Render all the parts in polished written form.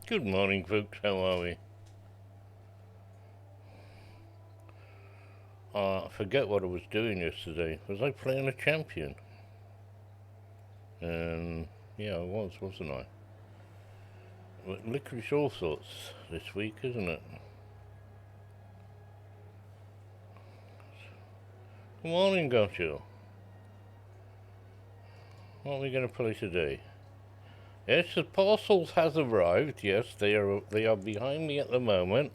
Good morning, folks. How are we? I forget what I was doing yesterday. Was I playing a champion? And yeah, I was, wasn't I? But licorice all sorts this week, isn't it? Good morning, Gotcha. What are we going to play today? Yes, the parcels has arrived. Yes, they are behind me at the moment,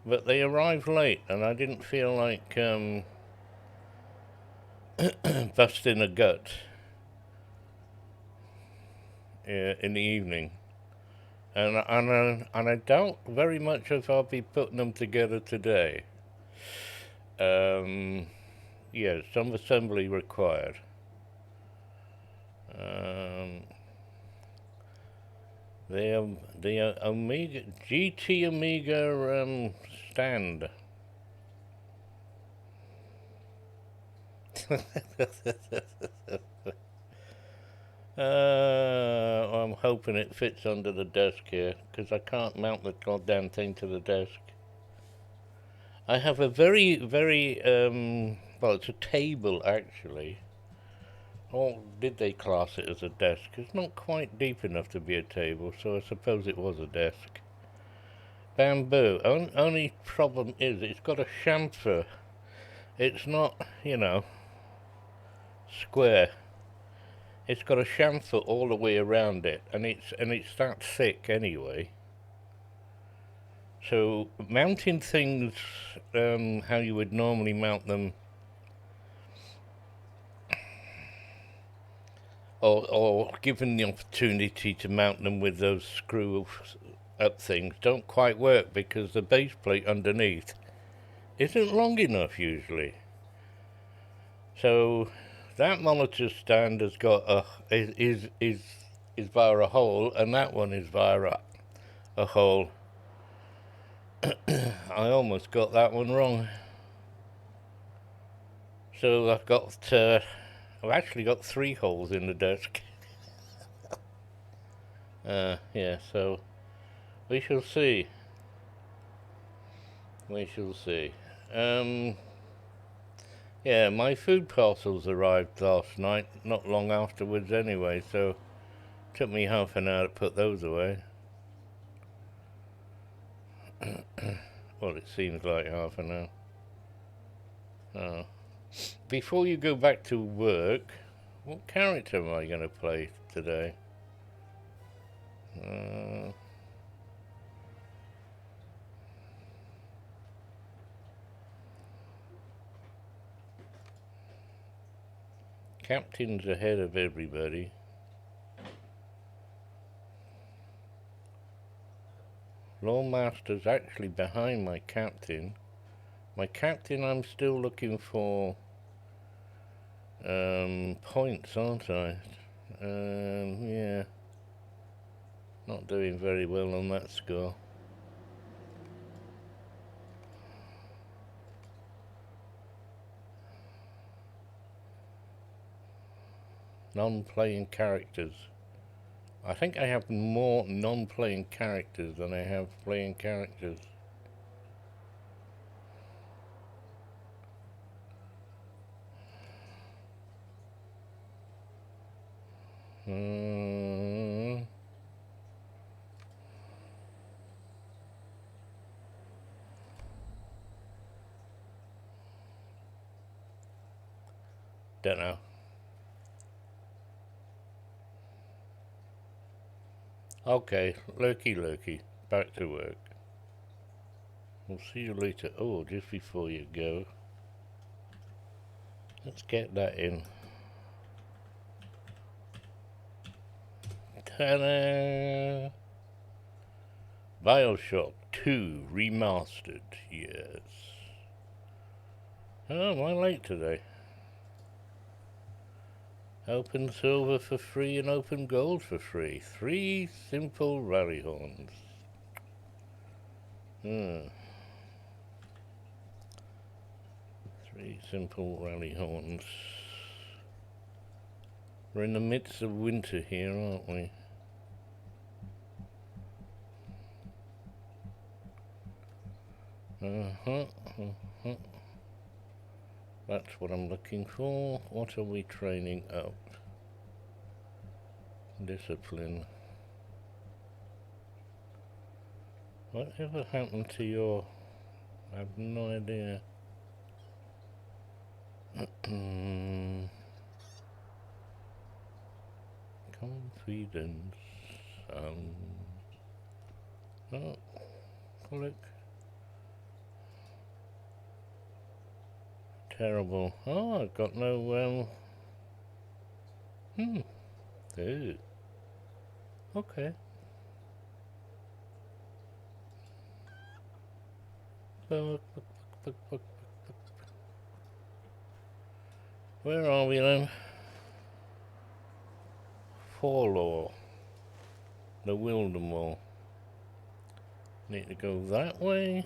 but they arrived late, and I didn't feel like busting a gut in the evening. And I doubt very much if I'll be putting them together today. Um, yeah, some assembly required. Um, the Omega GT Omega stand. I'm hoping it fits under the desk here because I can't mount the goddamn thing to the desk. I have a very well, it's a table actually. Or did they class it as a desk? It's not quite deep enough to be a table, so I suppose it was a desk. Bamboo. Only problem is it's got a chamfer. It's not, square. It's got a chamfer all the way around it, and it's that thick anyway. So mounting things how you would normally mount them, or given the opportunity to mount them with those screw up things, don't quite work because the base plate underneath isn't long enough usually. So that monitor stand has got is via a hole, and that one is via a hole. I almost got that one wrong. So I've actually got 3 holes in the desk. Yeah, so we shall see. We shall see. Yeah, my food parcels arrived last night, not long afterwards anyway, so it took me half an hour to put those away. Well, it seems like half an hour. Oh. Before you go back to work, what character am I going to play today? Uh, Captain's ahead of everybody. Lawmaster's actually behind my captain. My captain, I'm still looking for points, aren't I? Yeah. Not doing very well on that score. Non-playing characters. I think I have more non-playing characters than I have playing characters. Don't know. Okay, lurky, back to work. We'll see you later. Oh, just before you go, let's get that in. Ta-da! Bioshock 2 Remastered, yes. Oh, am I late today? Open silver for free and open gold for free. 3 simple rally horns. 3 simple rally horns. We're in the midst of winter here, aren't we? Uh-huh, uh-huh. That's what I'm looking for. What are we training up? Discipline. Whatever happened to your... I have no idea. Confidence. Oh, click. Terrible. Oh, I've got no, Ooh. Okay. Where are we then? Forlaw. The Wildemore. Need to go that way.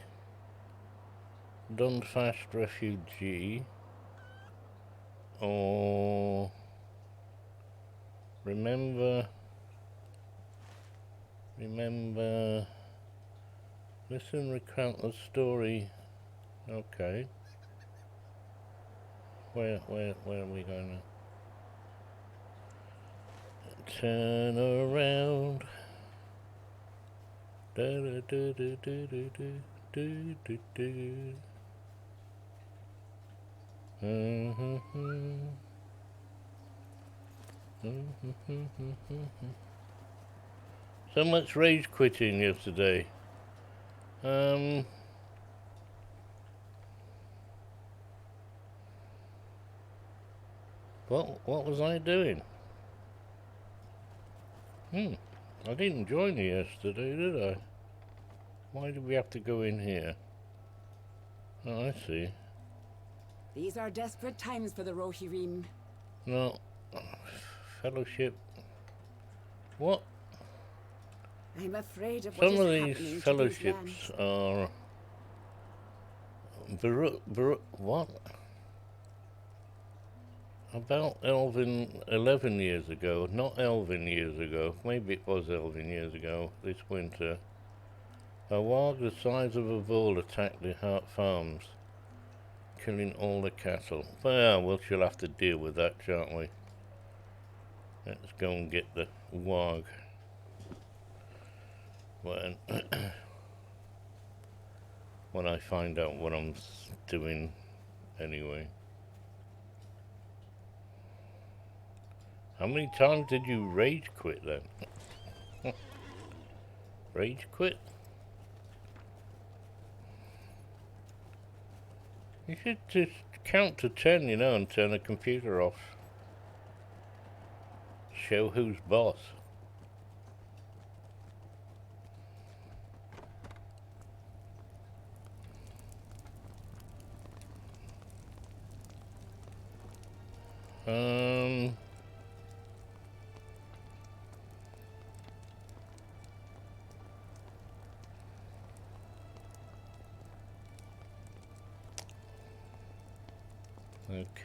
Dunfast Refugee. Or... Remember... Listen, recount the story. Okay. Where are we going now? Turn around. Da da da da da da da da da. So much rage quitting yesterday. What was I doing? I didn't join you yesterday, did I? Why did we have to go in here? Oh, I see. These are desperate times for the Rohirrim. No. Fellowship. What? I'm afraid of what Some is of happening these to fellowships are... what? About 11 years ago, not Elvin years ago, maybe it was Elvin years ago, this winter, a warg the size of a bull attacked the Hart Farms, killing all the cattle. Well, we shall have to deal with that, shan't we? Let's go and get the warg. When I find out what I'm doing anyway. How many times did you rage quit then? Rage quit? You should just count to 10, you know, and turn the computer off. Show who's boss.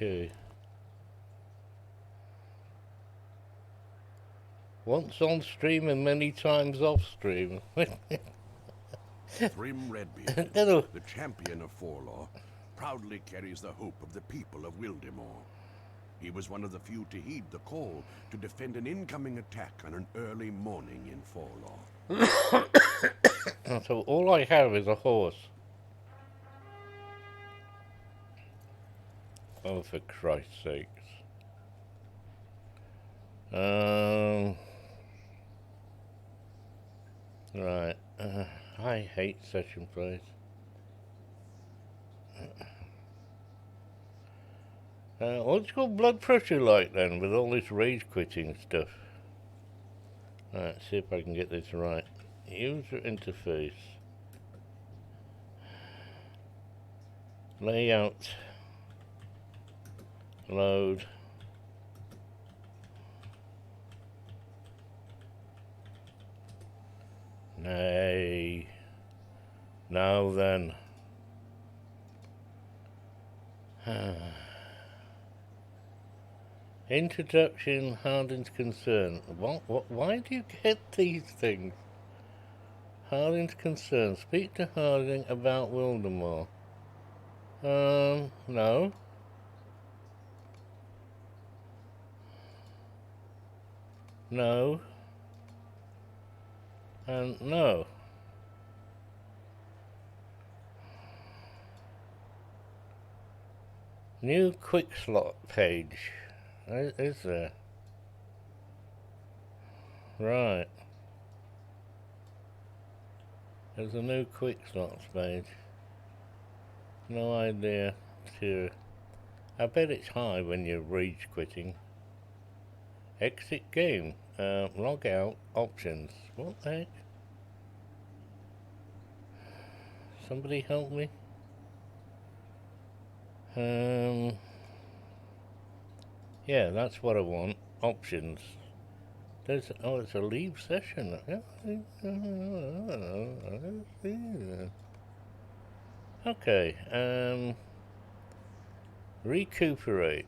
Okay. Once on stream and many times off stream. Thrym Redbeard, Hello. the champion of Forlaw, proudly carries the hope of the people of Wildemore. He was one of the few to heed the call to defend an incoming attack on an early morning in Forlaw. So all I have is a horse. Oh, for Christ's sakes. Right. I hate session plays. What's your blood pressure like then with all this rage quitting stuff? Right, see if I can get this right. User interface. Layout. Load. Nay. Now then. Introduction, Hardin's concern. What? Why do you get these things? Harding's concern. Speak to Harding about Wildemore. No. No. And no. New quick slot page. Is there? Right. There's a new quick slots page. No idea. Sure. I bet it's high when you're rage quitting. Exit game. Log out. Options. What the heck? Somebody help me? Yeah, that's what I want. Options. There's it's a leave session. Okay. Recuperate.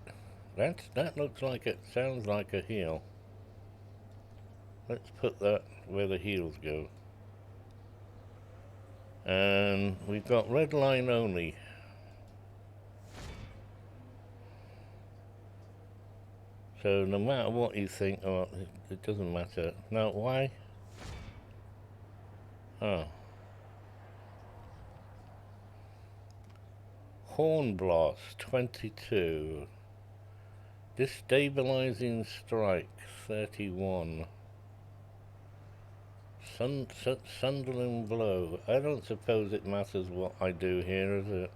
That looks like it. Sounds like a heal. Let's put that where the heals go. And we've got red line only. So no matter what you think, it doesn't matter. Now why? Oh. Horn Blast 22. Destabilizing Strike 31. Sunderland Blow. I don't suppose it matters what I do here, is it?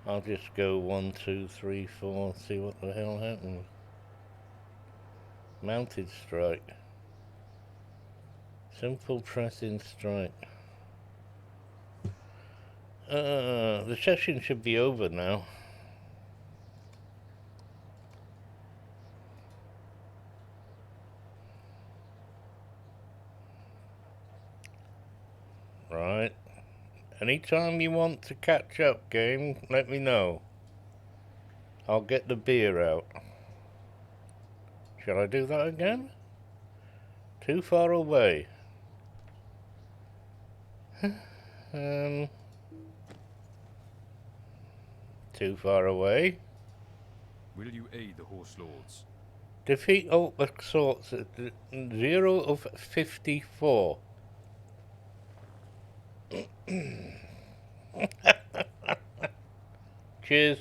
I'll just go 1, 2, 3, 4, see what the hell happens. Mounted Strike. Simple pressing strike. The session should be over now. Right. Anytime you want to catch up, game, let me know. I'll get the beer out. Shall I do that again? Too far away. Too far away. Will you aid the Horse Lords? Defeat all assaults at 0 of 54. Cheers.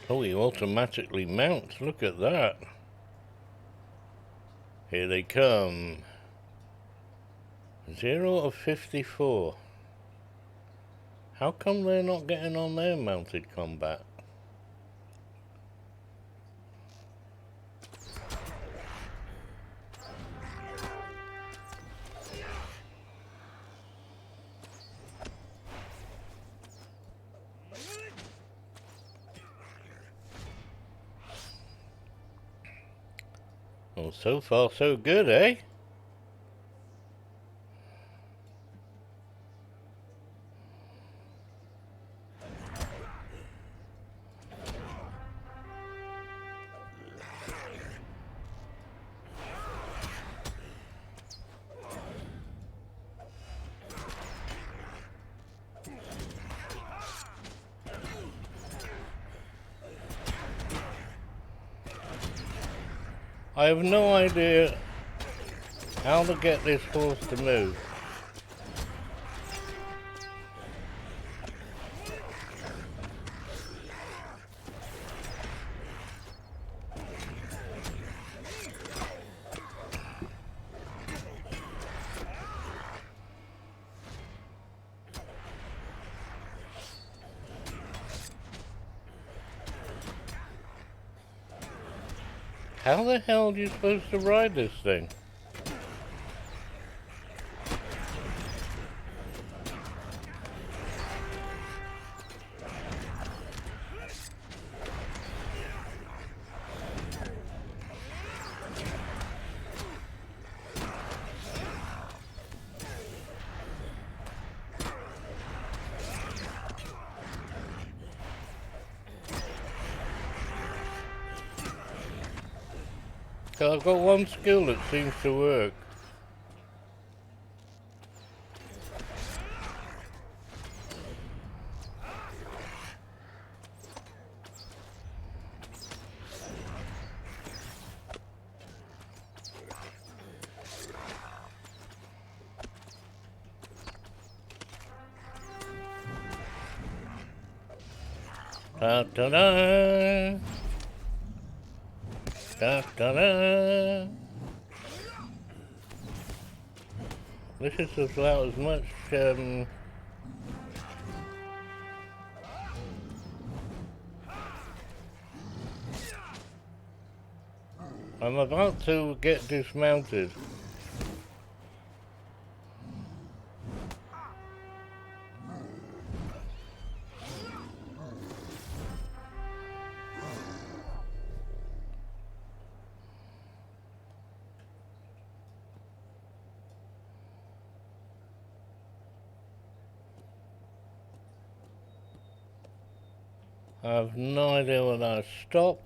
Oh, he automatically mounts. Look at that. Here they come. 0 of 54. How come they're not getting on their mounted combat? Well, so far so good, eh? I have no idea how to get this horse to move. How the hell are you supposed to ride this thing? So I've got one skill that seems to work. Da da da. Da da da. This is about as much I'm about to get dismounted. I have no idea when I stop.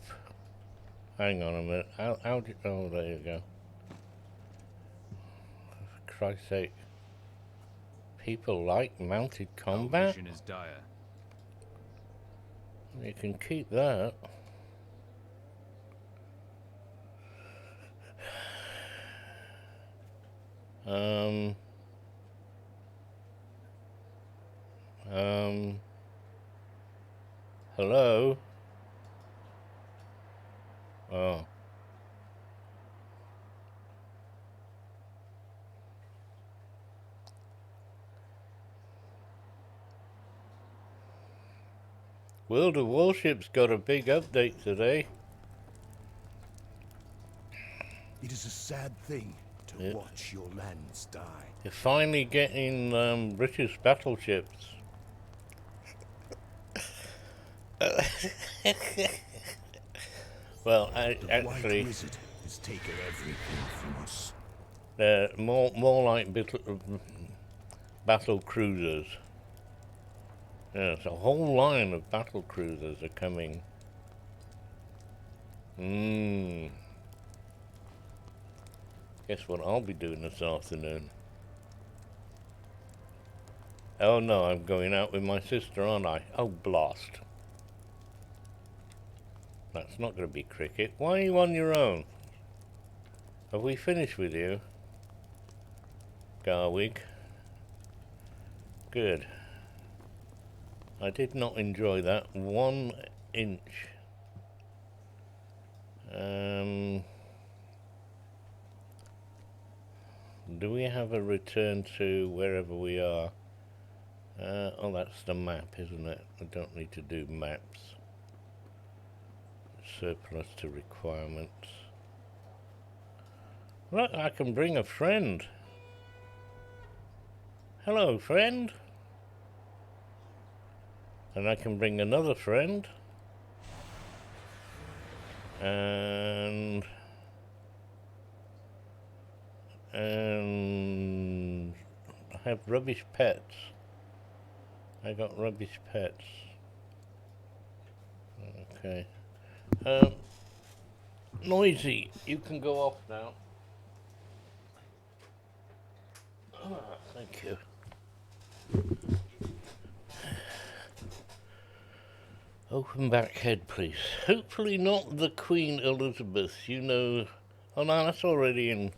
Hang on a minute. How did... Oh, there you go. For Christ's sake. People like mounted combat? Our vision is dire. You can keep that. Hello? Oh. World of Warships got a big update today. It is a sad thing to watch your lands die. You're finally getting British battleships. Well, actually, White Wizard has taken everything from us. they're more like battle cruisers. Yes, a whole line of battle cruisers are coming. Guess what I'll be doing this afternoon? Oh no, I'm going out with my sister, aren't I? Oh, blast. That's not going to be cricket. Why are you on your own? Have we finished with you? Garwig. Good. I did not enjoy that 1 inch. Do we have a return to wherever we are? Oh, that's the map, isn't it? I don't need to do maps. Surplus to requirements. Look, I can bring a friend. Hello, friend. And I can bring another friend. And I have rubbish pets. I got rubbish pets. Okay. Noisy, you can go off now. Thank you. Open back head, please. Hopefully not the Queen Elizabeth. You know... Oh no, that's already in...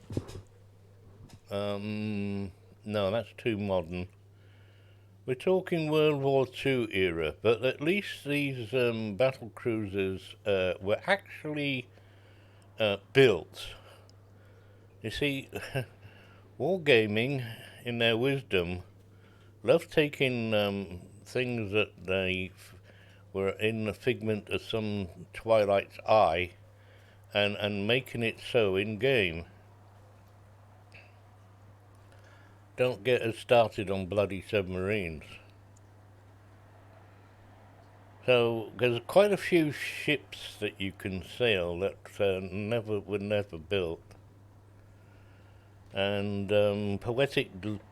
No, that's too modern. We're talking World War II era, but at least these battle cruisers were actually built. You see, Wargaming, in their wisdom, love taking things that they were in the figment of some Twilight's eye and making it so in-game. Don't get us started on bloody submarines. So, there's quite a few ships that you can sail that were never built. And poetic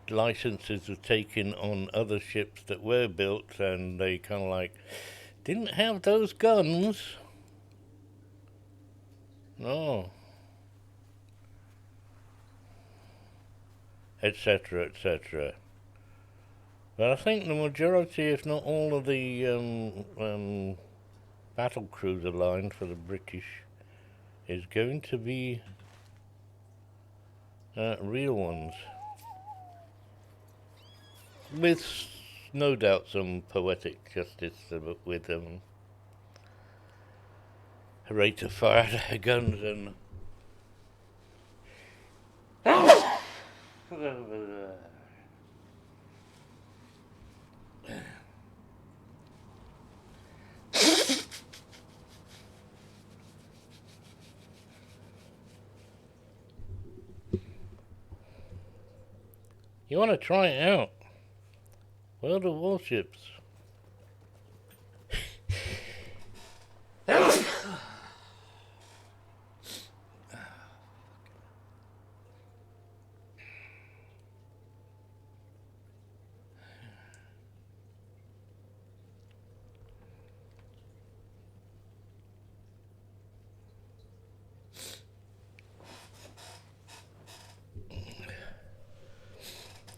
licenses were taken on other ships that were built, and they kind of like, didn't have those guns. No. etc., etc. But I think the majority, if not all, of the battle cruiser line for the British is going to be real ones, with no doubt some poetic justice with them. Rate of fire their guns and you want to try it out? World of Warships.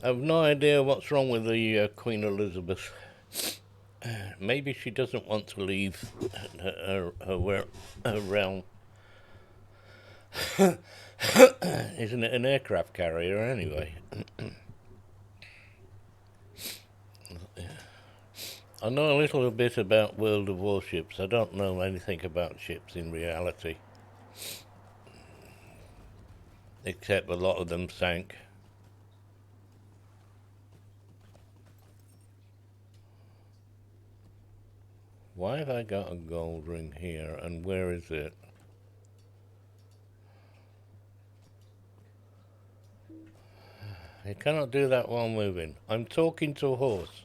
I've no idea what's wrong with the Queen Elizabeth. Maybe she doesn't want to leave her realm. Isn't it an aircraft carrier anyway? I know a little bit about World of Warships. I don't know anything about ships in reality. Except a lot of them sank. Why have I got a gold ring here, and where is it? You cannot do that while moving. I'm talking to a horse.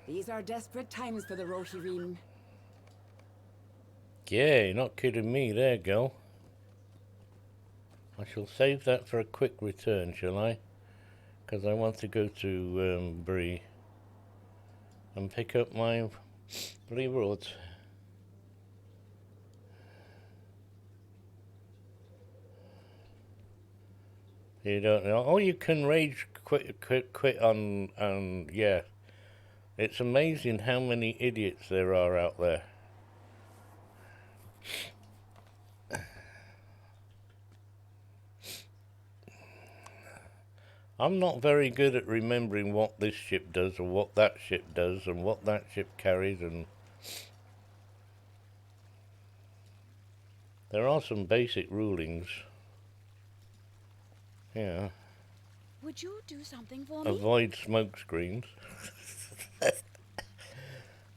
These are desperate times for the Rohirrim. Yeah, you're not kidding me there, girl. I shall save that for a quick return, shall I? Because I want to go to Bree and pick up my rewards. You don't know. Oh, you can rage quit on, yeah. It's amazing how many idiots there are out there. I'm not very good at remembering what this ship does or what that ship does and what that ship carries, and there are some basic rulings. Yeah. Would you do something for me? Avoid smoke screens.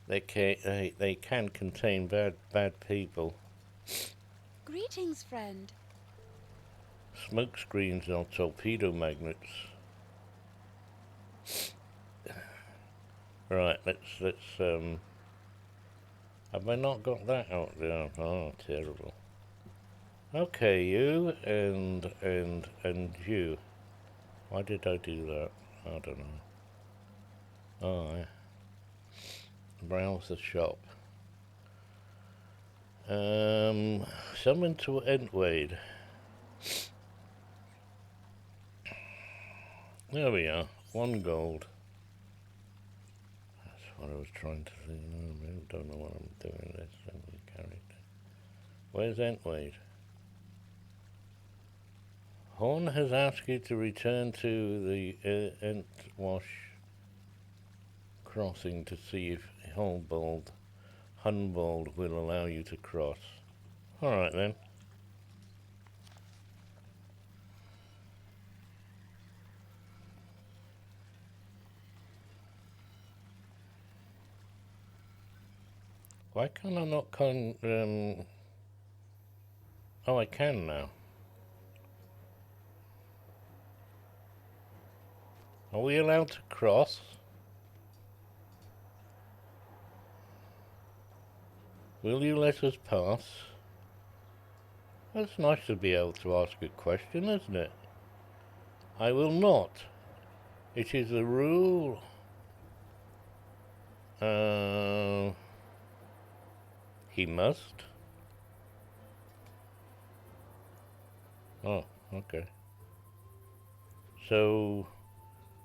They can contain bad people. Greetings, friend. Smoke screens are torpedo magnets. Right, let's have I not got that out there? Oh, terrible. Okay, you and you. Why did I do that? I don't know. Oh, yeah. Browse the shop. Summon to Entwade. There we are. 1 gold. That's what I was trying to think. I don't know what I'm doing this character. Where's Entwade? Horn has asked you to return to the Entwash crossing to see if Hunbold will allow you to cross. Alright then. Why can I not oh, I can now. Are we allowed to cross? Will you let us pass? That's nice to be able to ask a question, isn't it? I will not. It is a rule. He must. Oh, okay. So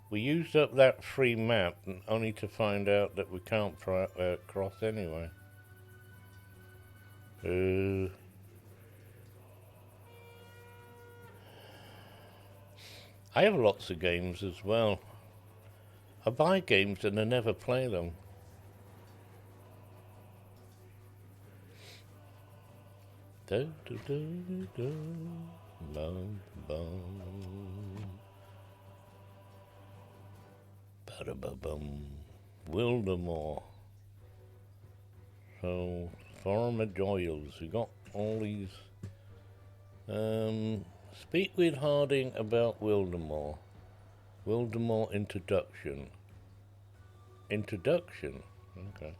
we used up that free map only to find out that we can't cross anyway. I have lots of games as well. I buy games and I never play them. Do, do, do, do, bum, bum. Ba-da-ba-bum. Wildemore. So, Farmer Giles. We got all these. Speak with Harding about Wildemore. Wildemore introduction. Introduction? Okay.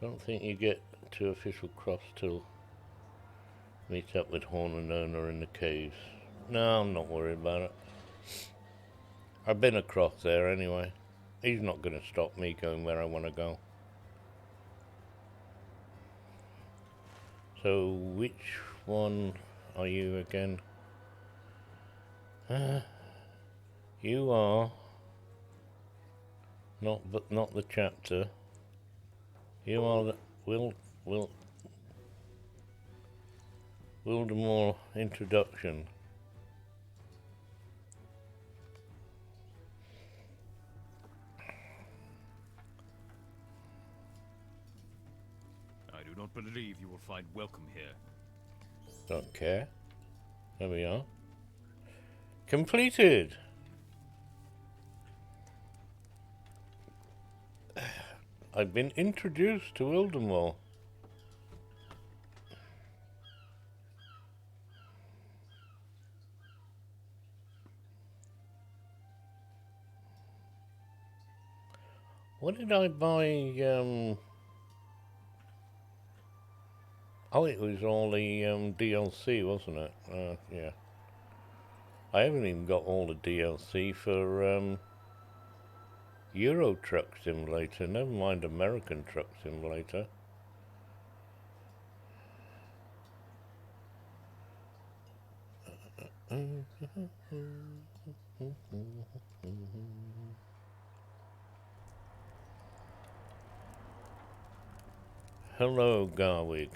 Don't think you get to official cross till meet up with Horn and Erna in the caves. No, I'm not worried about it. I've been across there anyway. He's not going to stop me going where I want to go. So, which one are you again? You are not the chapter. You are the Wildemore introduction. I do not believe you will find welcome here. Don't care. There we are. Completed. I've been introduced to Wildemore. What did I buy? Oh, it was all the DLC, wasn't it? Yeah. I haven't even got all the DLC for Euro Truck Simulator, never mind American Truck Simulator. Hello, Garwig.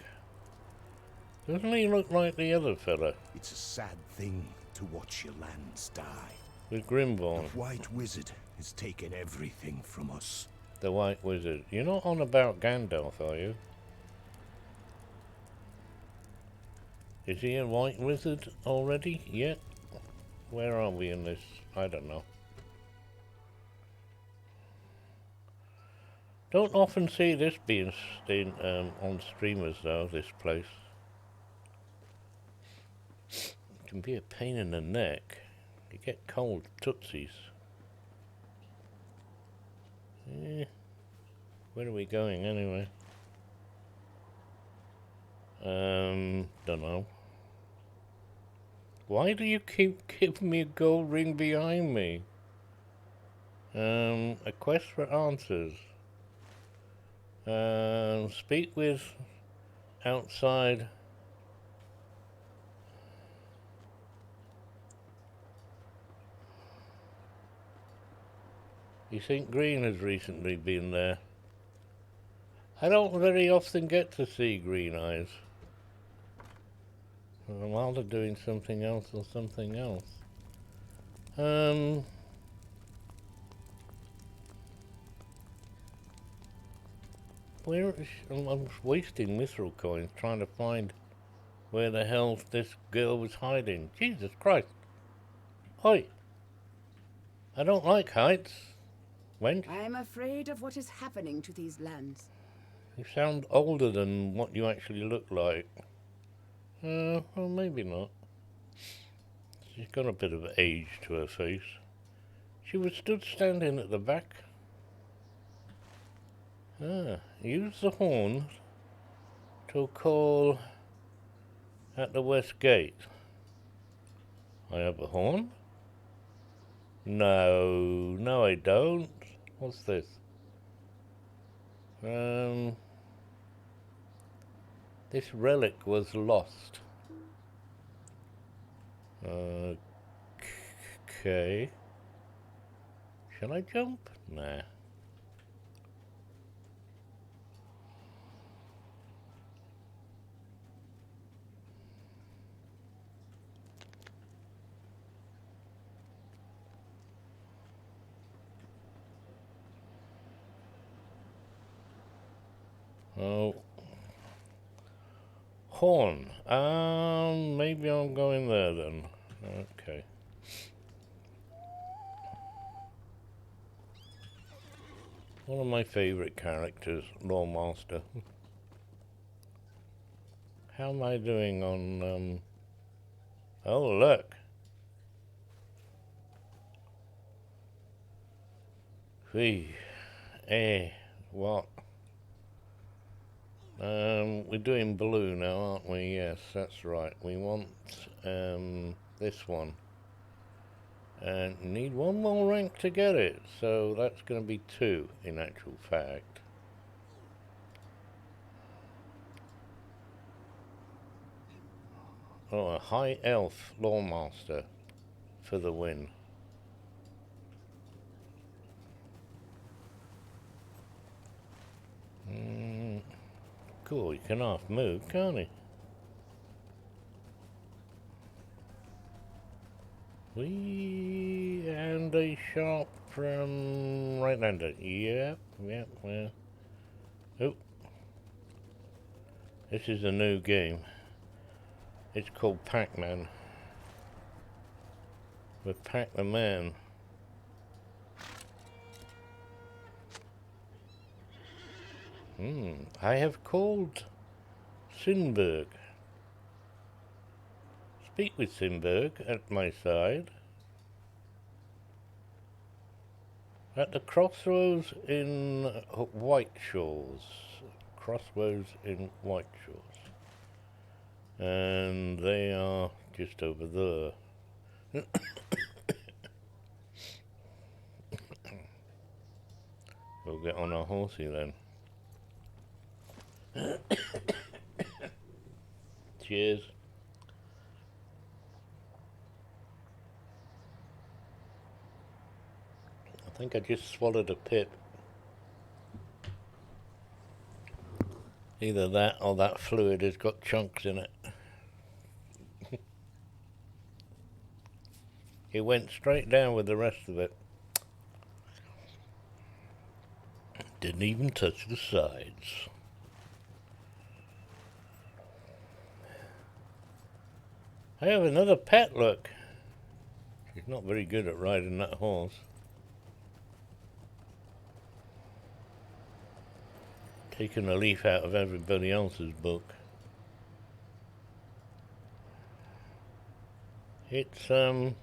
Doesn't he look like the other fella? It's a sad thing to watch your lands die. With Grimborn. The White Wizard has taken everything from us. The White Wizard. You're not on about Gandalf, are you? Is he a White Wizard already yet? Where are we in this? I don't know. Don't often see this being seen on streamers though, this place. It can be a pain in the neck. You get cold tootsies. Where are we going anyway? Don't know. Why do you keep giving me a gold ring behind me? A quest for answers. Speak with outside. You think Green has recently been there? I don't very often get to see Green Eyes. I'm either doing something else or something else. Where is I'm wasting mithril coins trying to find where the hell this girl was hiding. Jesus Christ. Oi. I don't like heights. Wench. I'm afraid of what is happening to these lands. You sound older than what you actually look like. Well, maybe not. She's got a bit of age to her face. She was stood standing at the back. Use the horn to call at the west gate. I have a horn? No, I don't. What's this? This relic was lost. Okay. Shall I jump? Nah. Oh. Horn. Maybe I'm going there then. Okay. One of my favorite characters, Lawmaster. How am I doing on, oh, look. What? We're doing blue now, aren't we? Yes, that's right. We want, this one. And need one more rank to get it, so that's going to be 2 in actual fact. Oh, a high elf Lawmaster for the win. Cool, he can half move, can't he? And a shot from right-hander. Yep, well. Oh. This is a new game. It's called Pac-Man. With Pac the Man. I have called Sinberg. Speak with Sinberg at my side. At the crossroads in White Shores. Crossroads in White Shores. And they are just over there. We'll get on our horsey then. Cheers. I think I just swallowed a pip. Either that or that fluid has got chunks in it. It went straight down with the rest of it. Didn't even touch the sides. I have another pet, look. She's not very good at riding that horse. Taking a leaf out of everybody else's book. It's, oh,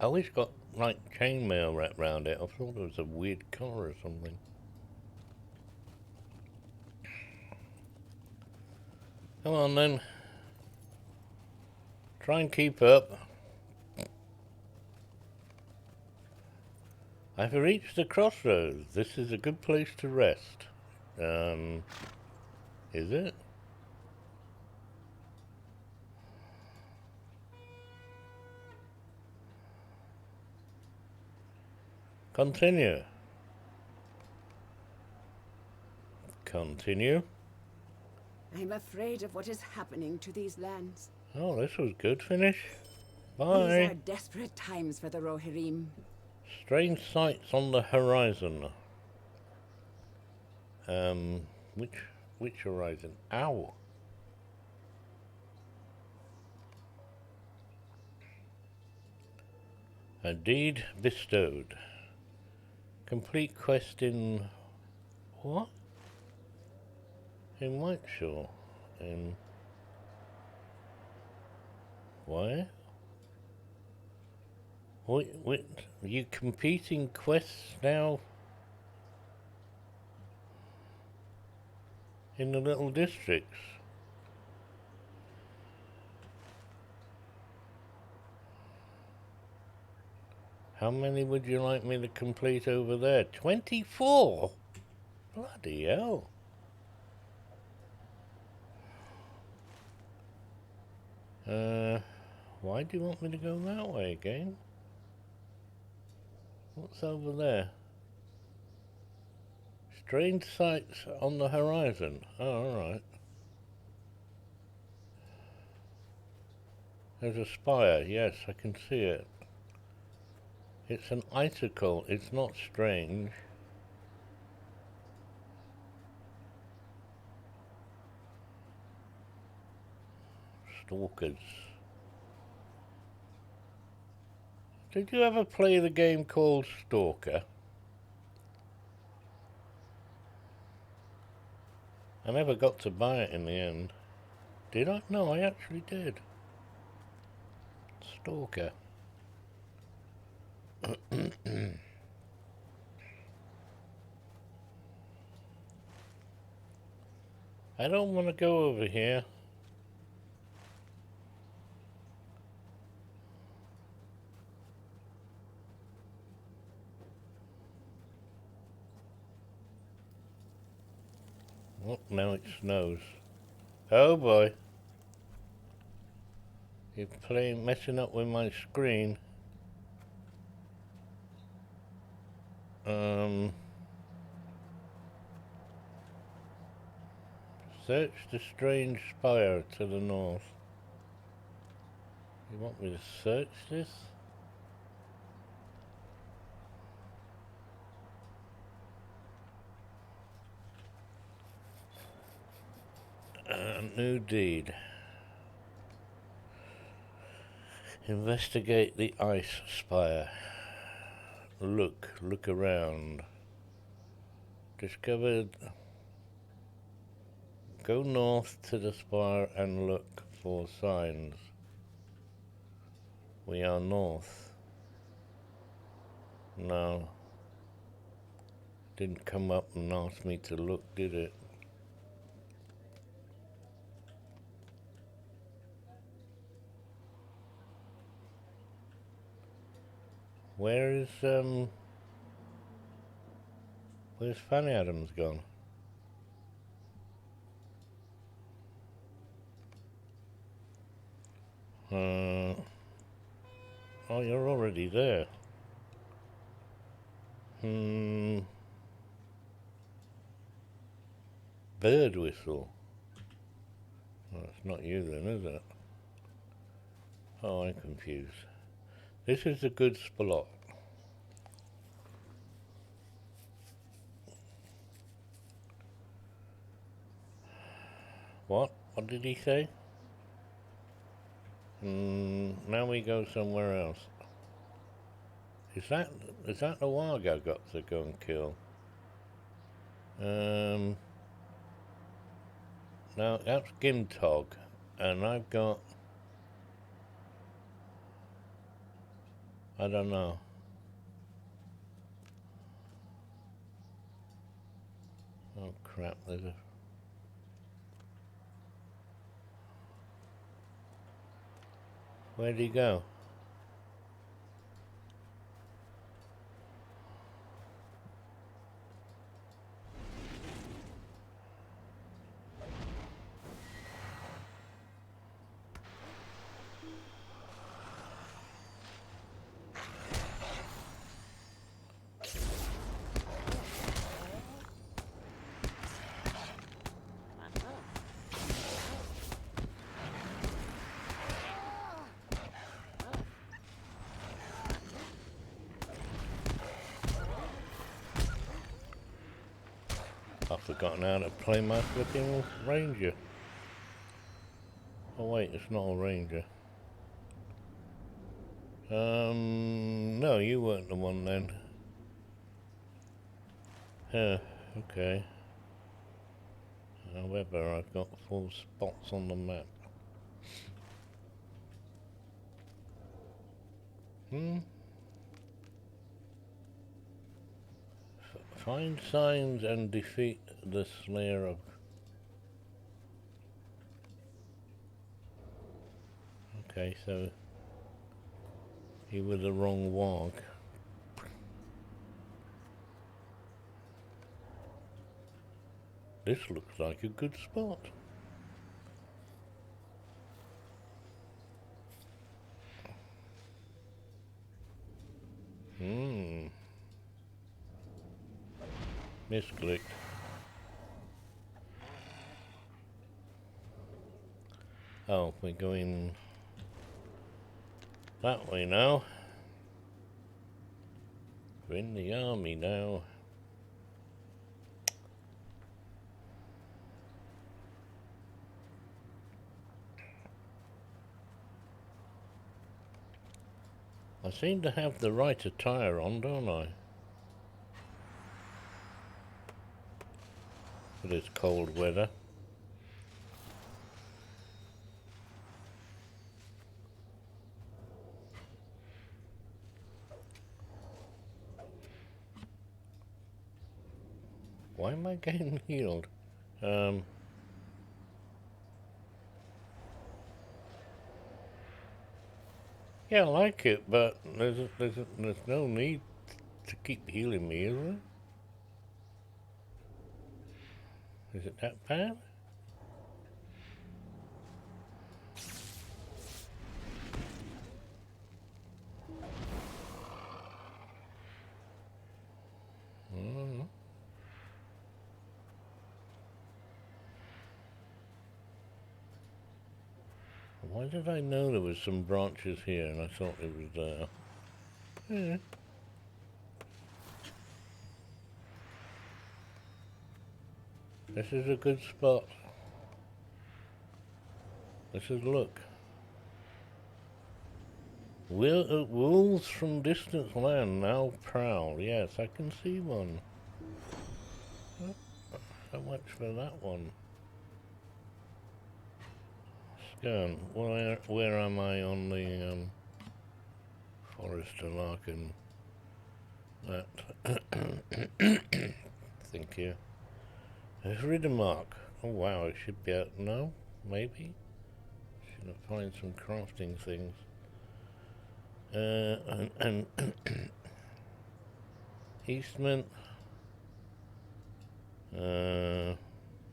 it's got, like, chainmail wrapped around it. I thought it was a weird collar or something. Come on, then. Try and keep up. I've reached the crossroads. This is a good place to rest. Is it? Continue. Continue. I'm afraid of what is happening to these lands. Oh, this was good. Finish. These Bye. are desperate times for the Rohirrim. Strange sights on the horizon. Which horizon? Ow. A deed bestowed. Complete quest in... what? In Whiteshore. In... where? Wait, are you competing quests now? In the little districts? How many would you like me to complete over there? 24? Bloody hell. Why do you want me to go that way again? What's over there? Strange sights on the horizon. Oh, alright. There's a spire. Yes, I can see it. It's an icicle. It's not strange. Stalkers. Did you ever play the game called Stalker? I never got to buy it in the end. Did I? No, I actually did. Stalker. I don't want to go over here. Oh, now it snows. Oh boy. You're messing up with my screen. Search the strange spire to the north. You want me to search this? New deed. Investigate the ice spire. Look around. Discovered. Go north to the spire and look for signs. We are north. No. Didn't come up and ask me to look, did it? Where's Fanny Adams gone? Oh, you're already there. Bird whistle. Oh, it's not you then, is it? Oh, I'm confused. This is a good spot. What? What did he say? Now we go somewhere else. Is that the wag I got to go and kill? No, that's Gimtog, and I've got... I don't know. Oh crap, there's a... Where'd he go? I've forgotten how to play my flipping ranger. Oh wait, it's not a ranger. No, you weren't the one then. Yeah, okay. However, I've got 4 spots on the map. Find signs and defeat the Slayer of... Okay, so... he was the wrong wog. This looks like a good spot. Misclicked. Oh, we're going that way now. We're in the army now. I seem to have the right attire on, don't I? For this cold weather. Why am I getting healed? Yeah, I like it, but there's no need to keep healing me, is there? Is it that bad? Why did I know there was some branches here and I thought it was there? Yeah. This is a good spot. This is look. Wolves from distant land now prowl. Yes, I can see one. So much for that one. Scan. Where am I on the Forester Larkin? That. Thank you. There's Riddermark. Oh wow, it should be out now. Maybe. Should I find some crafting things? And Eastman.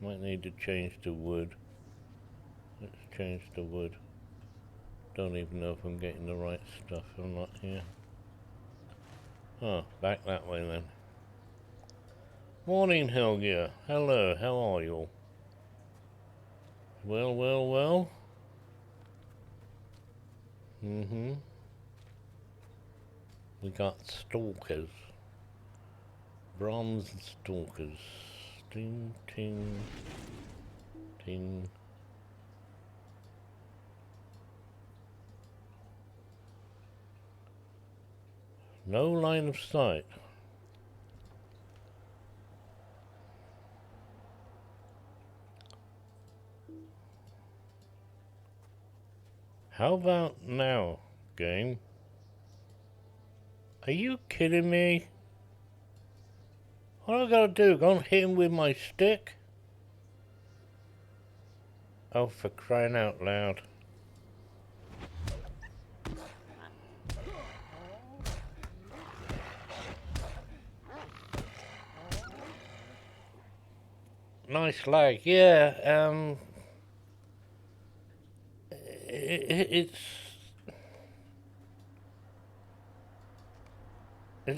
Might need to change to wood. Let's change to wood. Don't even know if I'm getting the right stuff. I'm not here. Oh, back that way then. Morning, Helga. Hello, how are you? Well, well, well. We got stalkers. Bronze stalkers. Ting, ting, ting. No line of sight. How about now, game? Are you kidding me? What I gotta do? Go and hit him with my stick? Oh, for crying out loud. Nice lag, yeah, it's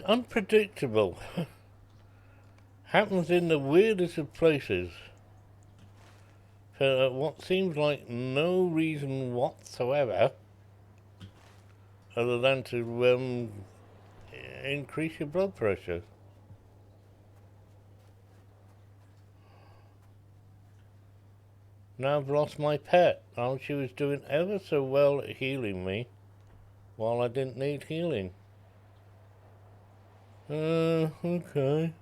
unpredictable. Happens in the weirdest of places. For what seems like no reason whatsoever, other than to increase your blood pressure. Now I've lost my pet. Oh, she was doing ever so well at healing me, while I didn't need healing. Okay.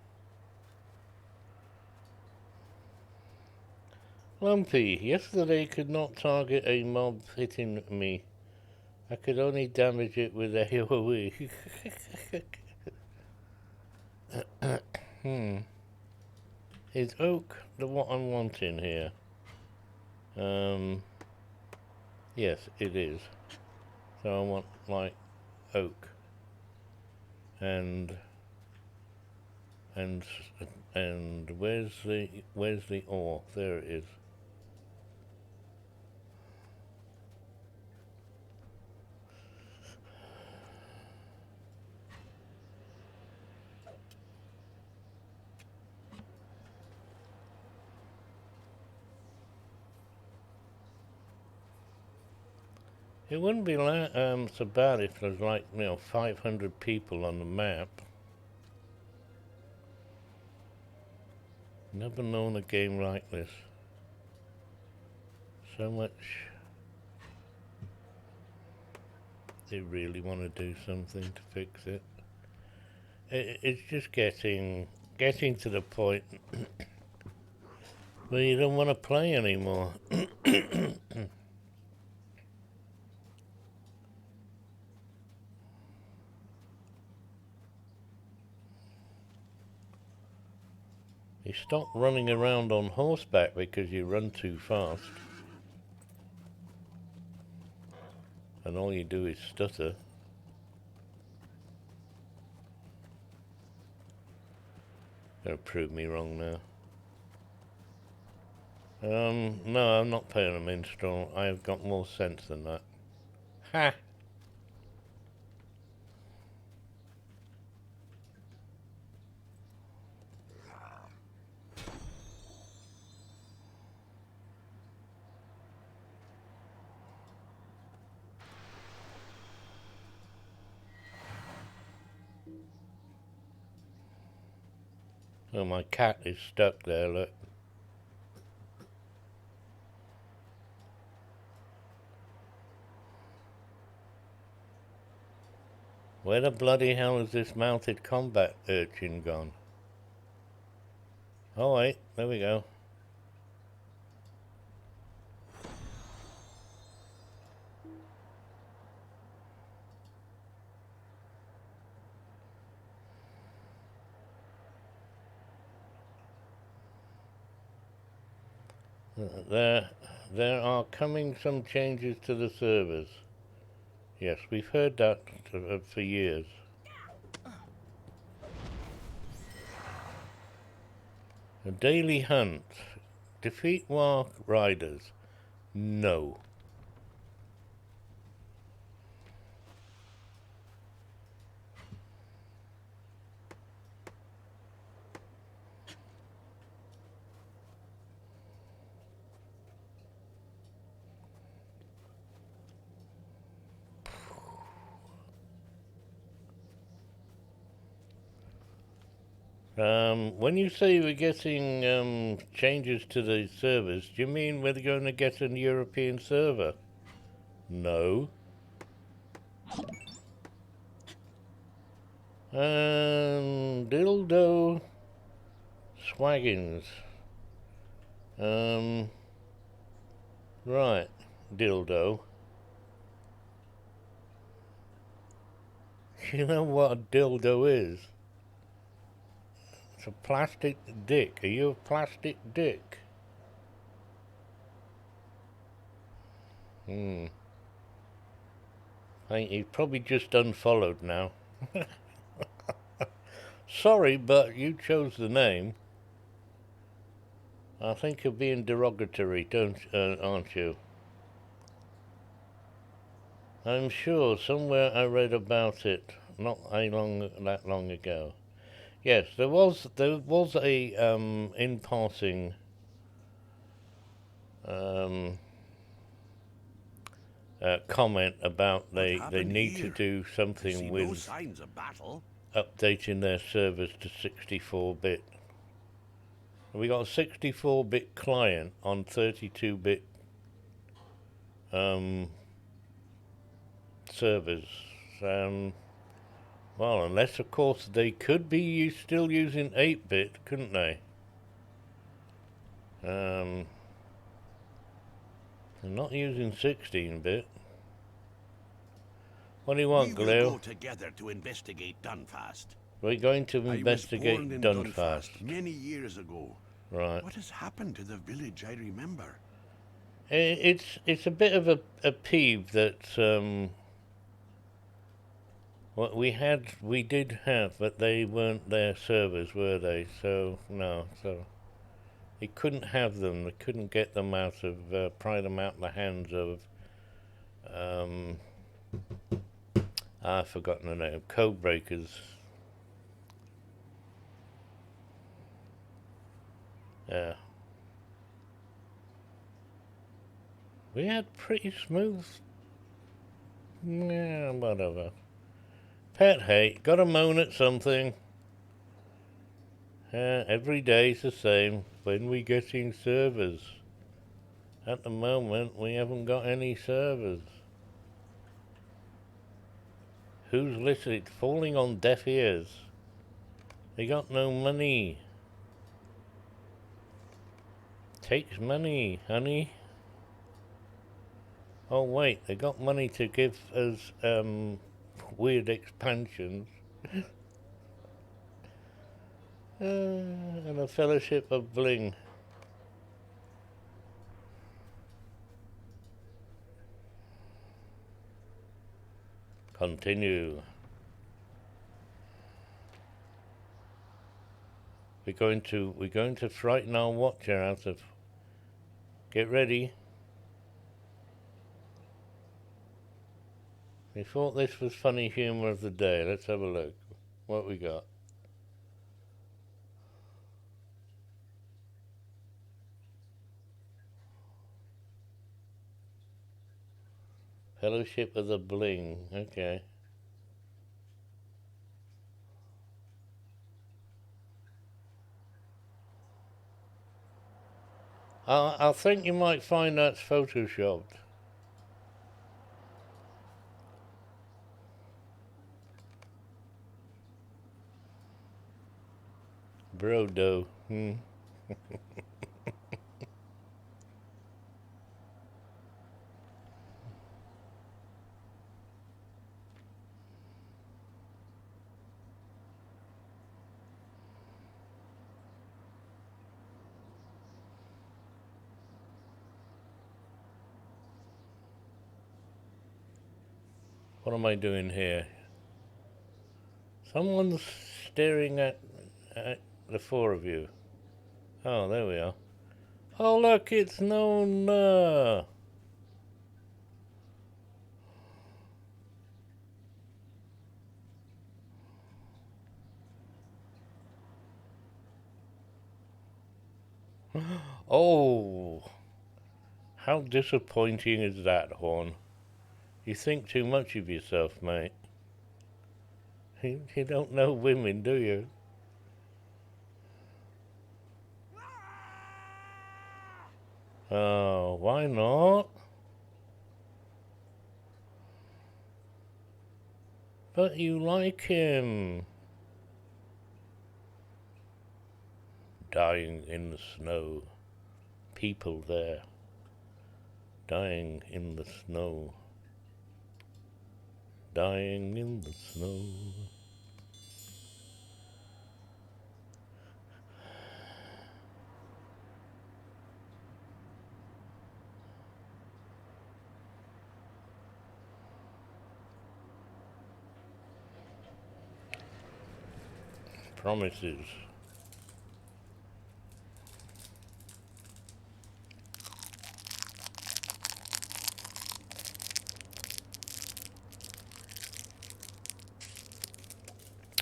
Lumpy, yesterday could not target a mob hitting me. I could only damage it with AoE. Is oak the what I'm wanting here? Yes, it is. So I want, like, oak. And where's the ore? There it is. It wouldn't be so bad if there's like, 500 people on the map. Never known a game like this. So much. They really want to do something to fix it. It's just getting to the point where you don't want to play anymore. You stop running around on horseback because you run too fast. And all you do is stutter. Gonna prove me wrong now. No, I'm not paying a minstrel. I've got more sense than that. Ha! Oh, my cat is stuck there, look. Where the bloody hell is this mounted combat urchin gone? Oh wait, there we go. There are coming some changes to the servers. Yes, we've heard that for years. A daily hunt. Defeat war riders. No. When you say we're getting changes to the servers, do you mean we're going to get a European server? No. Dildo Swaggins. Right, dildo. You know what a dildo is? It's a plastic dick. Are you a plastic dick? I think he's probably just unfollowed now. Sorry, but you chose the name. I think you're being derogatory, aren't you? I'm sure somewhere I read about it not that long ago. Yes, there was a in passing comment about they need to do something with no signs of battle. updating their servers to 64-bit. We got a 64-bit client on 32-bit servers. Well, unless of course they could be still using 8-bit, couldn't they? They're not using 16-bit. What do you want, Glue? We will go together to investigate Dunfast. We're going to investigate I was born in Dunfast many years ago. Right. What has happened to the village I remember? It's a bit of a peeve that what we did have, but they weren't their servers, were they? So no, so they couldn't have them. They couldn't get them out of pry them out of the hands of I've forgotten the name. Code breakers. Yeah. We had pretty smooth Yeah, whatever. Pet hate. Gotta moan at something. Every day's the same. When we getting servers? At the moment, we haven't got any servers. Who's listening? It's falling on deaf ears. They got no money. Takes money, honey. Oh wait, they got money to give us weird expansions. And a fellowship of bling. Continue. We're going to frighten our watcher out of. Get ready. We thought this was funny humour of the day. Let's have a look. What we got? Fellowship of the Bling. Okay. I think you might find that's photoshopped. Brodo. What am I doing here? Someone's staring at the four of you. Oh, there we are. Oh, look, it's Nona. Oh, how disappointing is that, Horn? You think too much of yourself, mate. You don't know women, do you? Oh, why not? But you like him. Dying in the snow. People there. Dying in the snow. Dying in the snow. Promises.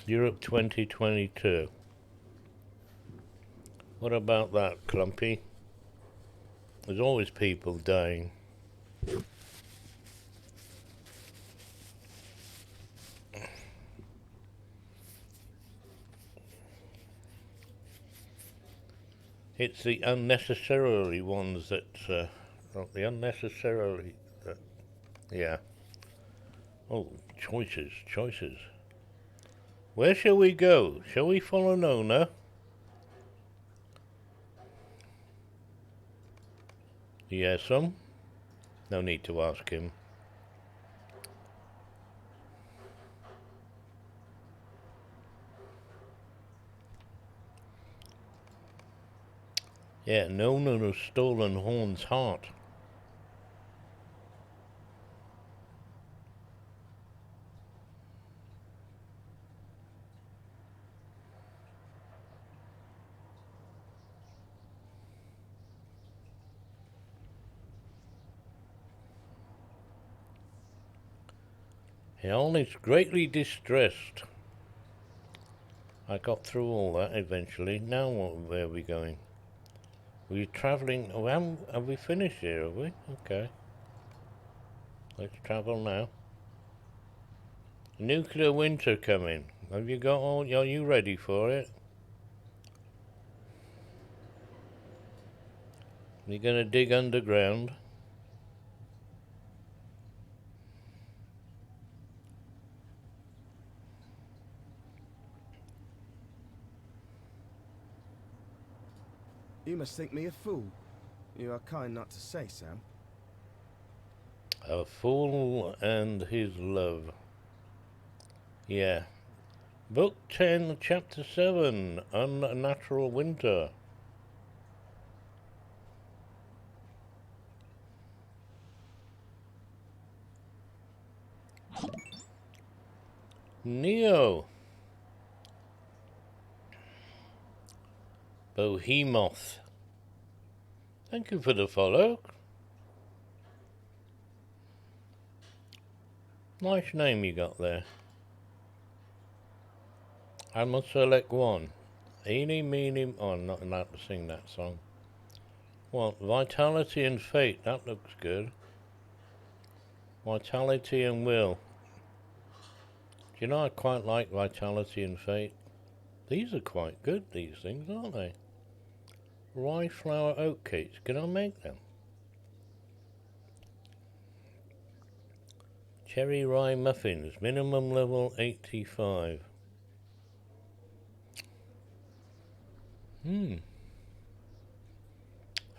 Europe 2022. What about that, Clumpy? There's always people dying. It's the unnecessarily ones that, the unnecessarily, yeah. Oh, choices. Where shall we go? Shall we follow Nona? Yes'm. No need to ask him. Yeah, Nona has stolen Horn's heart. Horn is greatly distressed. I got through all that eventually. Now where are we going? We're travelling. Oh, have we finished here, have we? Okay. Let's travel now. Nuclear winter coming. Have you got all? Are you ready for it? You're gonna dig underground. You must think me a fool. You are kind not to say, Sam. A Fool and His Love. Yeah. Book 10, Chapter 7, Unnatural Winter. Neo. Bohemoth. Thank you for the follow. Nice name you got there. I must select one. Eeny, meeny... Oh, I'm not allowed to sing that song. What? Vitality and Fate. That looks good. Vitality and Will. Do you know I quite like Vitality and Fate? These are quite good, these things, aren't they? Rye flour oatcakes. Can I make them? Cherry rye muffins. Minimum level 85. It's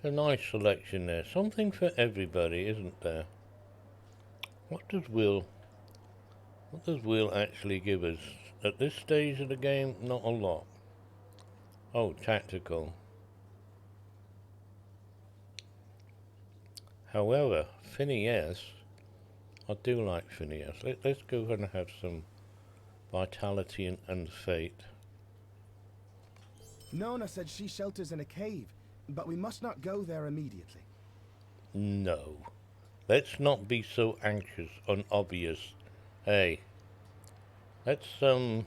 a nice selection there. Something for everybody, isn't there? What does Will actually give us? At this stage of the game, not a lot. Oh, tactical. However, Phineas, I do like Phineas. Let's go ahead and have some vitality and fate. Nona said she shelters in a cave, but we must not go there immediately. No. Let's not be so anxious and obvious. Hey, let's go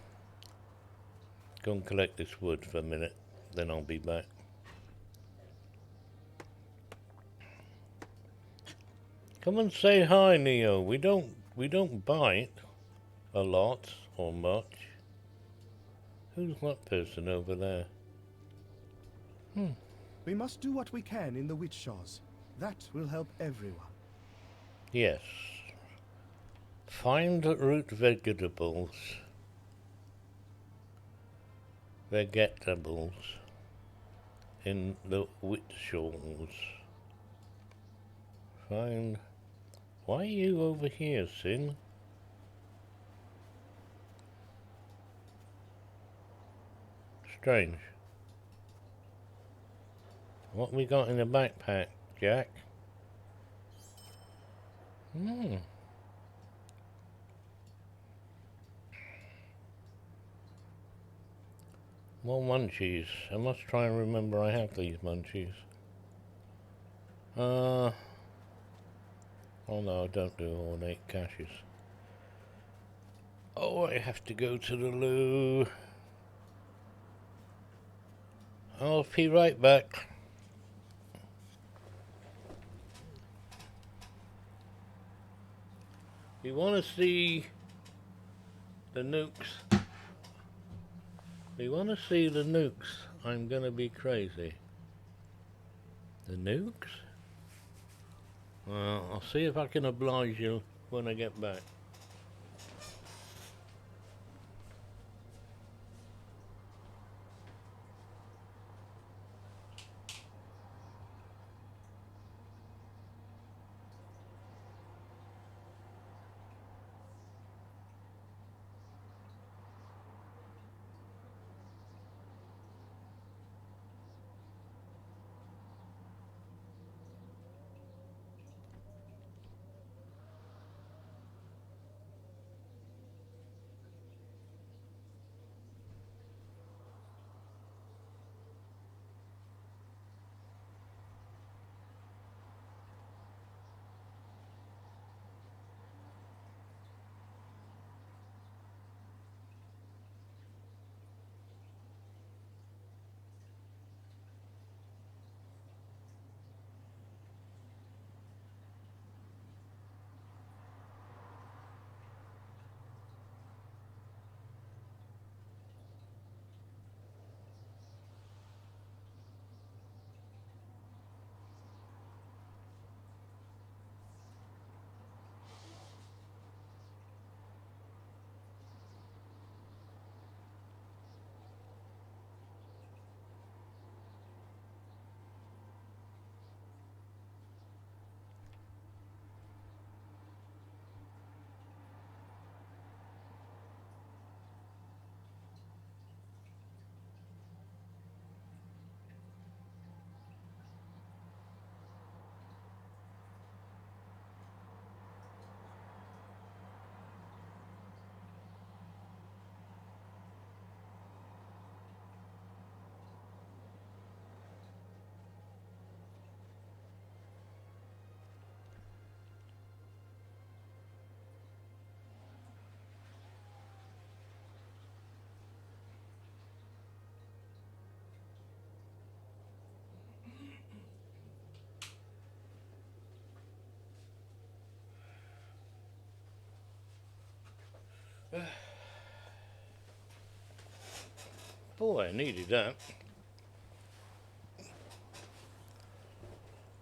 and collect this wood for a minute, then I'll be back. Come and say hi, Neo. We don't bite a lot or much. Who's that person over there? We must do what we can in the witch shaws. That will help everyone. Yes. Find root vegetables. Vegetables in the witch shaws. Find. Why are you over here, Sin? Strange. What we got in the backpack, Jack? More munchies. I must try and remember I have these munchies. Oh no, I don't do ornate caches. Oh, I have to go to the loo. I'll be right back. You want to see the nukes? You want to see the nukes? I'm gonna be crazy. The nukes? Well, I'll see if I can oblige you when I get back. Boy, I needed that.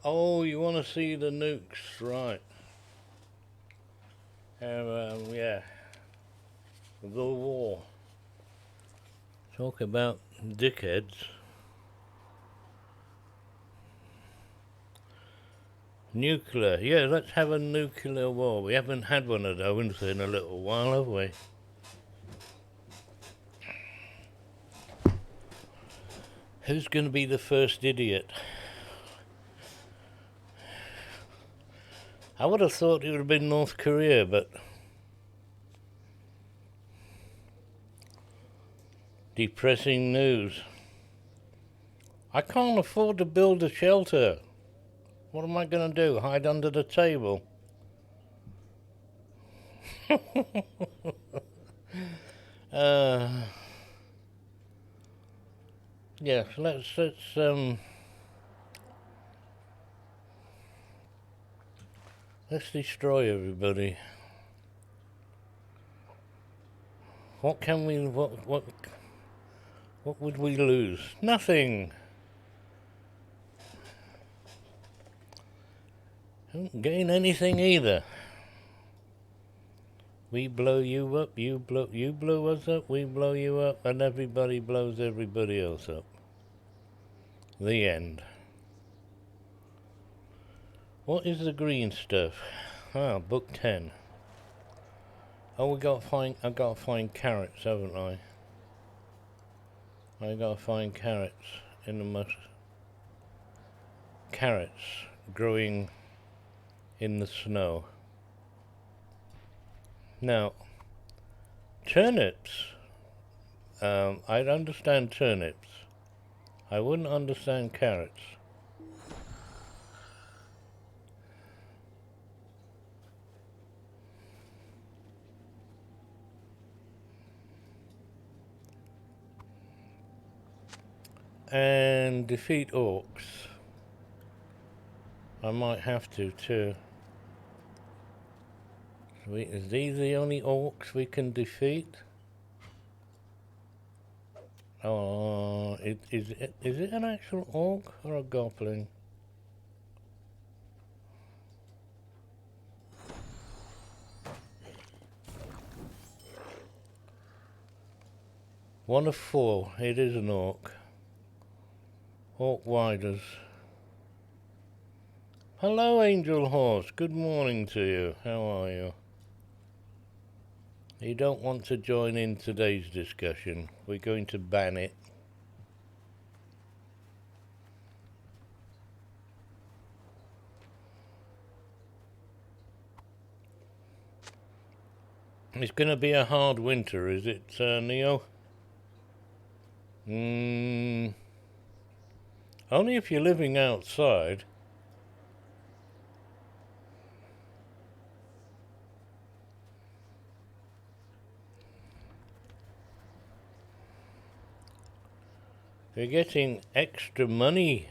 Oh, you want to see the nukes, right? Yeah. The war. Talk about dickheads. Nuclear. Yeah, let's have a nuclear war. We haven't had one of those in a little while, have we? Who's going to be the first idiot? I would have thought it would have been North Korea, but... Depressing news. I can't afford to build a shelter. What am I going to do? Hide under the table? Yes, let's destroy everybody. What can we? What would we lose? Nothing. Don't gain anything either. We blow you up, you blow us up, we blow you up, and everybody blows everybody else up. The end. What is the green stuff? Ah, book 10. Oh, I've got to find carrots, haven't I? I got to find carrots in the carrots growing in the snow. Now, turnips. I'd understand turnips. I wouldn't understand carrots. And defeat orcs. I might have to too. Is these the only orcs we can defeat? Oh, is it an actual orc or a goblin? One of 4. It is an orc. Orc Widers. Hello, Angel Horse. Good morning to you. How are you? You don't want to join in today's discussion. We're going to ban it. It's going to be a hard winter, is it, Neo? Only if you're living outside. You're getting extra money.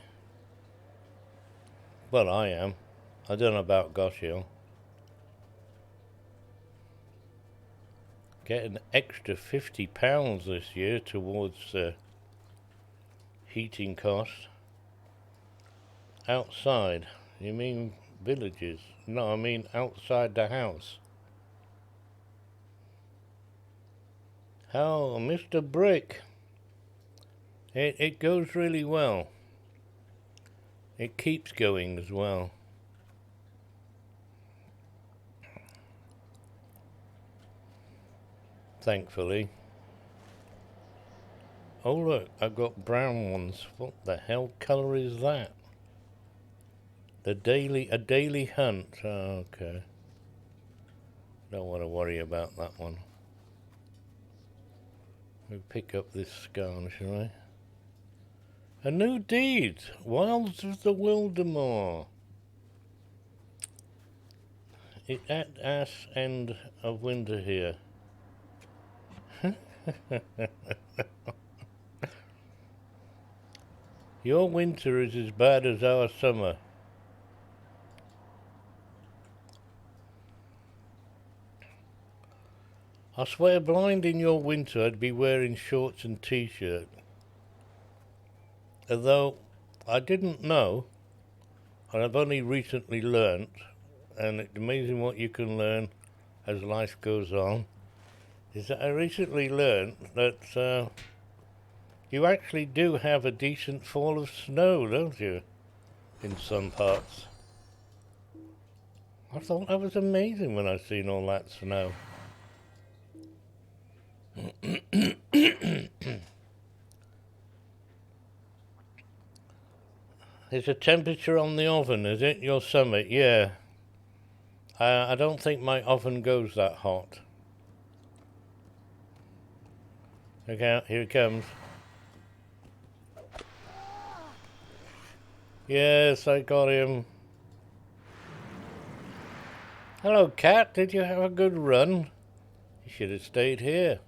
Well, I am. I don't know about Goshiel. Get an extra £50 this year towards heating costs. Outside. You mean villages? No, I mean outside the house. How, Mr. Brick? It goes really well. It keeps going as well. Thankfully. Oh look, I've got brown ones. What the hell colour is that? A daily hunt. Oh, okay. Don't want to worry about that one. We'll pick up this scarn, shall I? A new deed! Wilds of the Wildemore. It at ass end of winter here. Your winter is as bad as our summer. I swear blind in your winter I'd be wearing shorts and t-shirt. Although I didn't know, and I've only recently learnt, and it's amazing what you can learn as life goes on, is that I recently learnt that you actually do have a decent fall of snow, don't you? In some parts. I thought that was amazing when I seen all that snow. Is the temperature on the oven, is it? Your summit? Yeah. I don't think my oven goes that hot. Okay, here it comes. Yes, I got him. Hello, cat. Did you have a good run? You should have stayed here.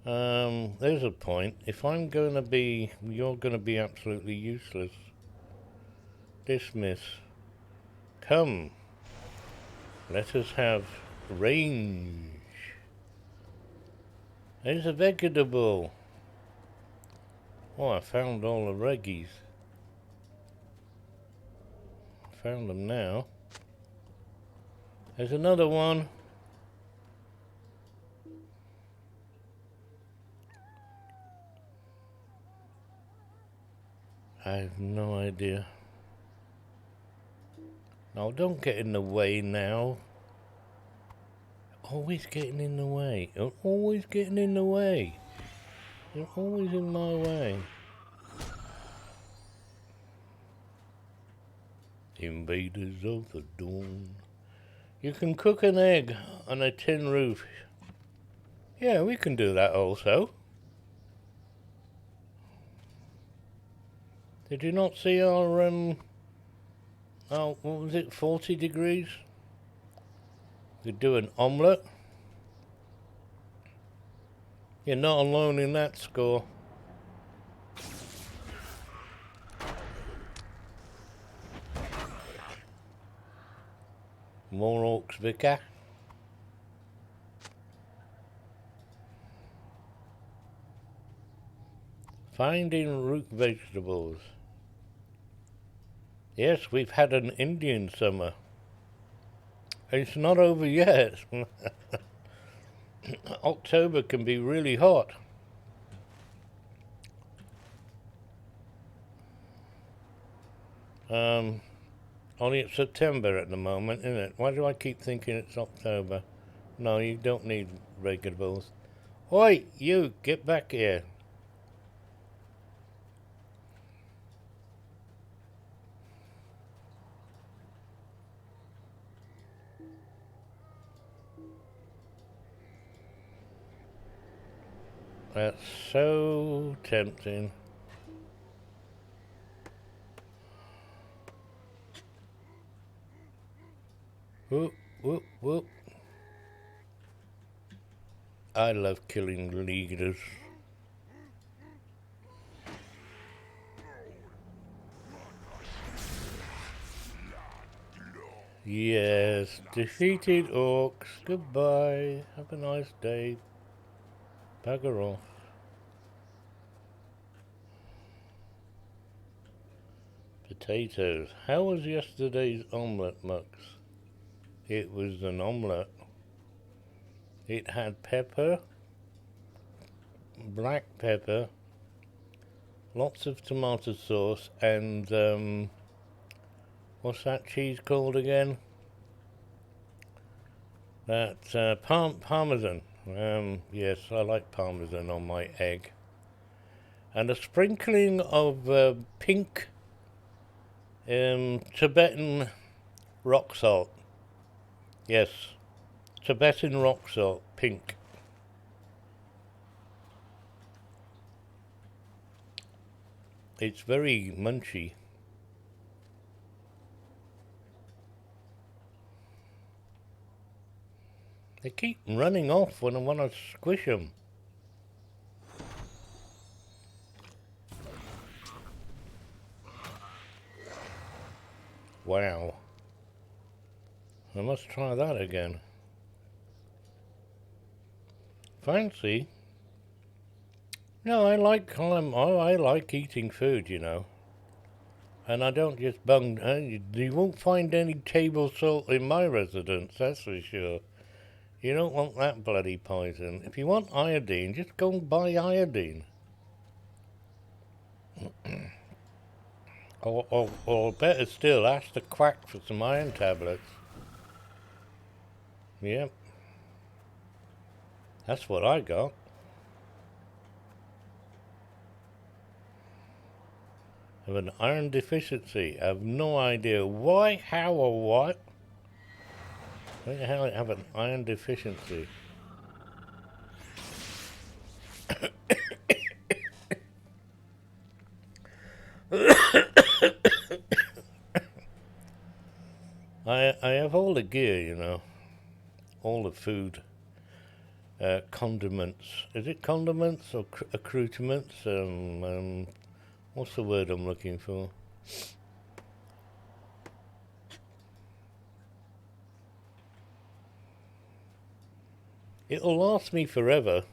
There's a point. If I'm gonna be... You're gonna be absolutely useless. Dismiss. Come. Let us have range. There's a vegetable. Oh, I found all the reggies. Found them now. There's another one. I have no idea. No, don't get in the way now. Always getting in the way. You're always getting in the way. You're always in my way. Invaders of the dawn. You can cook an egg on a tin roof. Yeah, we can do that also. Did you not see our, oh, what was it, 40 degrees? We could do an omelette. You're not alone in that score. More orcs, Vicar. Finding root vegetables. Yes, we've had an Indian summer. It's not over yet. October can be really hot. Only it's September at the moment, isn't it? Why do I keep thinking it's October? No, you don't need vegetables. Oi, you, get back here. That's so tempting. Whoop, whoop, whoop. I love killing leaders. Yes, defeated orcs. Goodbye. Have a nice day. Bugger off. Potatoes. How was yesterday's omelette, Mux? It was an omelette. It had pepper, black pepper, lots of tomato sauce, and what's that cheese called again? That parmesan. Yes, I like parmesan on my egg. And a sprinkling of pink Tibetan rock salt. Yes, Tibetan rock salt, pink. It's very munchy. They keep running off when I want to squish them. Wow. I must try that again. fancy. No, I like eating food, you know. And I don't just you won't find any table salt in my residence, that's for sure. You don't want that bloody poison. If you want iodine, just go and buy iodine. Or better still, ask the quack for some iron tablets. Yep. That's what I got. I have an iron deficiency. I have no idea why, how, or what. Why the hell I have an iron deficiency? I have all the gear, you know. All the food. Condiments. Is it condiments or accoutrements? What's the word I'm looking for? It'll last me forever.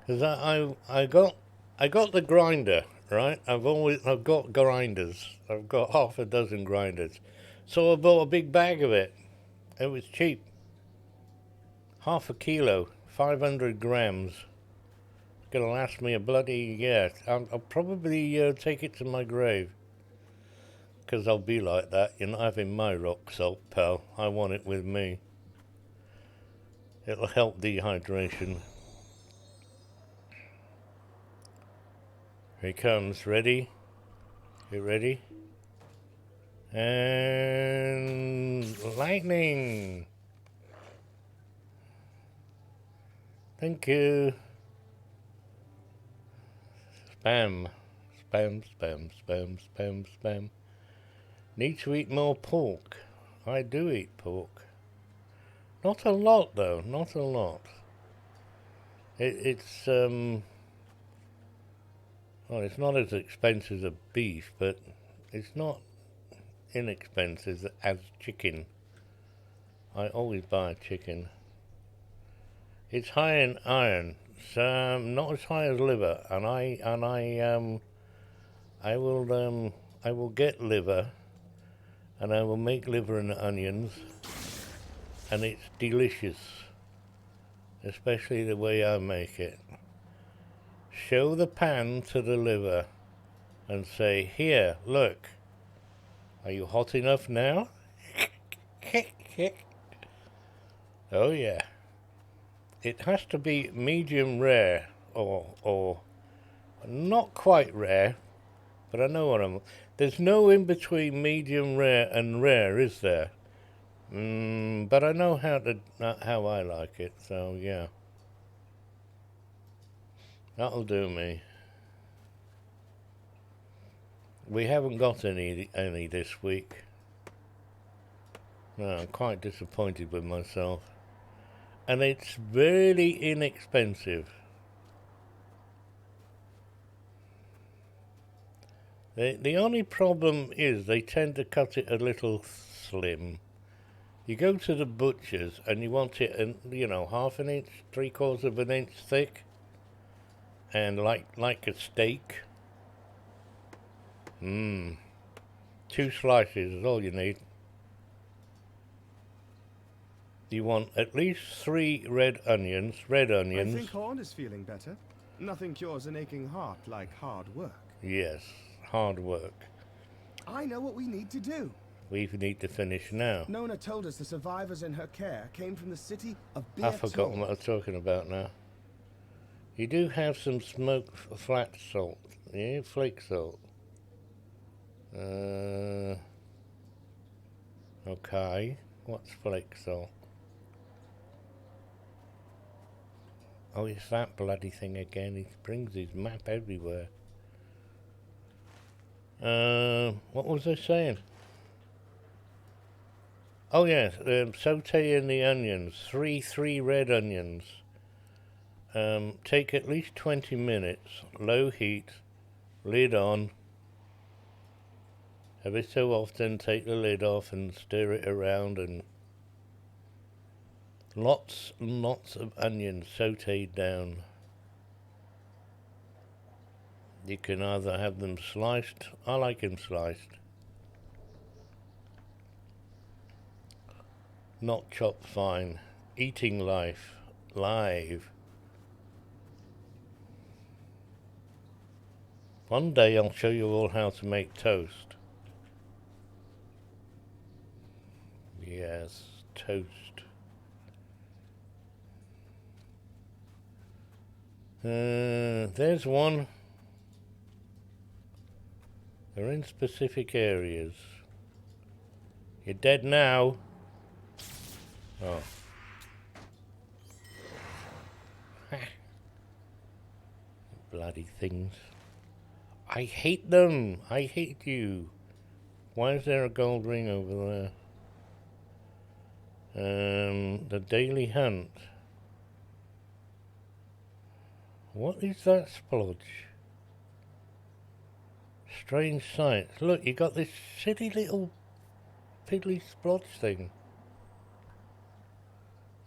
Cause I got the grinder, right? I've got grinders. I've got half a dozen grinders. So I bought a big bag of it. It was cheap. Half a kilo, 500 grams. It's gonna last me a bloody, yeah. I'll probably take it to my grave. Because I'll be like that. You're not having my rock salt, pal. I want it with me. It'll help dehydration. Here he comes. Ready? You ready? And lightning. Thank you. Spam. Spam, spam, spam, spam, spam. Need to eat more pork. I do eat pork. Not a lot, though. Not a lot. It's well, it's not as expensive as beef, but it's not inexpensive as chicken. I always buy chicken. It's high in iron, so not as high as liver, and I will get liver, and I will make liver and onions, and it's delicious, especially the way I make it. Show the pan to the liver and say, here, look, are you hot enough now? Oh yeah. It has to be medium rare, or not quite rare, but I know what I'm... There's no in between medium rare and rare, is there? But I know how I like it, so yeah. That'll do me. We haven't got any this week. No, I'm quite disappointed with myself. And it's really inexpensive. The only problem is they tend to cut it a little slim. You go to the butcher's and you want it, half an inch, 3/4 of an inch thick, and like a steak. 2 slices is all you need. You want at least 3 red onions. I think Horn is feeling better. Nothing cures an aching heart like hard work. Yes, hard work. I know what we need to do. We need to finish now. Nona told us the survivors in her care came from the city of I've forgotten what I was talking about now. You do have some smoked flat salt. Yeah, flake salt. Okay. What's flake salt? Oh, it's that bloody thing again. He brings his map everywhere. What was I saying? Oh yes, saute in the onions. Three red onions. Take at least 20 minutes. Low heat. Lid on. Every so often take the lid off and stir it around, and lots and lots of onions sauteed down. You can either have them sliced, I like them sliced, not chopped fine. Eating life, live. One day I'll show you all how to make toast. Yes, toast. There's one. They're in specific areas. You're dead now. Oh. Bloody things. I hate them. I hate you. Why is there a gold ring over there? The Daily Hunt. What is that splodge? Strange sights. Look, you got this silly little piddly splodge thing.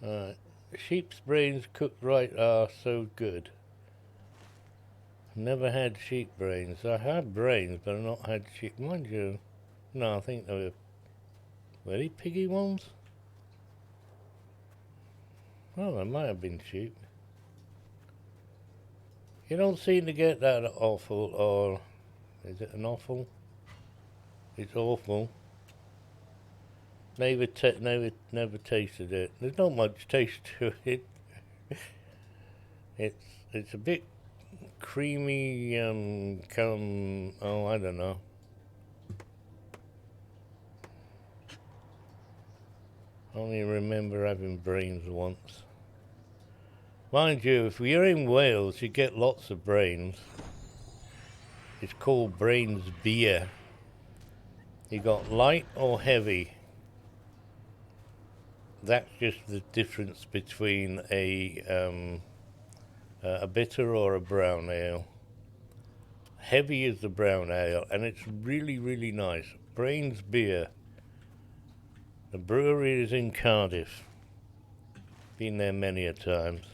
Alright. Sheep's brains cooked right are so good. Never had sheep brains. I had brains, but I've not had sheep. Mind you, no, I think they were very piggy ones. Well, they might have been sheep. You don't seem to get that awful, or is it an awful? It's awful. Never tasted it. There's not much taste to it. It's a bit creamy, oh, I don't know. I only remember having brains once. Mind you, if you're in Wales, you get lots of brains. It's called brains beer. You got light or heavy. That's just the difference between a bitter or a brown ale. Heavy is the brown ale, and it's really, really nice. Brains beer. The brewery is in Cardiff. Been there many a times.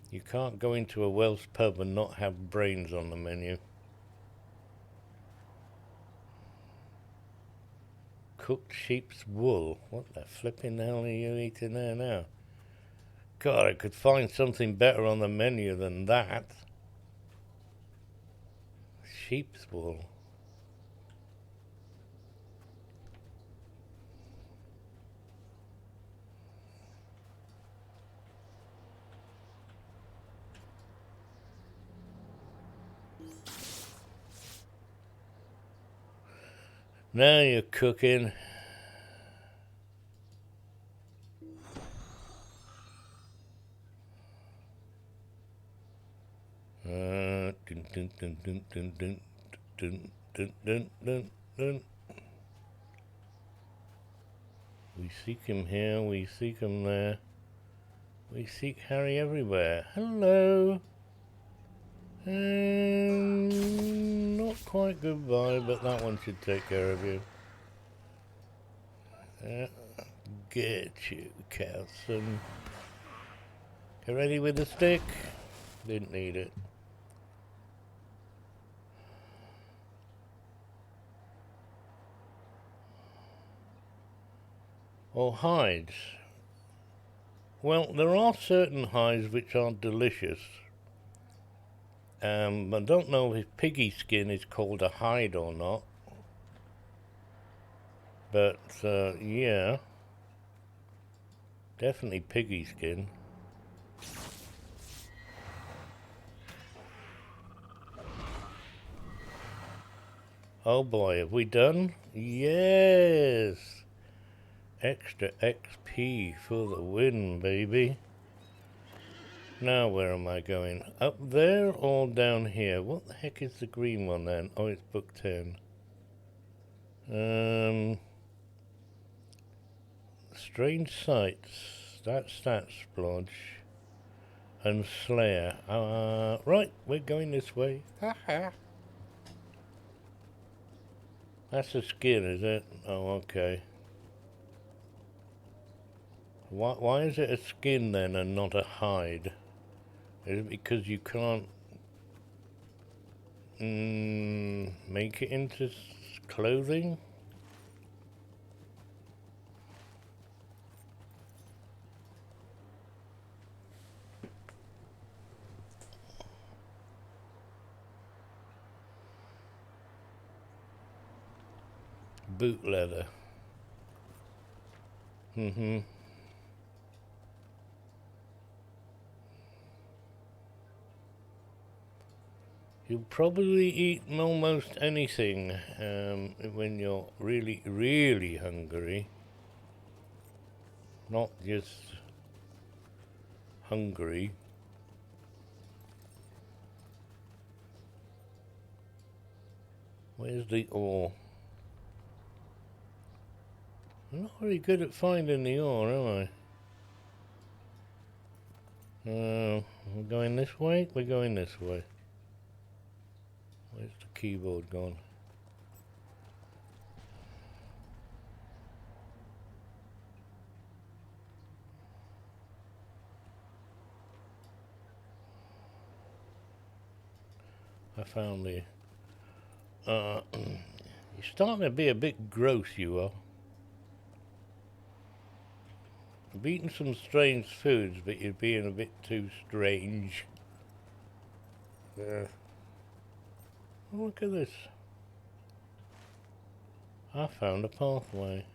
You can't go into a Welsh pub and not have brains on the menu. Cooked sheep's wool. What the flipping hell are you eating there now? God, I could find something better on the menu than that. Sheep's wool. Now you're cooking. Dun, dun, dun, dun, dun, dun, dun, dun, dun, dun, dun. We seek him here, we seek him there. We seek Harry everywhere. Hello. Not quite goodbye, but that one should take care of you. Get you, Carlson. Get ready with the stick. Didn't need it. Or hides. Well, there are certain hides which are delicious. I don't know if piggy skin is called a hide or not. But, yeah. Definitely piggy skin. Oh boy, have we done? Yes! Extra XP for the win, baby. Now where am I going? Up there or down here? What the heck is the green one then? Oh, it's book 10. Strange sights. That's that splodge. And Slayer. Right, we're going this way. Ha ha. That's a skin, is it? Oh, okay. Why is it a skin then and not a hide? Is it because you can't make it into clothing? Boot leather. Mm-hmm. You'll probably eat almost anything when you're really, really hungry. Not just hungry. Where's the ore? I'm not very good at finding the ore, am I? We're going this way? We're going this way. Where's the keyboard gone? I found the... you're starting to be a bit gross, you are. You've eaten some strange foods, but you're being a bit too strange. Oh, look at this. I found a pathway.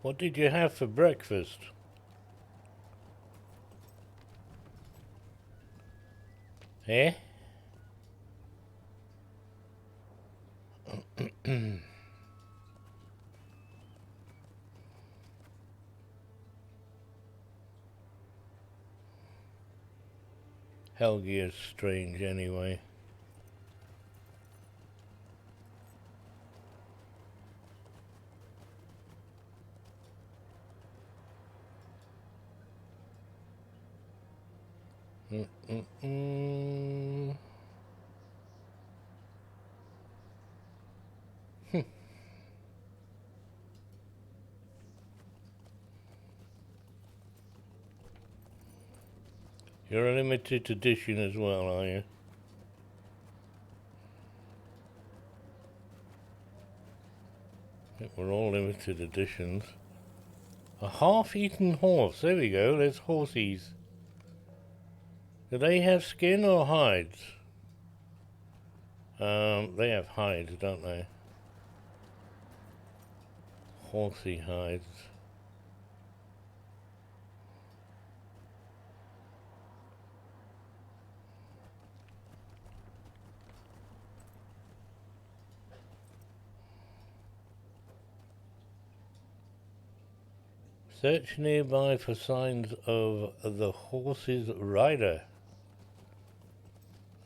What did you have for breakfast? Eh? Helgi is strange anyway. You're a limited edition as well, are you? I think we're all limited editions. A half-eaten horse. There we go. There's horsies. Do they have skin or hides? They have hides, don't they? Horsey hides. Search nearby for signs of the horse's rider.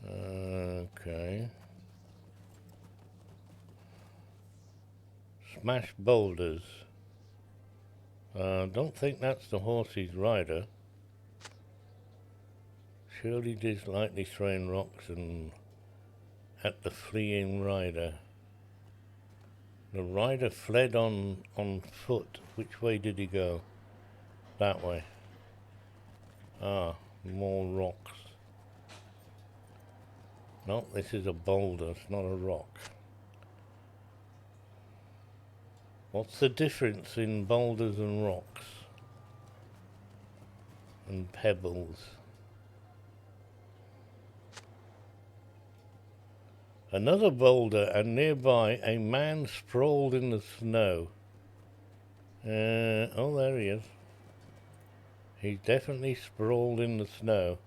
Okay. Smash boulders. Don't think that's the horse's rider. Surely just lightly throwing rocks and at the fleeing rider. The rider fled on foot. Which way did he go? That way. Ah, more rocks. No, this is a boulder, it's not a rock. What's the difference in boulders and rocks? And pebbles? Another boulder, and nearby a man sprawled in the snow. Oh, there he is. He's definitely sprawled in the snow.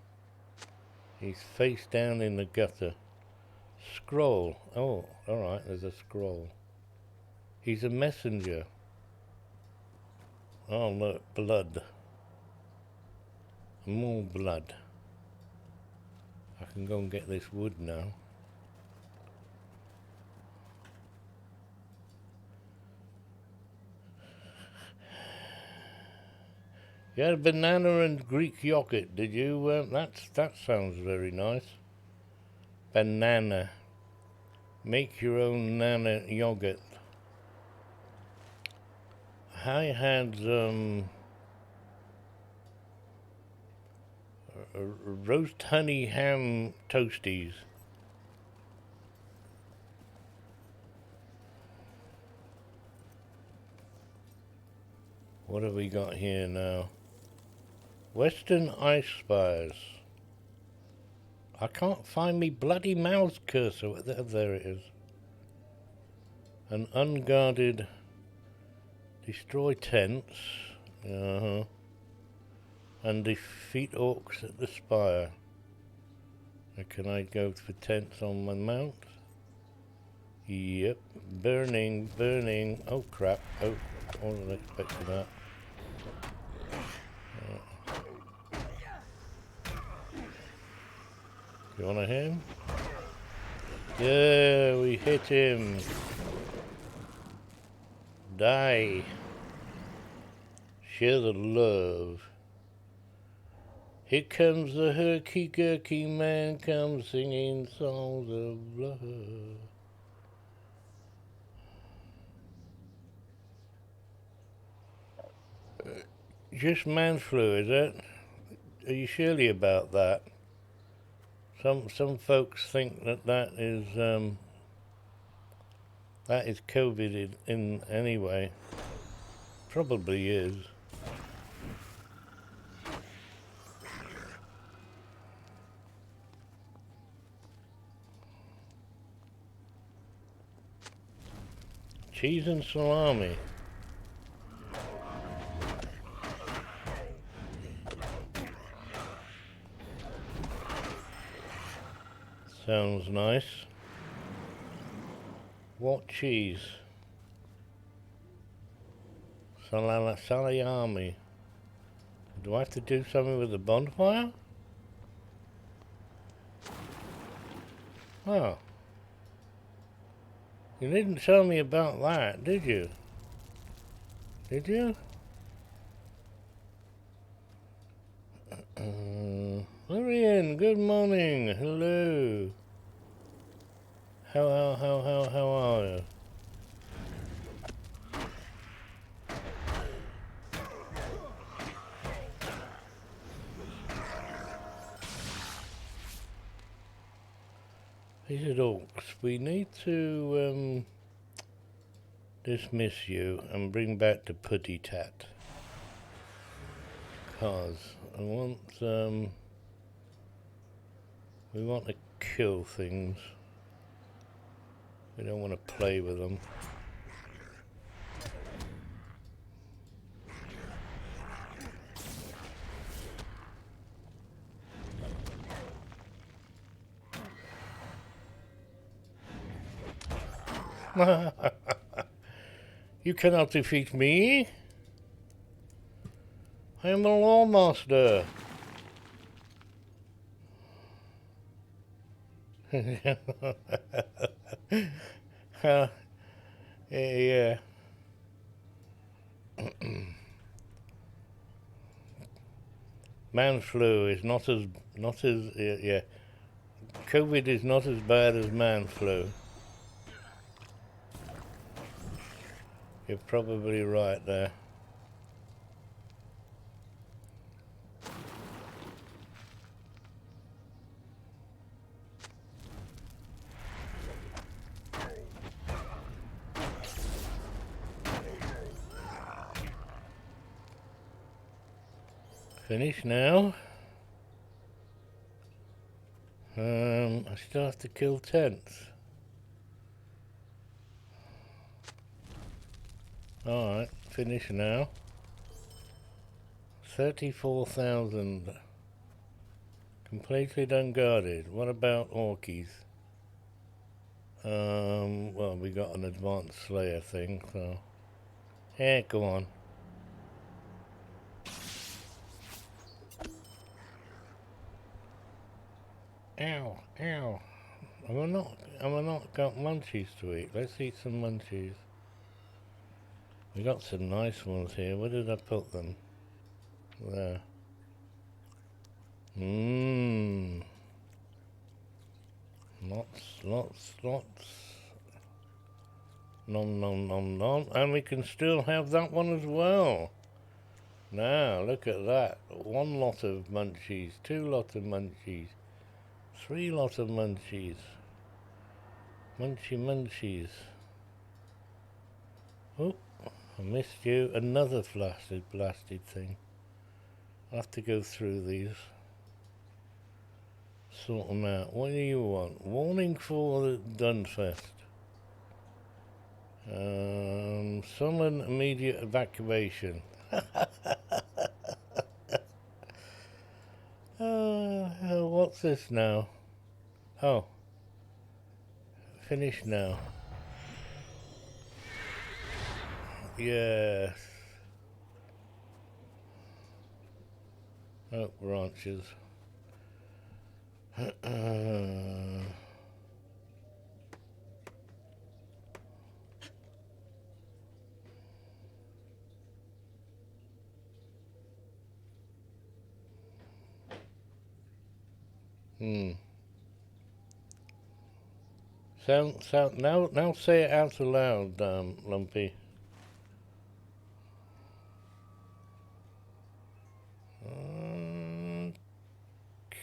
He's face down in the gutter. Scroll. Oh, alright, there's a scroll. He's a messenger. Oh, look, blood. More blood. I can go and get this wood now. You had a banana and Greek yogurt, did you? That sounds very nice. Banana. Make your own nana yogurt. I had roast honey ham toasties. What have we got here now? Western Ice Spires. I can't find me bloody mouse cursor. There it is. An unguarded destroy tents. Uh-huh. And defeat orcs at the spire. Can I go for tents on my mount? Yep. Burning, burning. Oh crap. Oh, I wasn't expecting that. You wanna hit him? Yeah, we hit him. Die. Share the love. Here comes the herky-gurky man, comes singing songs of love. Just man flu, is it? Are you surely about that? Some folks think that is COVID in anyway. Probably is. Cheese and salami. Sounds nice. What cheese? Salami. Do I have to do something with the bonfire? Oh. You didn't tell me about that, did you? Did you? Laurelin, good morning. Hello. How are you? These are orcs. We need to dismiss you and bring back the Putty Tat. Cause I want we want to kill things. We don't want to play with them. You cannot defeat me. I am the Law Master. Yeah. Man flu is not as yeah. COVID is not as bad as man flu. You're probably right there. Finished now. I still have to kill tents. Alright, finished now. 34,000. Completely unguarded. What about orkies? Well, we got an advanced slayer thing, so... Yeah, go on. Ow, ow. Am I not got munchies to eat? Let's eat some munchies. We got some nice ones here. Where did I put them? There. Lots. Nom. And we can still have that one as well. Now, look at that. 1 lot of munchies, 2 lot of munchies, 3 lot of munchies. Munchies. Oh, I missed you. Another blasted thing. I'll have to go through these. Sort them out. What do you want? Warning for the Dunfest. Summon immediate evacuation. What's this now? Oh. Finish now. Yes. Oak branches. Sound, now say it out aloud, Lumpy.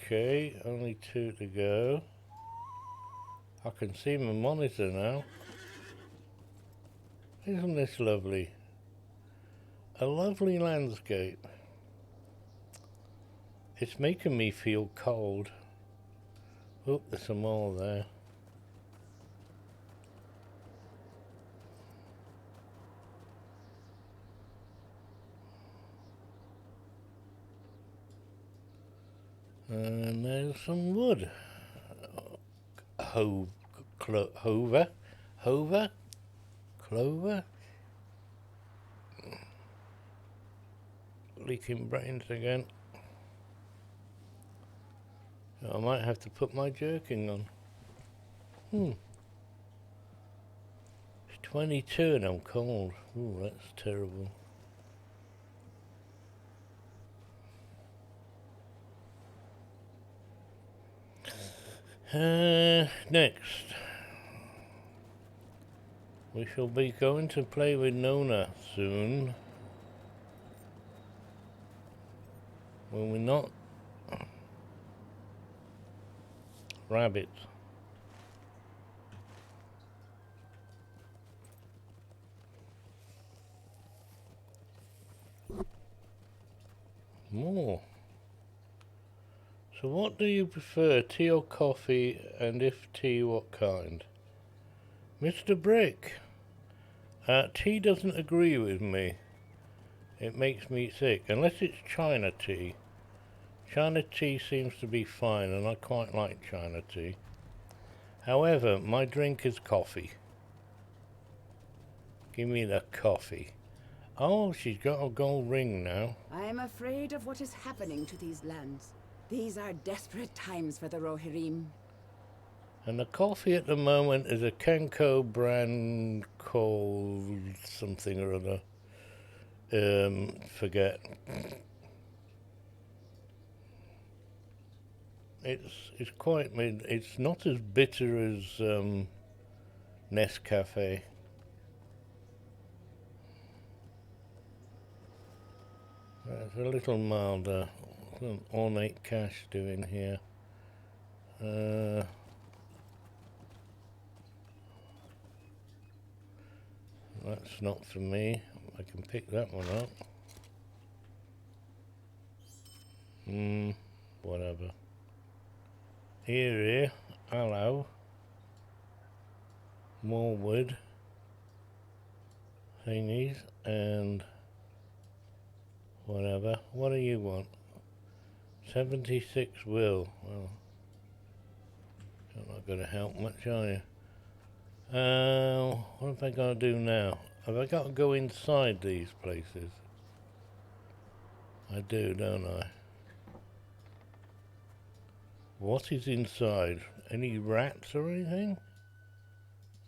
Okay, only 2 to go. I can see my monitor now. Isn't this lovely? A lovely landscape. It's making me feel cold. Oh, there's some more there. And there's some wood. Clover. Leaking brains again. I might have to put my jerking on. It's 22 and I'm cold. Ooh, that's terrible. Next. We shall be going to play with Nona soon. When we're not rabbits. More. So what do you prefer, tea or coffee, and if tea, what kind? Mr. Brick. Tea doesn't agree with me. It makes me sick, unless it's China tea. China tea seems to be fine, and I quite like China tea. However, my drink is coffee. Give me the coffee. Oh, she's got a gold ring now. I am afraid of what is happening to these lands. These are desperate times for the Rohirrim. And the coffee at the moment is a Kenko brand called something or other. Forget. It's quite mid. It's not as bitter as Nescafe. It's a little milder. What's an ornate cash doing here? That's not for me. I can pick that one up. Whatever. Here. Hello. More wood. Thingies and whatever. What do you want? 76 will. Well, you're not going to help much, are you? What have I got to do now? Have I got to go inside these places? I do, don't I? What is inside? Any rats or anything?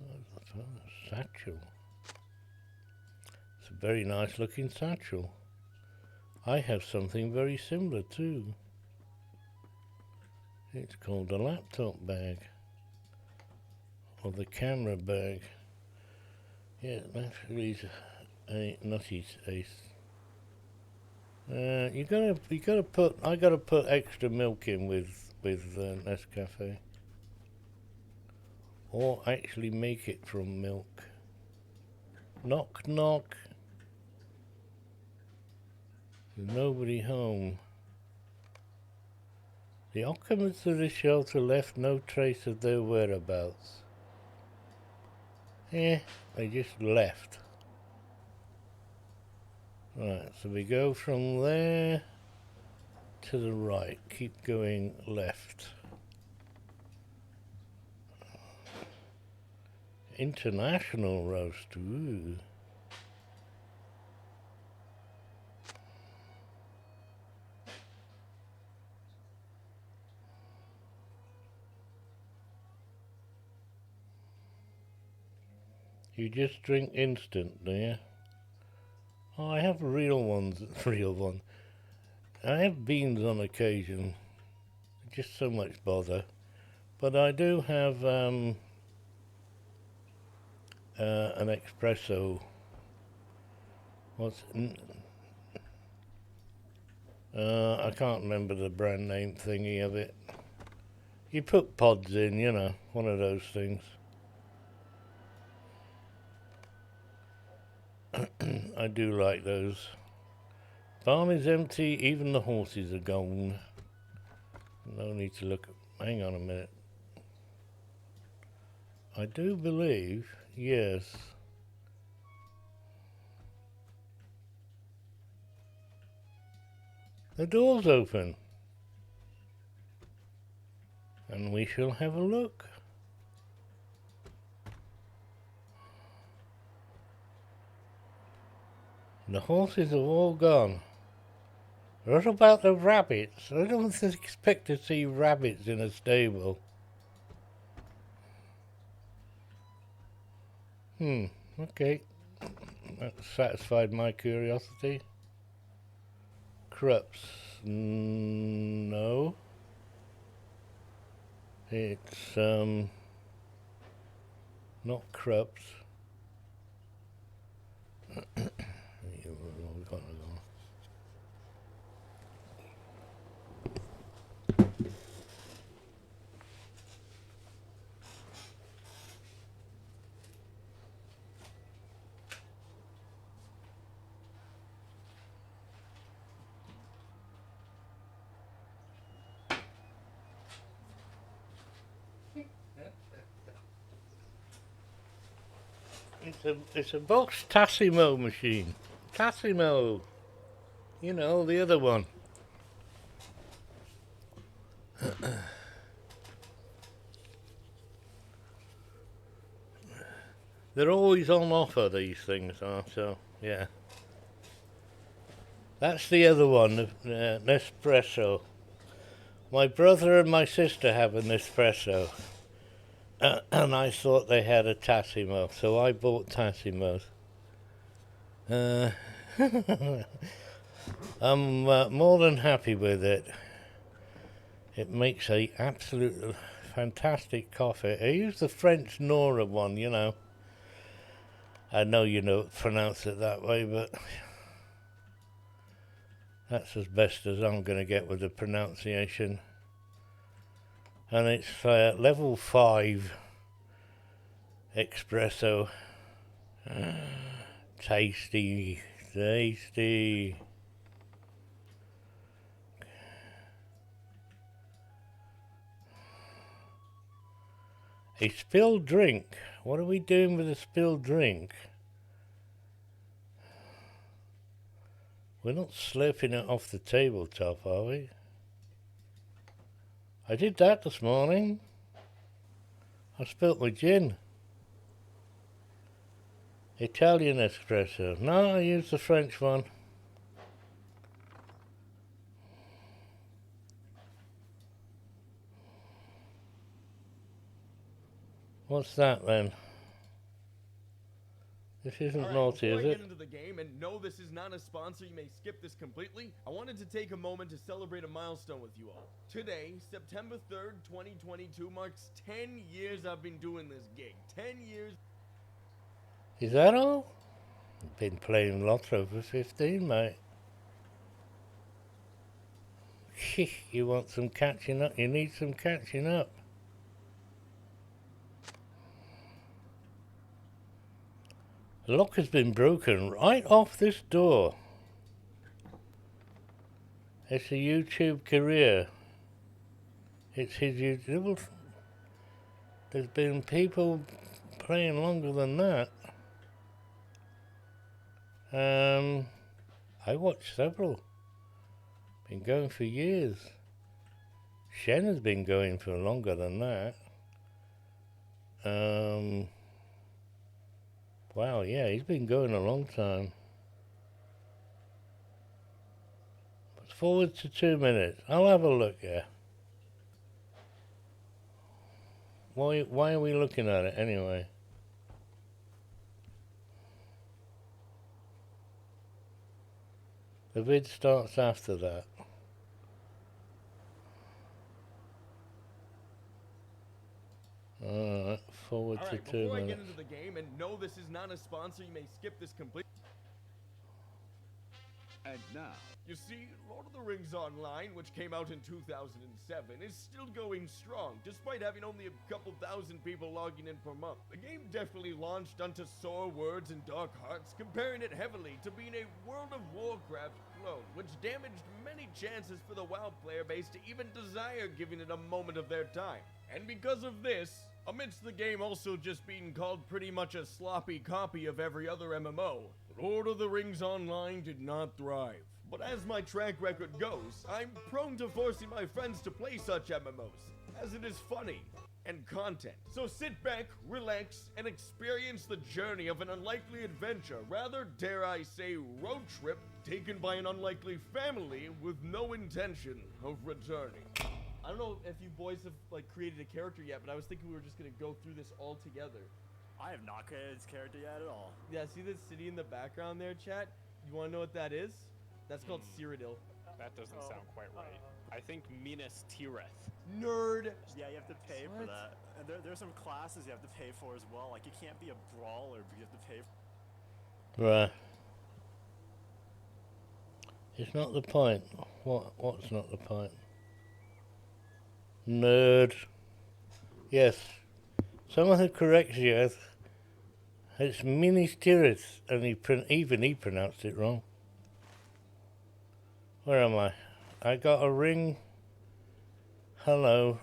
Oh, a satchel. It's a very nice looking satchel. I have something very similar too. It's called a laptop bag. of the camera bag. Yeah, naturally a nutty's ace. You gotta put. I gotta put extra milk in with Nescafe, or actually make it from milk. Knock knock. There's nobody home. The occupants of the shelter left no trace of their whereabouts. They just left. Right, so we go from there to the right. Keep going left. International roast. Ooh. You just drink instant, do you? Oh, I have real ones. Real one. I have beans on occasion. Just so much bother. But I do have an espresso. I can't remember the brand name thingy of it. You put pods in, you know, one of those things. I do like those. Barn is empty, even the horses are gone. No need to look. Hang on a minute. I do believe, yes. The door's open. And we shall have a look. The horses have all gone. What about the rabbits? I don't expect to see rabbits in a stable. Okay. That satisfied my curiosity. Krups. No. It's, not Krups. It's a Bosch Tassimo machine. Tassimo. You know, the other one. They're always on offer, these things are, so, yeah. That's the other one, Nespresso. My brother and my sister have an Nespresso. And I thought they had a Tassimo, so I bought Tassimos. I'm more than happy with it. It makes a absolute fantastic coffee. I use the French Nora one, you know. I know you don't pronounce it that way, but that's as best as I'm going to get with the pronunciation. And it's level 5 espresso. Tasty, tasty. A spilled drink. What are we doing with a spilled drink? We're not slurping it off the tabletop, are we? I did that this morning. I spilt my gin. Italian espresso. No, I used the French one. What's that then? This isn't Alright, naughty, before is I it? get into the game, and no, this is not a sponsor, you may skip this completely, I wanted to take a moment to celebrate a milestone with you all. Today, September 3rd, 2022, marks 10 years I've been doing this gig. 10 years. Is that all? I've been playing Lotro for 15, mate. You want some catching up? You need some catching up. The lock has been broken right off this door. It's a YouTube career. It's his YouTube. There's been people playing longer than that. I watched several. Been going for years. Shen has been going for longer than that. Wow, yeah, he's been going a long time. Forward to 2 minutes. I'll have a look, yeah. Why are we looking at it anyway? The vid starts after that. Alright, forward to 2 minutes. Before I get into the game, and no, this is not a sponsor, you may skip this completely. And now, You see, Lord of the Rings Online, which came out in 2007, is still going strong, despite having only a couple thousand people logging in per month. The game definitely launched onto sore words and dark hearts, comparing it heavily to being a World of Warcraft clone, which damaged many chances for the WoW player base to even desire giving it a moment of their time. And because of this, amidst the game also just being called pretty much a sloppy copy of every other MMO, Lord of the Rings Online did not thrive. But as my track record goes, I'm prone to forcing my friends to play such MMOs, as it is funny and content. So sit back, relax, and experience the journey of an unlikely adventure, rather dare I say road trip, taken by an unlikely family with no intention of returning. I don't know if you boys have created a character yet, but I was thinking we were just gonna go through this all together. I have not created this character yet at all. Yeah, see this city in the background there, chat? You wanna know what that is? That's called Cyrodiil. That doesn't sound quite right. I think Minas Tirith. Nerd! Yeah, you have to pay for What? that. And there's some classes you have to pay for as well. Like, you can't be a brawler, but you have to pay for. Right. It's not the point. What's not the point? Nerd. Yes. Someone who corrects you. It's Minas Tirith, and even he pronounced it wrong. Where am I? I got a ring. Hello.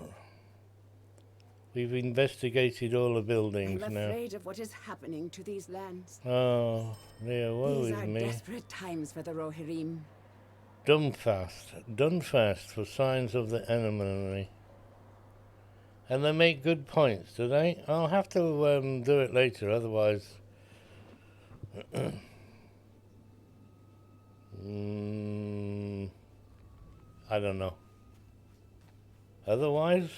We've investigated all the buildings I'm now. afraid of what is happening to these lands. Oh, dear, woe These is are me. desperate times for the Rohirrim. Done fast for signs of the enemy. And they make good points, do they? I'll have to do it later, otherwise... I don't know. Otherwise,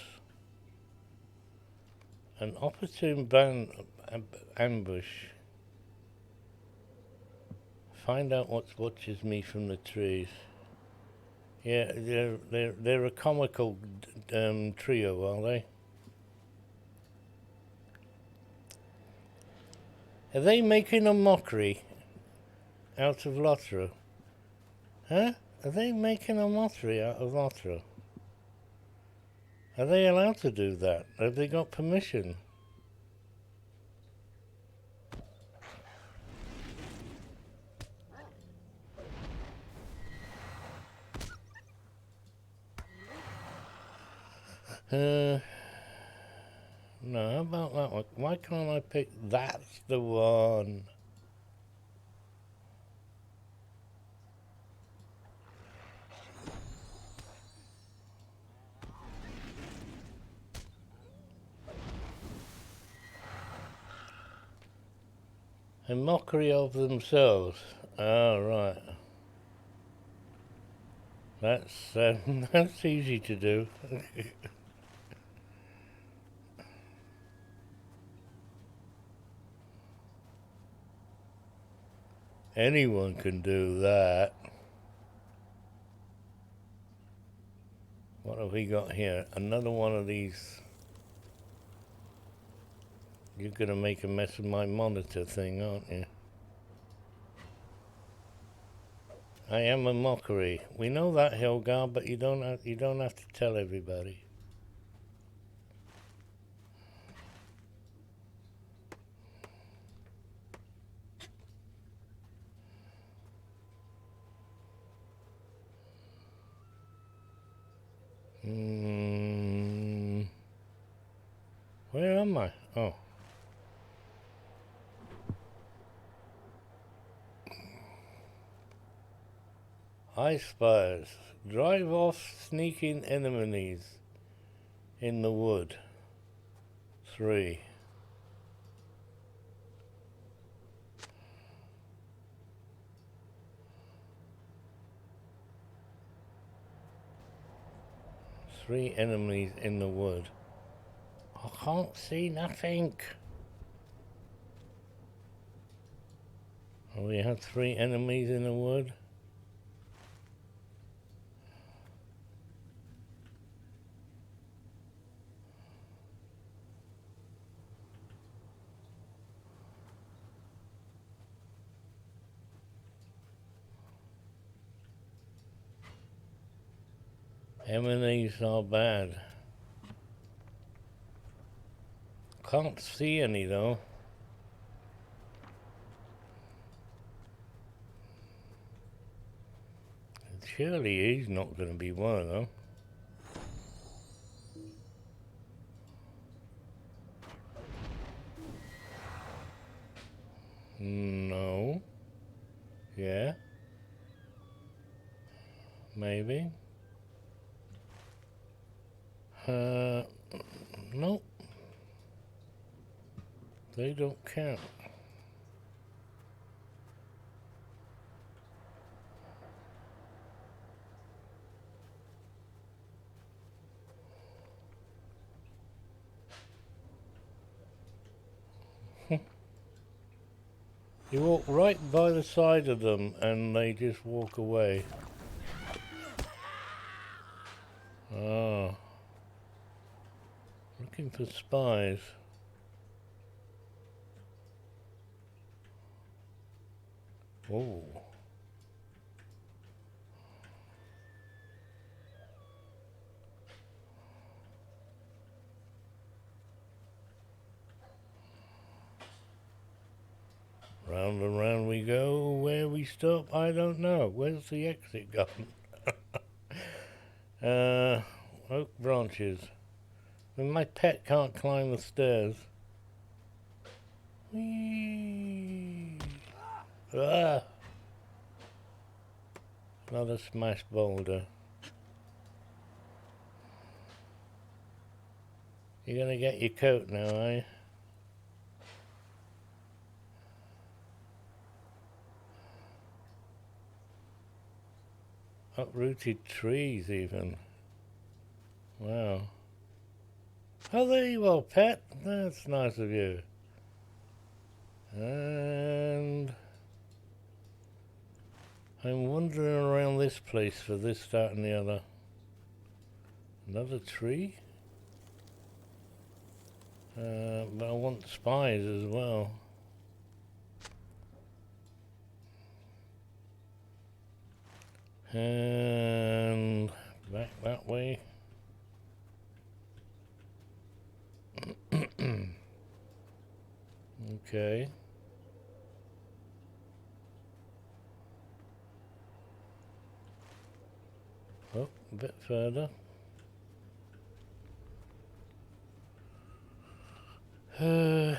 an opportune ambush. Find out what watches me from the trees. Yeah, they're a comical trio, are they? Are they making a mockery out of Lotro? Huh? Are they making a mockery out of Lotro? Are they allowed to do that? Have they got permission? No, how about that one? Why can't I pick? That's the one. A mockery of themselves. Oh, right. That's easy to do. Anyone can do that. What have we got here? Another one of these. You're gonna make a mess of my monitor thing, aren't you? I am a mockery. We know that, Helgar, but you don't have to tell everybody. Where am I? Oh. Ice spires. Drive off sneaking enemies in the wood. 3. Three enemies in the wood. I can't see nothing. Oh, we have 3 enemies in the wood. Enemies are bad. Can't see any though. Surely he's not going to be one of them. No. Yeah. Maybe. Nope. They don't count. You walk right by the side of them and they just walk away. Ah. Looking for spies. Oh. Round and round we go. Where we stop, I don't know. Where's the exit gone? Oak branches. When my pet can't climb the stairs. Whee! Ah! Another smashed boulder. You're gonna get your coat now, eh? Uprooted trees even. Wow. Oh, there you are, pet. That's nice of you. And I'm wandering around this place for this, that, and the other. Another tree? But I want spies as well. And back that way. Okay. Oh, a bit further. We're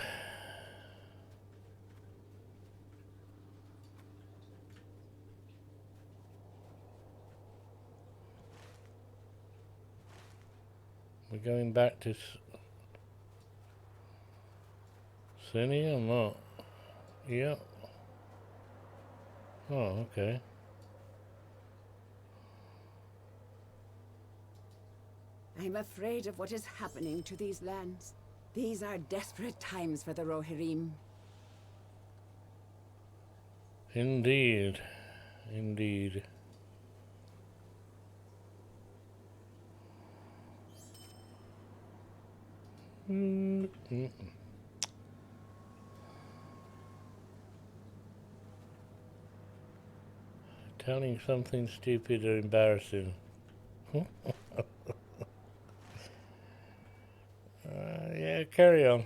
going back to Cindy or not? Yep. Oh, okay. I'm afraid of what is happening to these lands. These are desperate times for the Rohirrim. Indeed. Indeed. Telling something stupid or embarrassing. Yeah, carry on.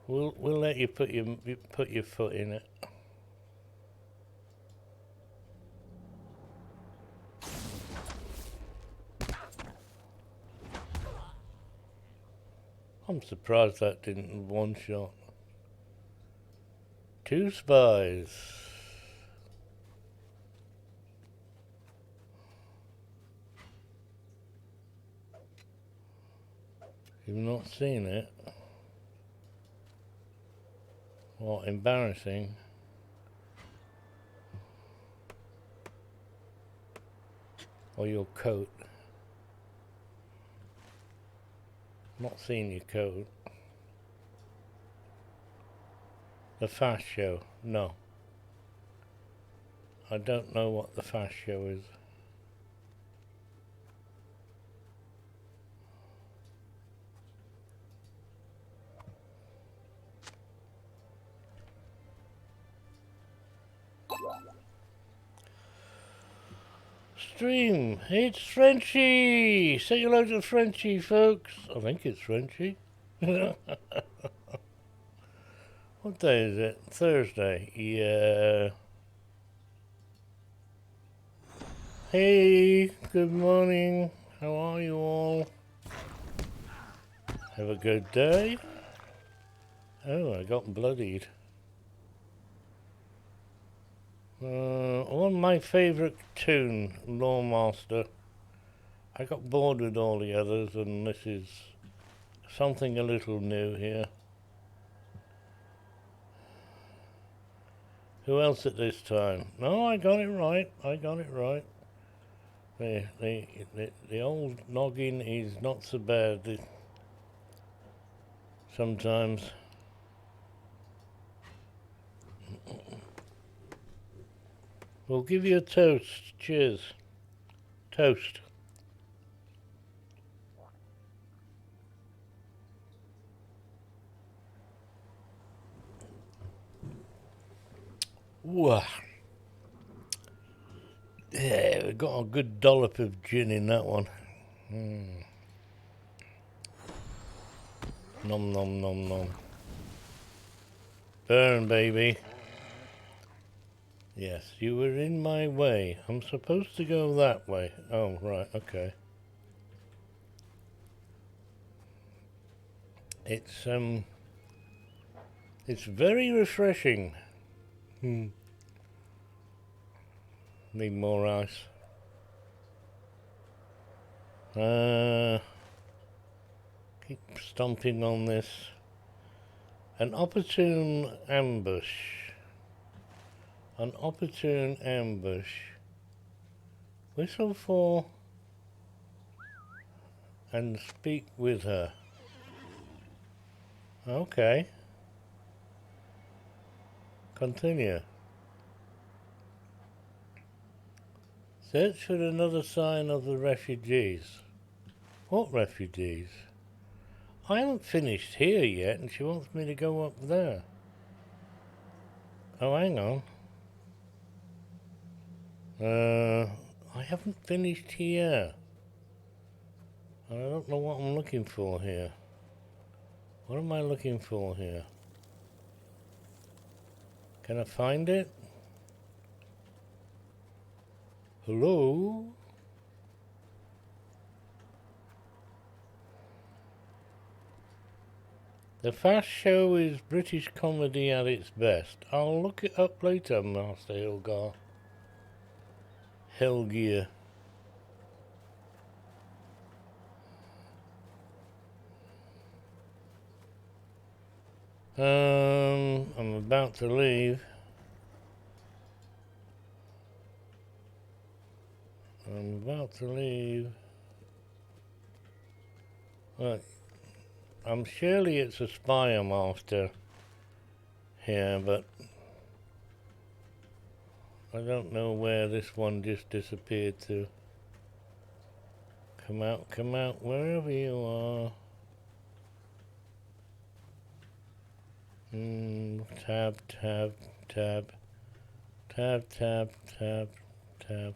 We'll let you put your foot in it. I'm surprised that didn't one shot. 2 spies. You've not seen it? What, embarrassing? Or your coat? Not seen your coat. The fast show? No. I don't know what the fast show is. Stream, it's Frenchie! Say hello to Frenchie, folks. I think it's Frenchie. What day is it? Thursday. Yeah. Hey, good morning. How are you all? Have a good day? Oh, I got bloodied. On my favourite tune, Lawmaster. I got bored with all the others, and this is something a little new here. Who else at this time? No, I got it right. I got it right. The old noggin is not so bad sometimes. We'll give you a toast. Cheers. Toast. Wah. Yeah, we got a good dollop of gin in that one. Nom nom nom nom. Burn, baby. Yes, you were in my way. I'm supposed to go that way. Oh, right, okay. It's very refreshing. Need more ice. Keep stomping on this. An opportune ambush. An opportune ambush. Whistle for and speak with her. Okay. Continue. Search for another sign of the refugees. What refugees? I haven't finished here yet, and she wants me to go up there. Oh, hang on. I haven't finished here. I don't know what I'm looking for here. What am I looking for here? Can I find it? Hello? The fast show is British comedy at its best. I'll look it up later, Master Hilgar. Helgear. I'm about to leave. Right. Surely it's a spy I'm after. Yeah, but I don't know where this one just disappeared to. Come out, wherever you are. Tab, tab, tab. Tab, tab, tab, tab.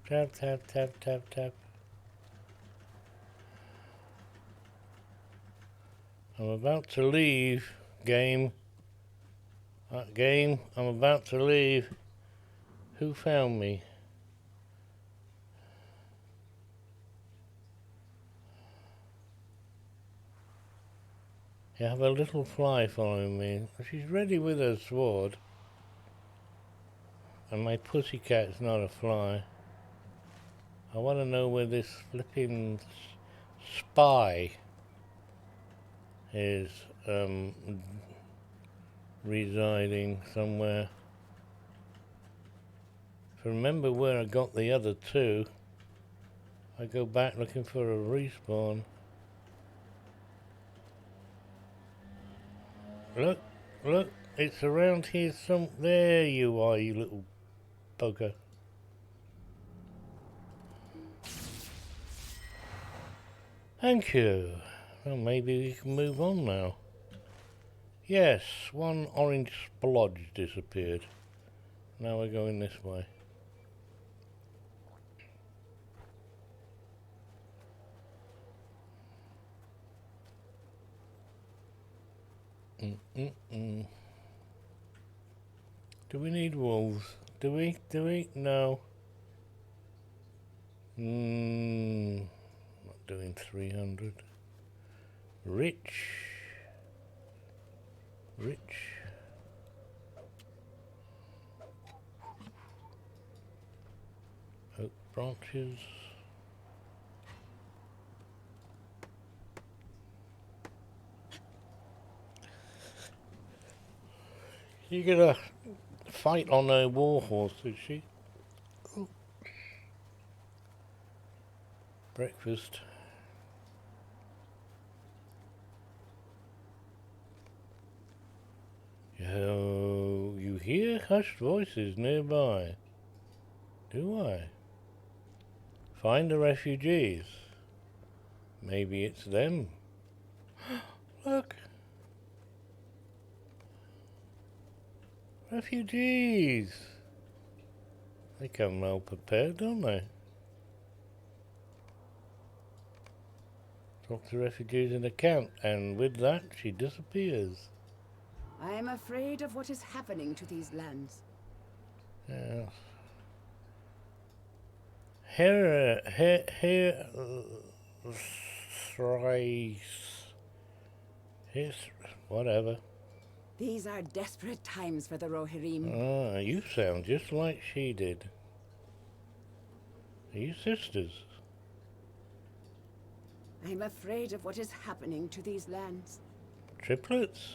Tab, tab, tab, tab, tab. I'm about to leave, game. Game, I'm about to leave. Who found me? You have a little fly following me. She's ready with her sword. And my pussycat's not a fly. I want to know where this flipping spy is residing somewhere. If I remember where I got the other two, I go back looking for a respawn. Look, look, it's around here there you are, you little bugger. Thank you. Well, maybe we can move on now. Yes, one orange splodge disappeared. Now we're going this way. Do we need wolves? Do we? No. Not doing 300. Rich. Oak branches. You gonna fight on a warhorse, is she? Ooh. Breakfast. Oh, you hear hushed voices nearby. Do I? Find the refugees. Maybe it's them. Look. Refugees. They come well prepared, don't they? Drop the refugees in the camp, and with that, she disappears. I am afraid of what is happening to these lands. Yes. Whatever. These are desperate times for the Rohirrim. Ah, you sound just like she did. Are you sisters? I'm afraid of what is happening to these lands. Triplets?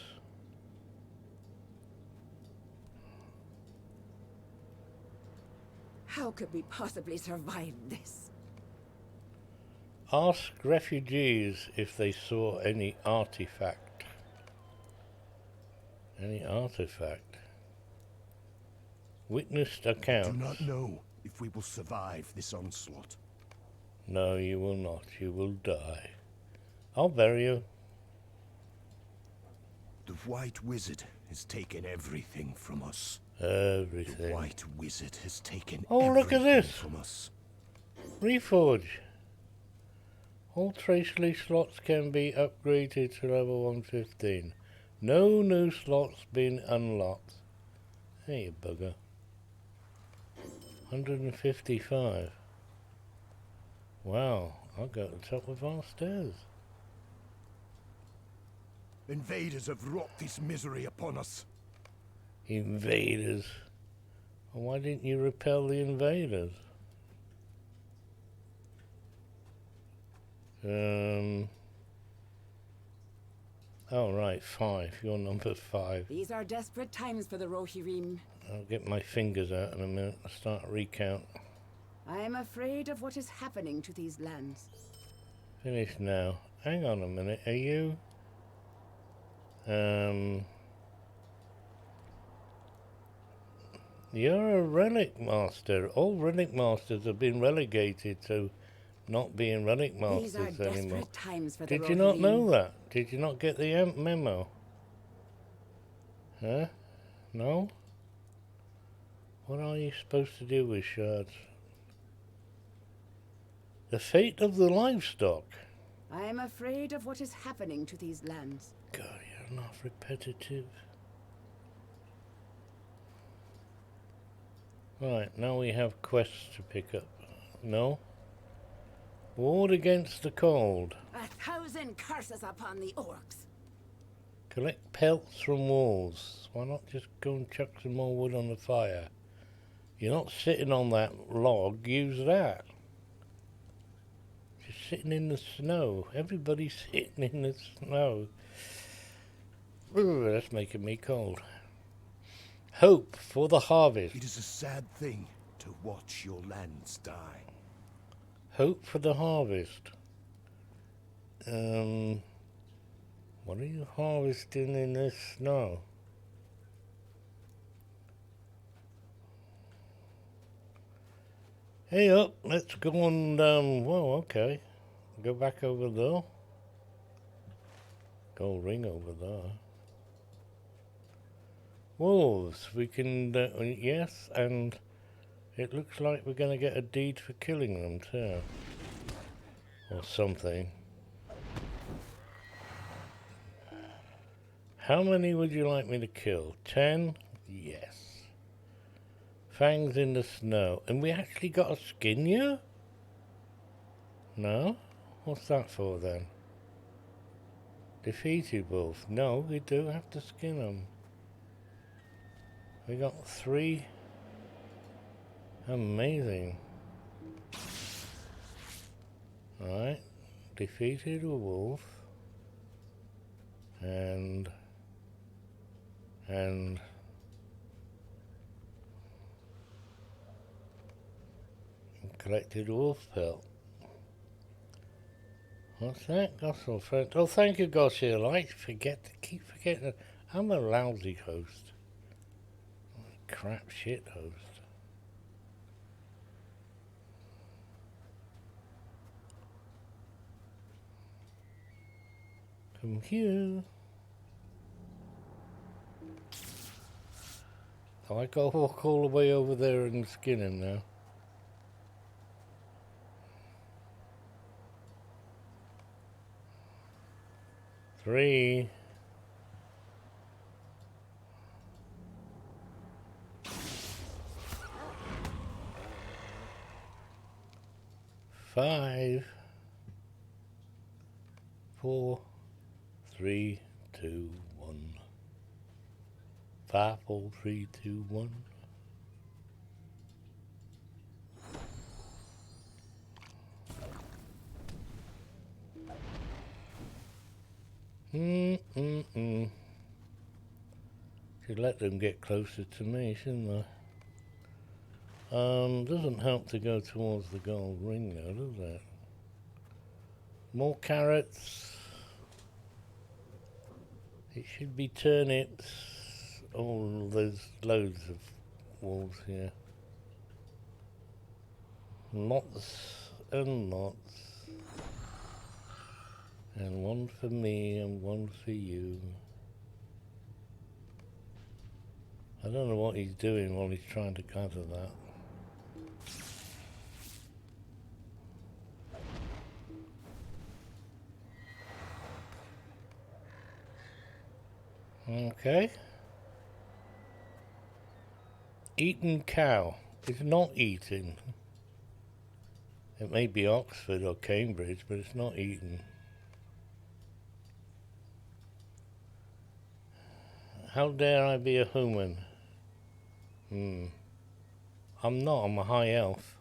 How could we possibly survive this? Ask refugees if they saw any artifact. Any artifact? Witnessed accounts. Do not know if we will survive this onslaught. No, you will not. You will die. I'll bury you. The White Wizard has taken everything from us. Everything. The White Wizard has taken Oh, look at this. from us. Reforge. All Traceley slots can be upgraded to level 115. No new slots been unlocked. Hey, you bugger. 155. Wow, I'll go to the top of our stairs. Invaders have wrought this misery upon us. Invaders. Well, why didn't you repel the invaders? Oh, right, 5. You're number 5. These are desperate times for the Rohirrim. I'll get my fingers out in a minute. I'll start a recount. I am afraid of what is happening to these lands. Finished now. Hang on a minute. Are you? You're a relic master. All relic masters have been relegated to not being relic These are masters anymore. desperate times for the Did you not know Laurelin. that? Did you not get the memo? Huh? No? What are you supposed to do with shards? The fate of the livestock. I am afraid of what is happening to these lands. God, you're not repetitive. Right, now we have quests to pick up. No? Ward against the cold. 1,000 curses upon the orcs. Collect pelts from walls. Why not just go and chuck some more wood on the fire? You're not sitting on that log, use that. Just sitting in the snow. Everybody's sitting in the snow. Ooh, that's making me cold. Hope for the harvest. It is a sad thing to watch your lands die. Hope for the harvest. What are you harvesting in this snow? Hey up, let's go and, whoa, okay. Go back over there. Gold ring over there. Wolves, we can, yes, and it looks like we're going to get a deed for killing them too. Or something. How many would you like me to kill? 10? Yes. Fangs in the snow. And we actually got to skin you? No? What's that for then? Defeated wolf. No, we do have to skin them. We got 3. Amazing. Alright. Defeated a wolf. And collected wolf pelt. What's that? Gospel friend. Oh, thank you, Goshil. I keep forgetting. I'm a lousy host. Crap shit host. Come here. Oh, I gotta walk all the way over there and skin him now. Three. Five. 4, 3, 2, 1. 5, 4, 3, 2, 1. Should let them get closer to me, shouldn't I? Doesn't help to go towards the gold ring though, does it? More carrots. It should be turnips. Oh, there's loads of wolves here. Lots and lots. And one for me and one for you. I don't know what he's doing while he's trying to gather that. Okay. Eaten cow. It's not eaten. It may be Oxford or Cambridge, but it's not eaten. How dare I be a human? I'm not, I'm a high elf.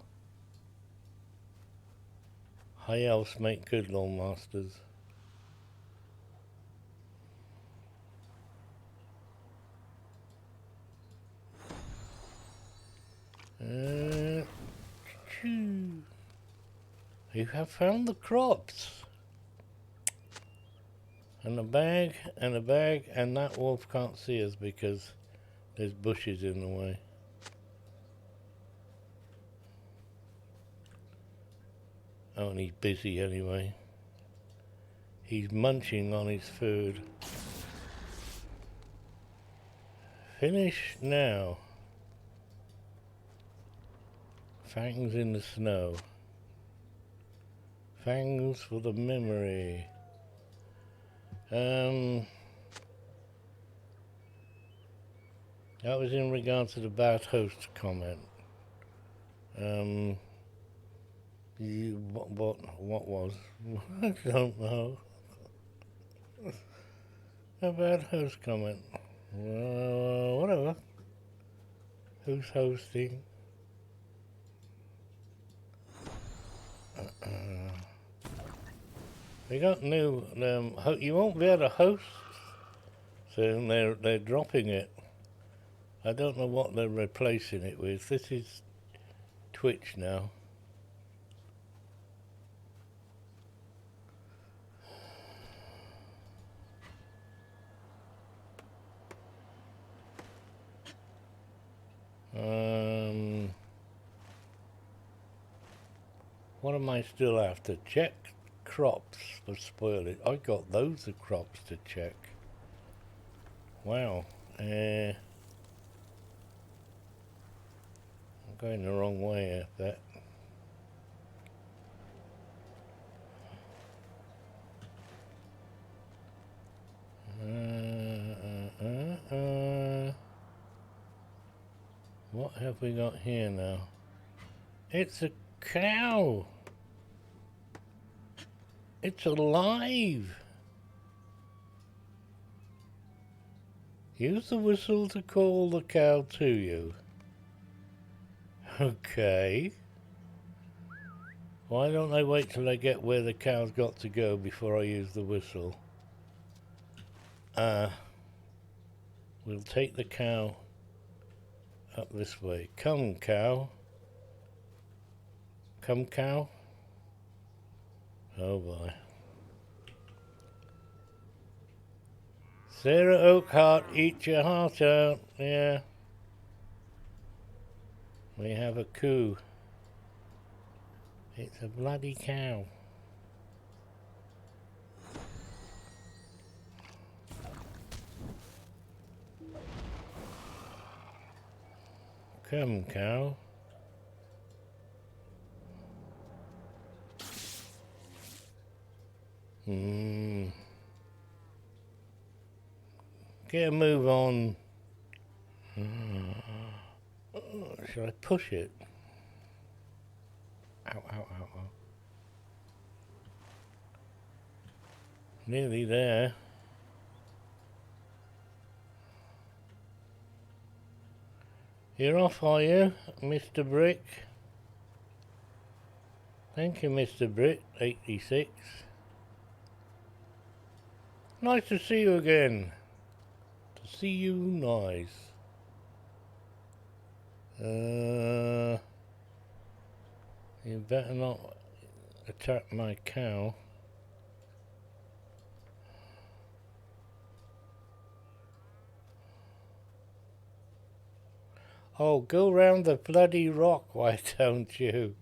High elves make good law masters. You have found the crops. And a bag, and that wolf can't see us because there's bushes in the way. Oh, and he's busy anyway. He's munching on his food. Finish now. Fangs in the snow. Fangs for the memory. That was in regard to the bad host comment. What was? I don't know. A bad host comment. Whatever. Who's hosting? They got new. You won't be able to host soon. They're dropping it. I don't know what they're replacing it with. This is Twitch now. What am I still after? Check crops for spoilage. I got those of crops to check. Wow. I'm going the wrong way at that. What have we got here now? It's a cow! It's alive! Use the whistle to call the cow to you. Okay. Why don't I wait till I get where the cow's got to go before I use the whistle? We'll take the cow up this way. Come, cow. Come, cow. Oh boy. Sarah Oakhart, eat your heart out. Yeah. We have a coup. It's a bloody cow. Come, cow. Get a move on. Should I push it? Ow, ow, ow, ow. Nearly there. You're off, are you, Mr. Brick? Thank you, Mr. Brick, 86. Nice to see you again. To see you, nice. You better not attack my cow. Oh, go round the bloody rock, why don't you?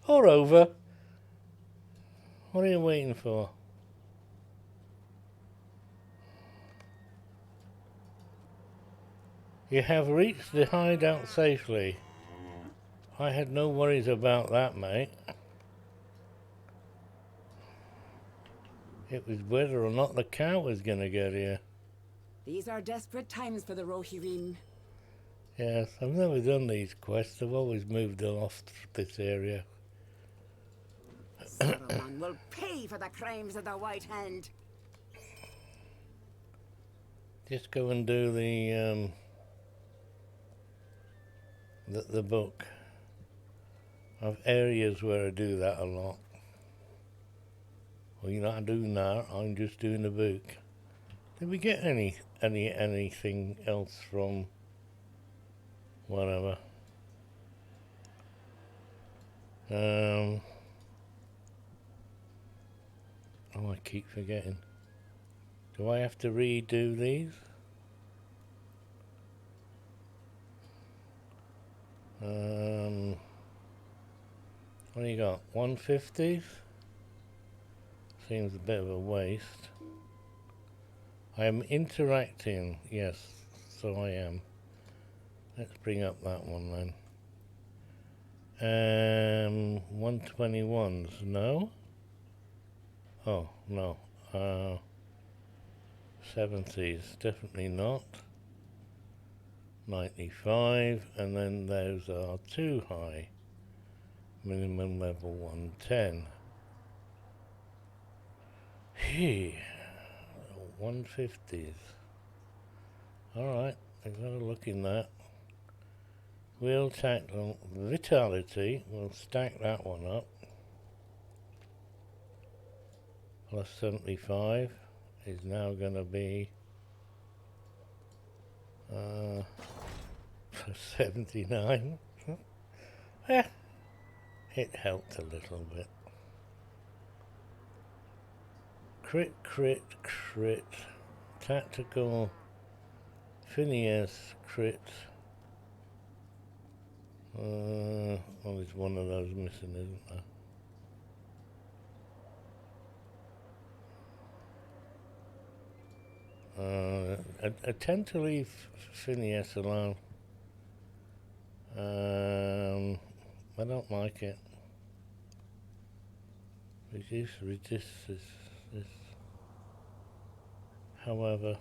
Or over. What are you waiting for? You have reached the hideout safely. I had no worries about that, mate. It was whether or not the cow was gonna get here. These are desperate times for the Rohirrim. Yes, I've never done these quests. I've always moved off this area. Saruman will pay for the crimes of the White Hand. Just go and do the book. I've areas where I do that a lot. Well, you're not doing that. I'm just doing the book. Did we get anything else from whatever? Oh, I keep forgetting. Do I have to redo these? What do you got? 150? Seems a bit of a waste. I am interacting. Yes, so I am. Let's bring up that one then. 121s, no? Oh, no. 70s, definitely not. 95, and then those are too high. Minimum level 110. Hey, 150s. Alright, I've got a look in that. Wheel tactile vitality, we'll stack that one up. Plus 75 is now going to be plus 79. It helped a little bit. Crit, crit, crit. Tactical. Phineas, crit. Well, there's one of those missing, isn't there? I tend to leave Phineas alone. I don't like it. Resist this. However,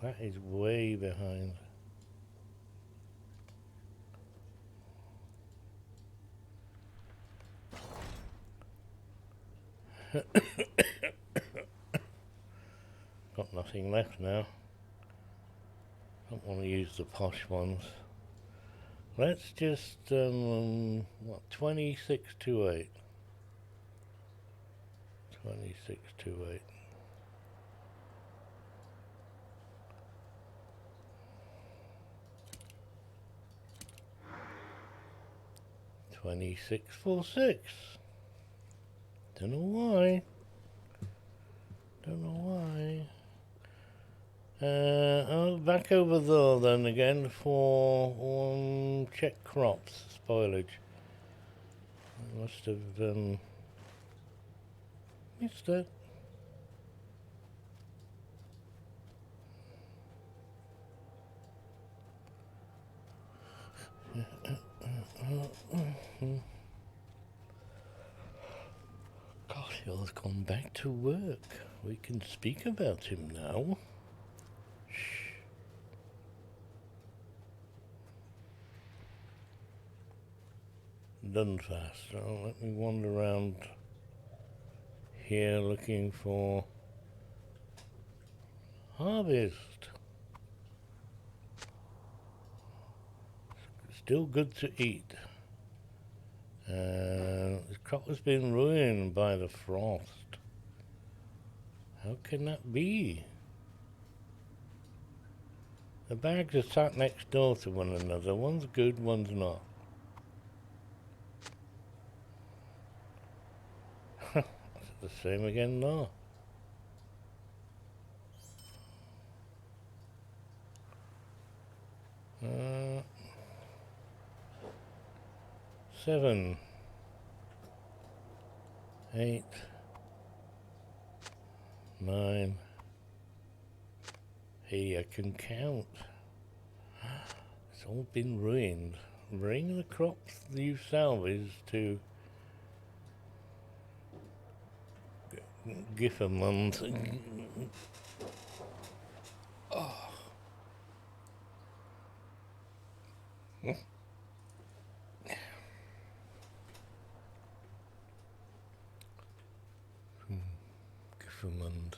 that is way behind. Got nothing left now. Don't want to use the posh ones. Let's just, what, 2628. 2628. $26.46. Don't know why. Don't know why. Back over there then again for check crops spoilage. I must have missed it. Garfield's gone back to work. We can speak about him now. Shh. Done fast. Oh, let me wander around here looking for harvest. Still good to eat. The crop has been ruined by the frost. How can that be? The bags are sat next door to one another. One's good, one's not. It's the same again now. Seven, 8, 9. Hey, I can count. It's all been ruined. Bring the crops you salvaged to Giffermund. Oh. Giffermund.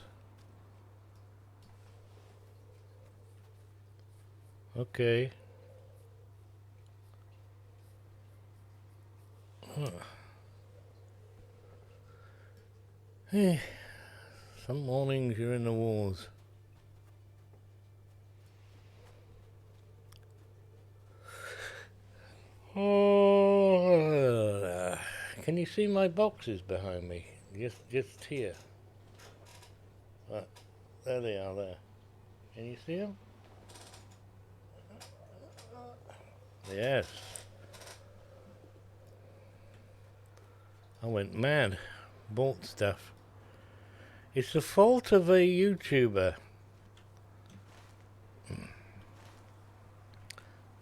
Okay. Huh. Hey, some mornings you're in the wars. Oh, can you see my boxes behind me? Just here. There they are there. Can you see them? Yes. I went mad. Bought stuff. It's the fault of a YouTuber.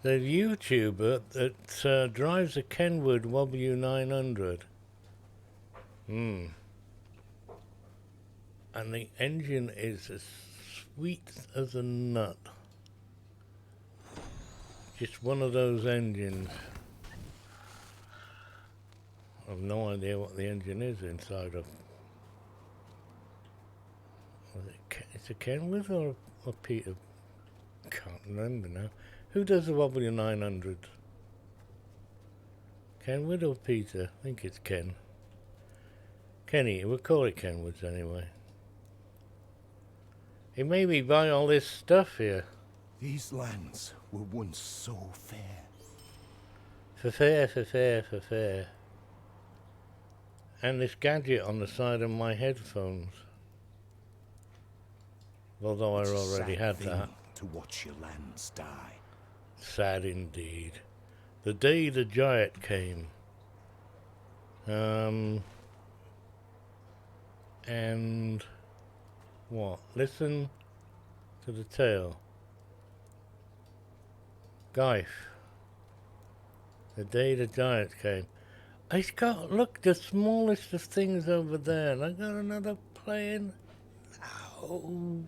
The YouTuber that drives a Kenwood W900. And the engine is as sweet as a nut. Just one of those engines. I've no idea what the engine is inside of. It's a Kenworth or a Peter? Can't remember now. Who does the W900? Kenwood or Peter? I think it's Ken. Kenny, we'll call it Kenwoods anyway. He made me buy all this stuff here. These lands were once so fair. For fair. And this gadget on the side of my headphones. Although I already had that. To watch your lands die. Sad indeed. The day the giant came. And what? Listen to the tale. Guif. The day the giant came. It's got, look, the smallest of things over there, and I got another plane. Oh.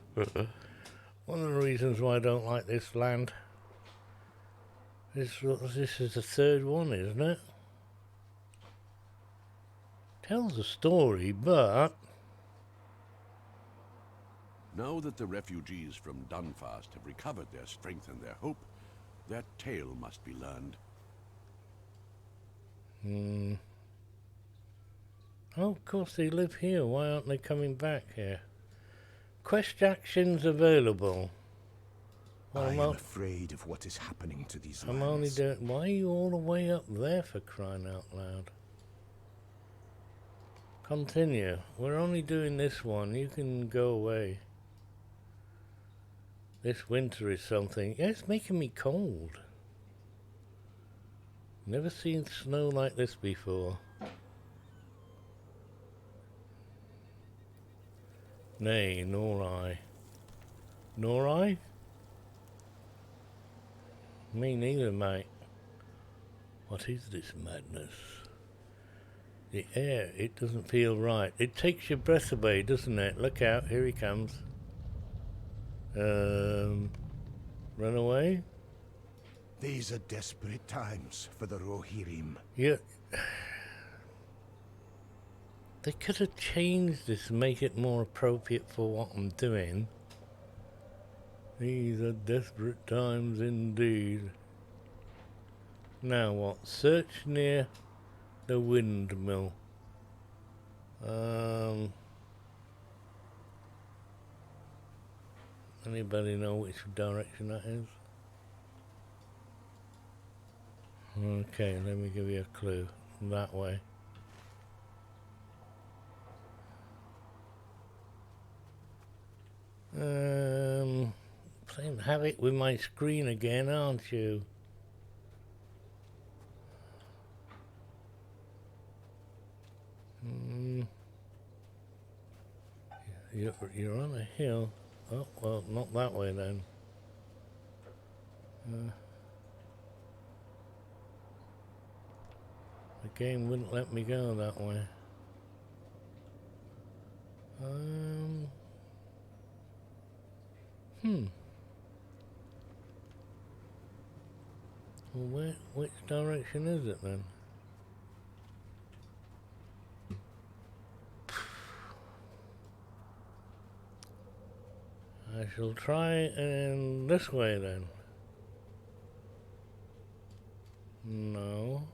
One of the reasons why I don't like this land. This is the third one, isn't it? Tells a story, but... Now that the refugees from Dunfast have recovered their strength and their hope, their tale must be learned. Oh, of course they live here. Why aren't they coming back here? Quest actions available. Well, I am afraid of what is happening to these lands. I'm only doing... Why are you all the way up there, for crying out loud? Continue. We're only doing this one. You can go away. This winter is something. Yeah, it's making me cold. Never seen snow like this before. Nay, nor I. Nor I? Me neither, mate. What is this madness? The air, it doesn't feel right. It takes your breath away, doesn't it? Look out, here he comes. Run away? These are desperate times for the Rohirrim. Yeah. They could have changed this to make it more appropriate for what I'm doing. These are desperate times indeed. Now what? Search near the windmill. Anybody know which direction that is? Okay, let me give you a clue. That way. Playing havoc with my screen again, aren't you? You're on a hill. Oh, well, not that way then. The game wouldn't let me go that way. Well, which direction is it then? I shall try and this way then. No.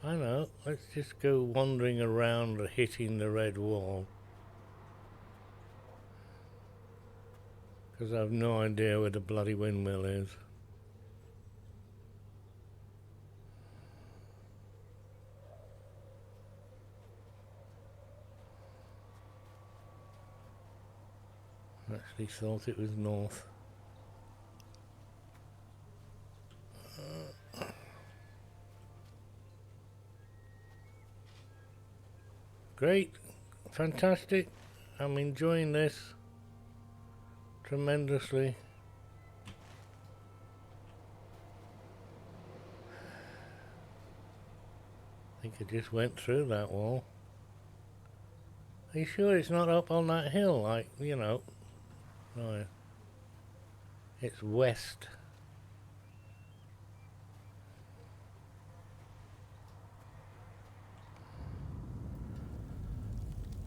I know, let's just go wandering around hitting the red wall. Because I have no idea where the bloody windmill is. I actually thought it was north. Great. Fantastic. I'm enjoying this tremendously. I think I just went through that wall. Are you sure it's not up on that hill? Like, you know. Right. It's west.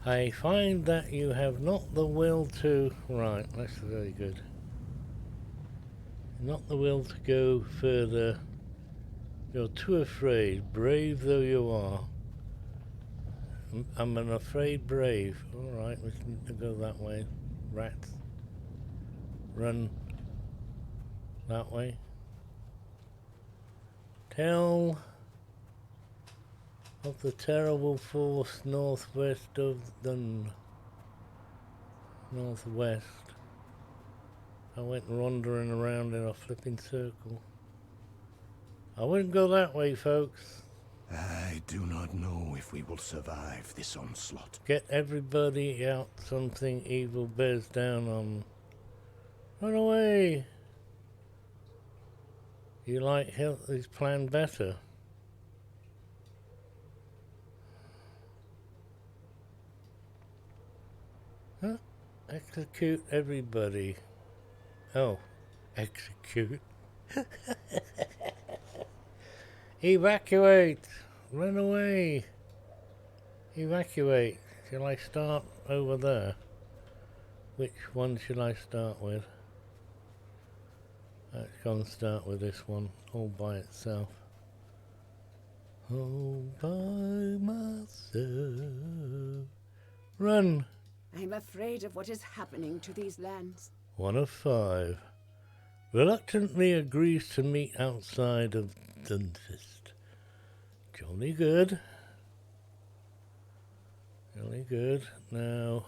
I find that you have not the will to... Right, that's very good. Not the will to go further. You're too afraid, brave though you are. I'm an afraid brave. Alright, we can go that way. Rats. Run that way. Tell of the terrible force northwest of the northwest. I went wandering around in a flipping circle. I wouldn't go that way, folks. I do not know if we will survive this onslaught. Get everybody out, something evil bears down on. Run away! You like his plan better? Huh? Execute everybody. Oh, execute. Evacuate! Run away! Evacuate. Shall I start over there? Which one shall I start with? Let's go and start with this one, all by itself. All by myself. Run! I'm afraid of what is happening to these lands. 1 of 5. Reluctantly agrees to meet outside of Dunfist. Jolly good. Jolly good. Now,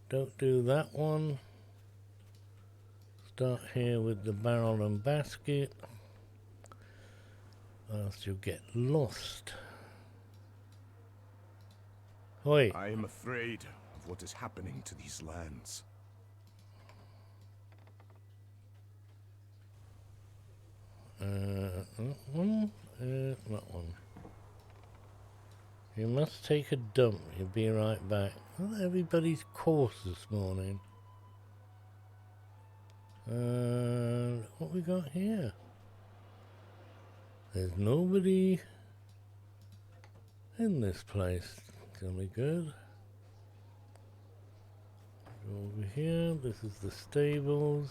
don't do that one. Start here with the barrel and basket, or else you'll get lost. Oi! I am afraid of what is happening to these lands. That one. That one. You must take a dump. You'll be right back. Well, everybody's course this morning. What we got here? There's nobody in this place. It's gonna be good. Go over here. This is the stables.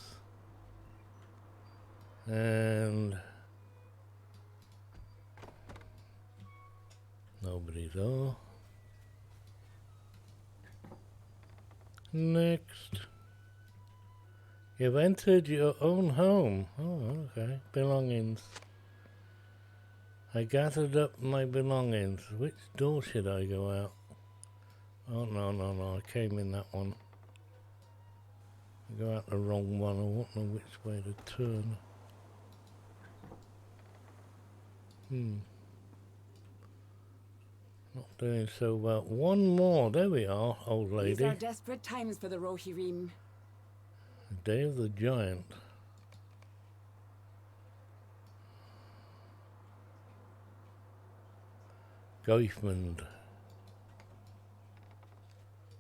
And nobody there. Next. You've entered your own home. Oh, okay. Belongings. I gathered up my belongings. Which door should I go out? Oh, no. I came in that one. I go out the wrong one. I won't know which way to turn. Not doing so well. One more. There we are, old lady. These are desperate times for the Rohirrim. Day of the Giant. Goifmund.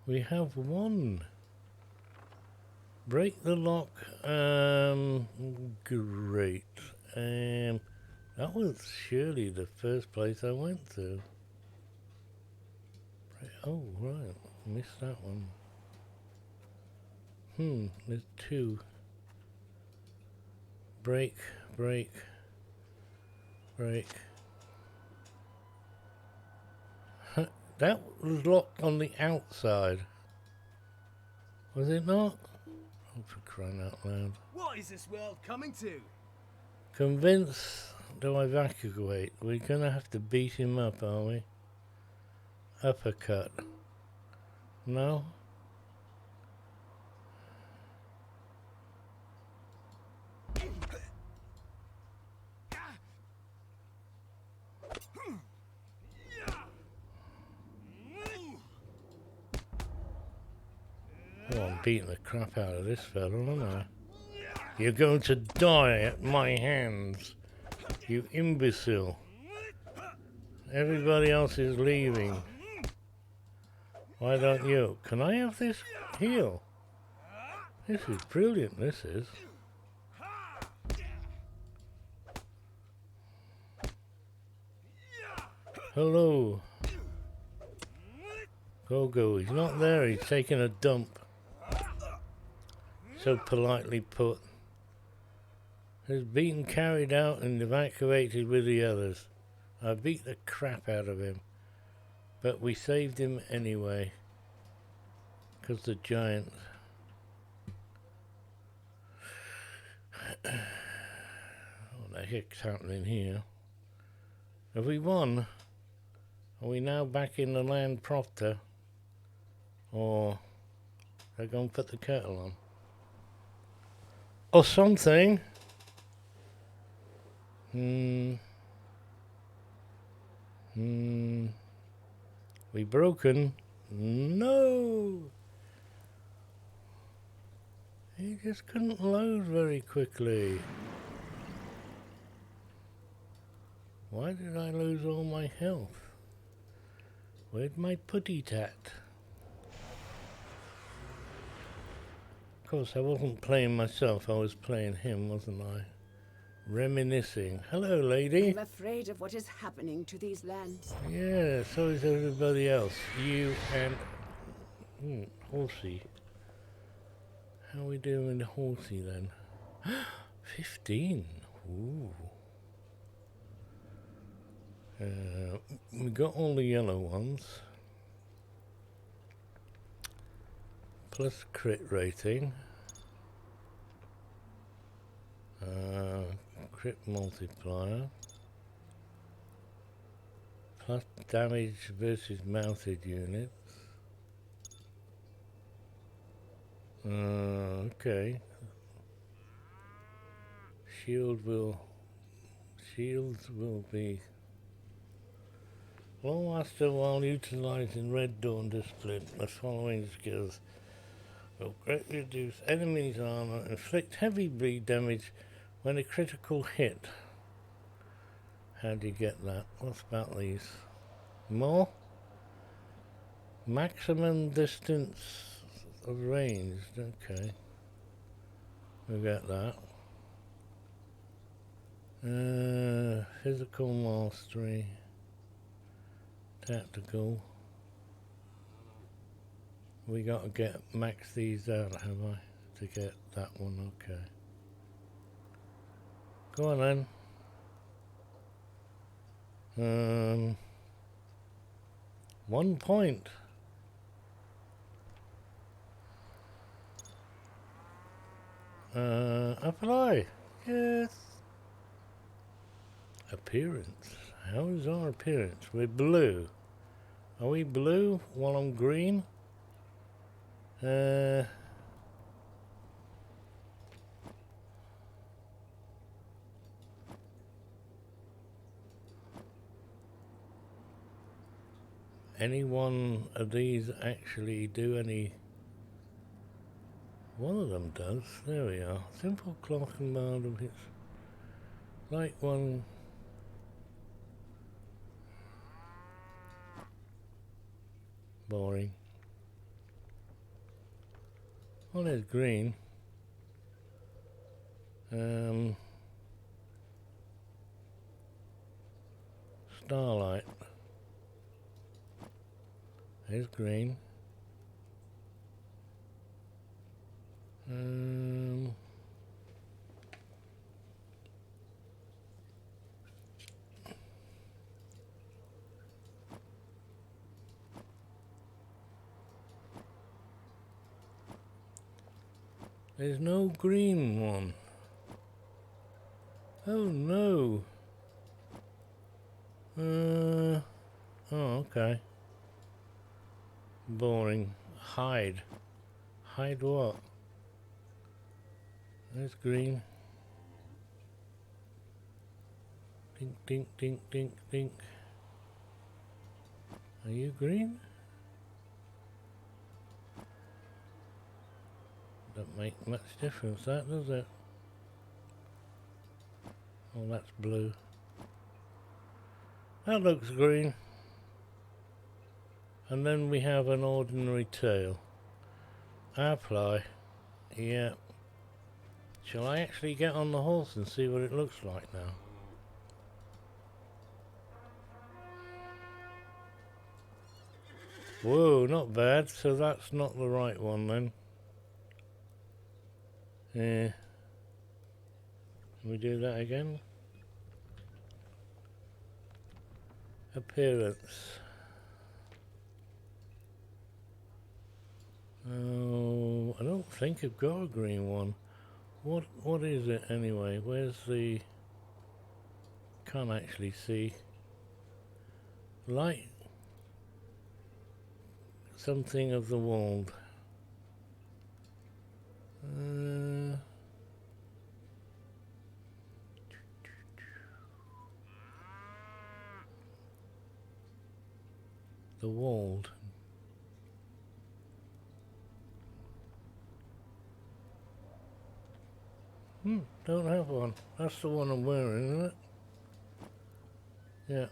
We have one. Break the lock. Great. That was surely the first place I went to. Oh, right. Missed that one. There's 2. Break. That was locked on the outside. Was it not? Oh, for crying out loud. What is this world coming to? Convince to evacuate. We're gonna have to beat him up, are we? Uppercut. No? Oh, I'm beating the crap out of this fella, aren't I? You're going to die at my hands, you imbecile. Everybody else is leaving. Why don't you? Can I have this heal? This is brilliant, this is. Hello. Go. He's not there, he's taking a dump. So politely put. Has been carried out and evacuated with the others. I beat the crap out of him. But we saved him anyway. Because the giant. What the heck's happening here? Have we won? Are we now back in the land proctor? Or they're going to put the kettle on? Or something? We broken? No! He just couldn't load very quickly. Why did I lose all my health? Where'd my putty tat? Of course, I wasn't playing myself, I was playing him, wasn't I? Reminiscing. Hello, lady. I'm afraid of what is happening to these lands. Yeah, so is everybody else. You and... Horsey. How are we doing with Horsey then? 15. Ooh. We got all the yellow ones. Plus crit rating. Crit multiplier. Plus damage versus mounted units. Okay. Shields will be long lasting while utilizing Red Dawn discipline. The following skills will greatly reduce enemies' armor, inflict heavy bleed damage when a critical hit. How do you get that? What's about these? More? Maximum distance of range. Okay. We got that. Physical mastery. Tactical. We got to max these out, have I? To get that one, okay. Go on then. 1 point. Apply. Yes. Appearance. How is our appearance? We're blue. Are we blue while I'm green? Any one of these actually do any? One of them does. There we are. Simple cloth and mild of its light one. Boring. Oh, there's green. Starlight. There's green. There's no green one. Oh no. Oh, okay. Boring. Hide. Hide what? There's green. Dink, dink, dink, dink, dink. Are you green? Don't make much difference, that, does it? Oh, that's blue. That looks green. And then we have an ordinary tail. Apply. Yeah. Shall I actually get on the horse and see what it looks like now? Whoa, not bad. So that's not the right one then. Yeah. Can we do that again? Appearance. Oh, I don't think I've got a green one. What is it anyway? Where's the... Can't actually see. Light. Something of the world. The world. Don't have one. That's the one I'm wearing, isn't it? Yeah.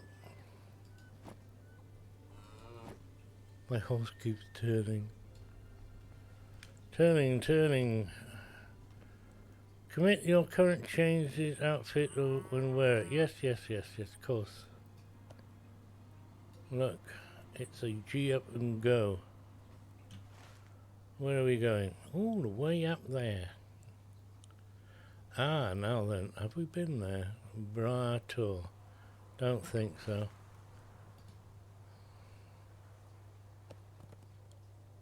My horse keeps turning. Turning. Commit your current changes, outfit, or when wear it. Yes, of course. Look, it's a G up and go. Where are we going? All the way up there. Ah, now then, have we been there? Brator. Don't think so.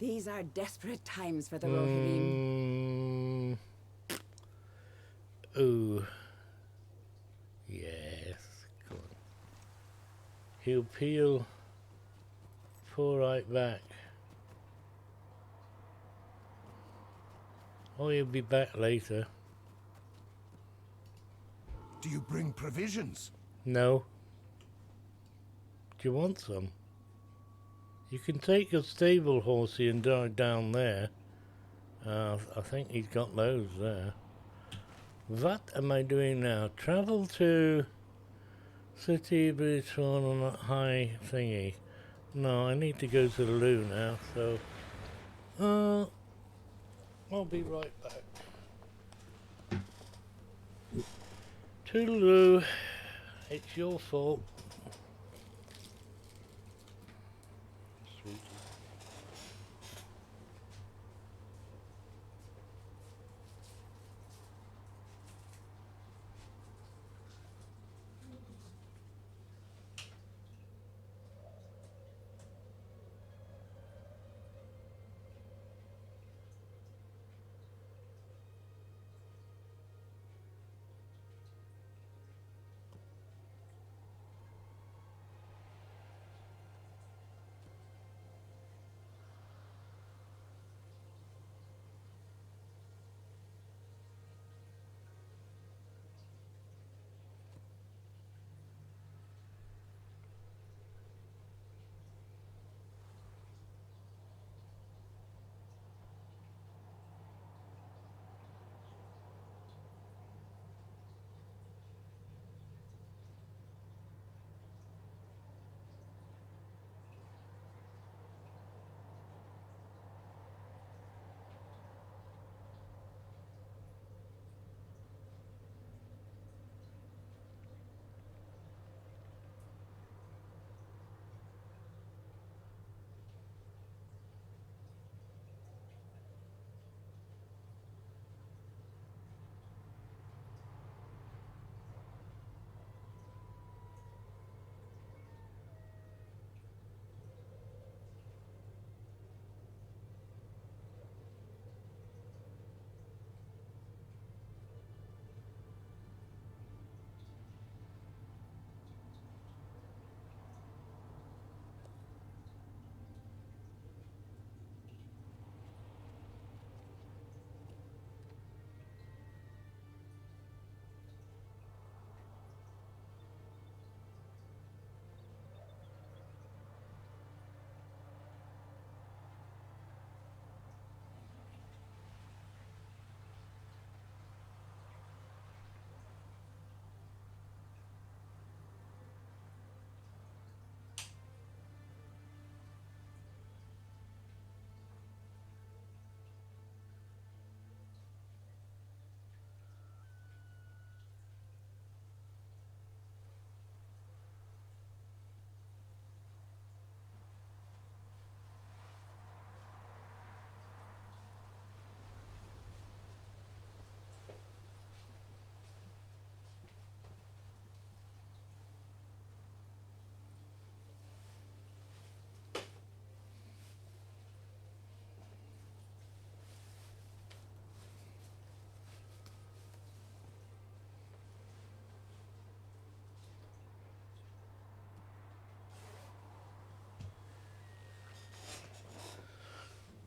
These are desperate times for the Laurelin. Ooh. Yes. Go on. He'll peel. Pull right back. Oh, he'll be back later. Do you bring provisions? No. Do you want some? You can take your stable horsey and drive down there. I think he's got those there. What am I doing now? Travel to city Bridgeport on that high thingy. No, I need to go to the loo now, so I'll be right back. Toodaloo, it's your fault. Sweet.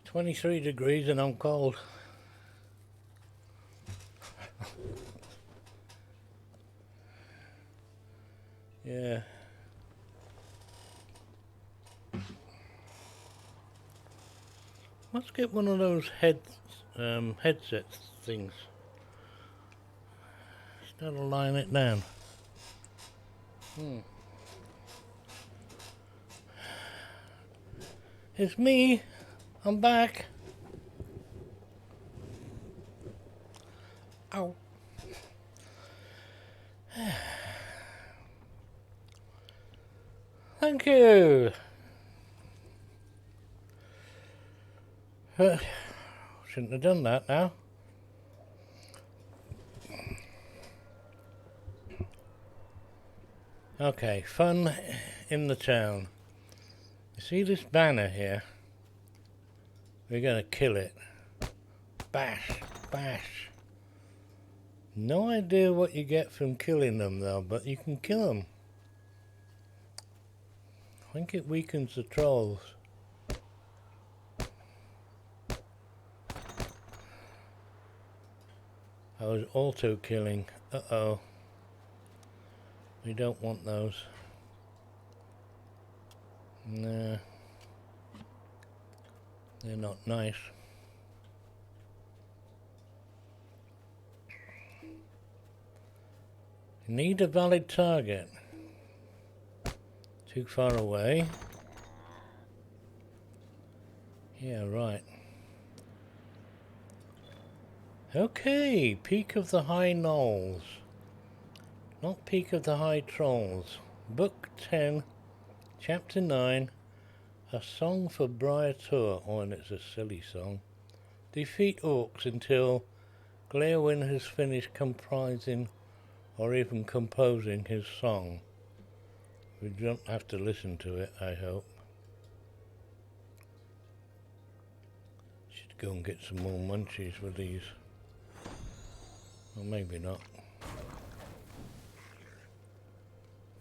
23 degrees and I'm cold. Yeah. Let's get one of those headset things. Instead of lying it down. It's me. I'm back. Ow. Thank you. Shouldn't have done that now. Okay, fun in the town. You see this banner here? We're gonna kill it. Bash, bash. No idea what you get from killing them though, but you can kill them. I think it weakens the trolls. I was auto-killing. Uh-oh. We don't want those. Nah. They're not nice. Need a valid target. Too far away. Yeah, right. Okay, Peak of the High Knolls. Not Peak of the High Trolls. Book 10, Chapter 9, A Song for Briar Tour. Oh, and it's a silly song. Defeat orcs until Laurelin has finished comprising or even composing his song. We don't have to listen to it, I hope. Should go and get some more munchies with these. Or maybe not.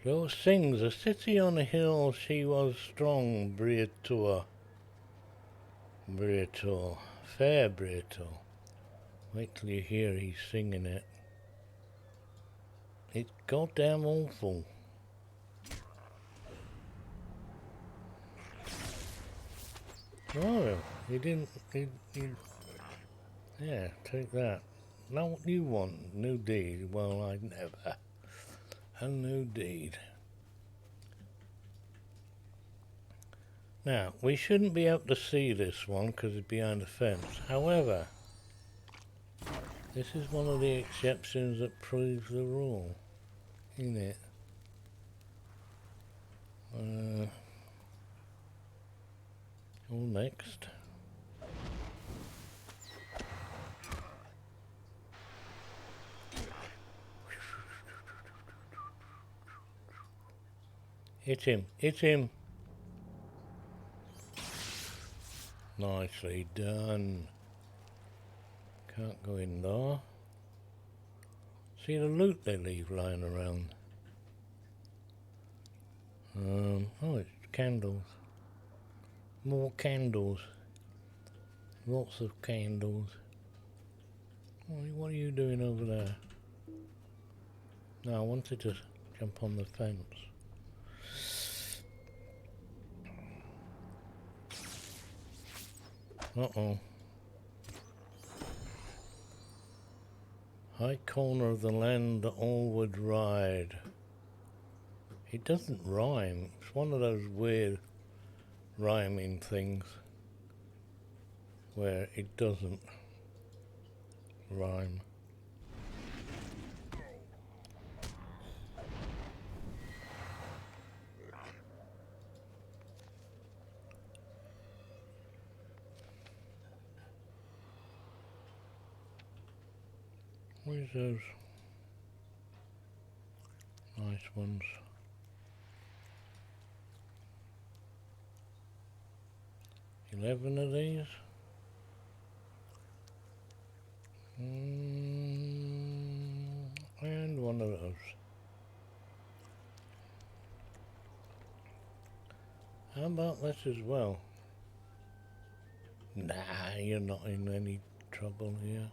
Joe sings, a city on a hill, she was strong, Briator. Briator. Fair Briator. Wait till you hear he's singing it. It's goddamn awful. Oh, he didn't, yeah, take that. Now what you want? New deed? Well, I'd never. A new deed. Now, we shouldn't be able to see this one because it's behind the fence. However, this is one of the exceptions that proves the rule, isn't it? All next. Hit him, hit him. Nicely done. Can't go in there. See the loot they leave lying around. Oh, it's candles. More candles. Lots of candles. What are you doing over there? No, I wanted to jump on the fence. Uh-oh. High corner of the land, all would ride. It doesn't rhyme. It's one of those weird rhyming things where it doesn't rhyme. Where's those nice ones? 11 of these. And one of those. How about this as well? Nah, you're not in any trouble here.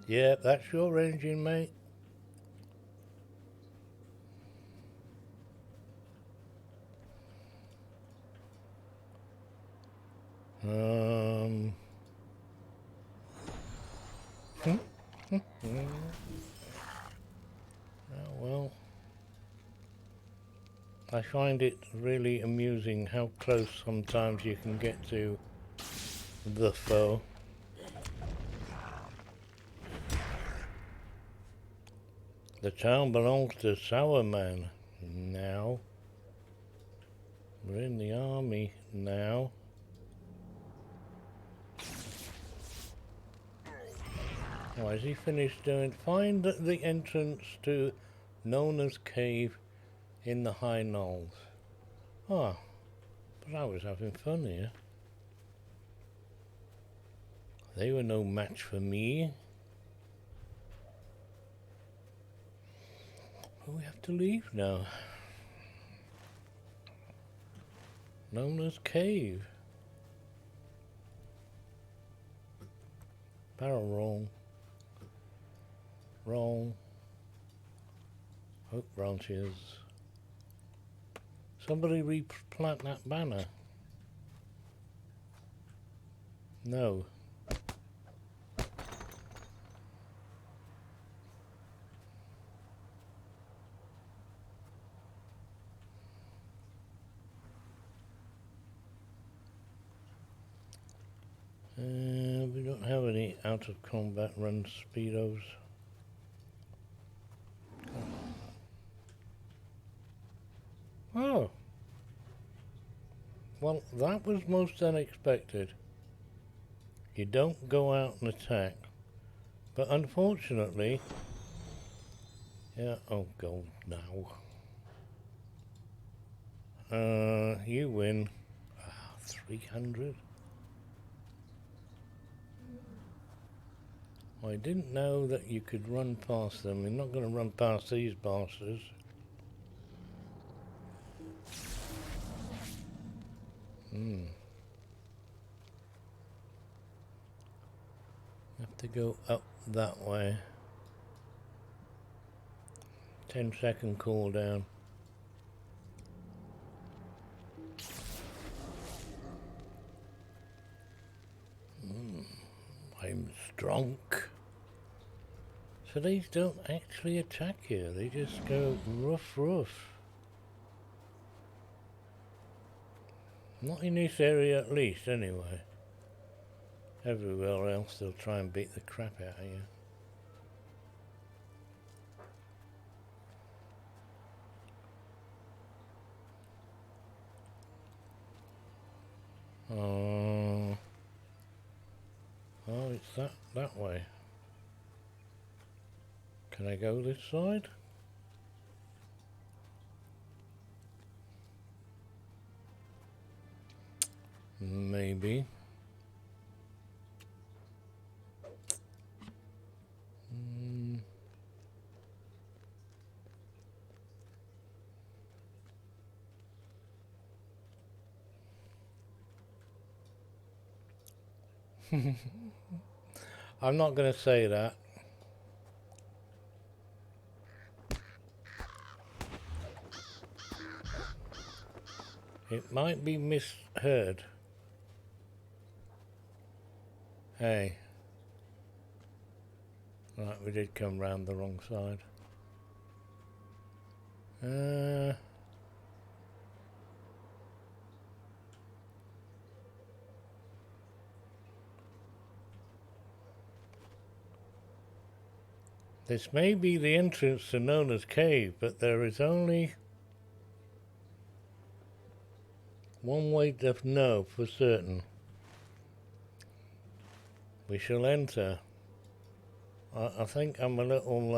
Yeah, that's your engine, mate. Oh, well, I find it really amusing how close sometimes you can get to the foe. The town belongs to Sourman now. We're in the army now. Oh, has he finished doing? Find the entrance to Nona's cave in the high knolls. Oh, but I was having fun here. They were no match for me. But we have to leave now. Nona's cave. Barrel roll. Roll. Oak branches. Somebody replant that banner. No. We don't have any out of combat run speedos. Oh. Well, that was most unexpected. You don't go out and attack. But unfortunately... Yeah, oh, go now. You win. 300? I didn't know that you could run past them. You're not going to run past these bastards. Have to go up that way. 10-second cooldown. I'm drunk. So these don't actually attack you, they just go rough. Not in this area at least, anyway. Everywhere else they'll try and beat the crap out of you. Oh, it's that way. Can I go this side? Maybe. I'm not going to say that. It might be misheard. Hey. Right, we did come round the wrong side. This may be the entrance to Nona's cave, but there is only one way to know for certain. We shall enter. I think I'm a little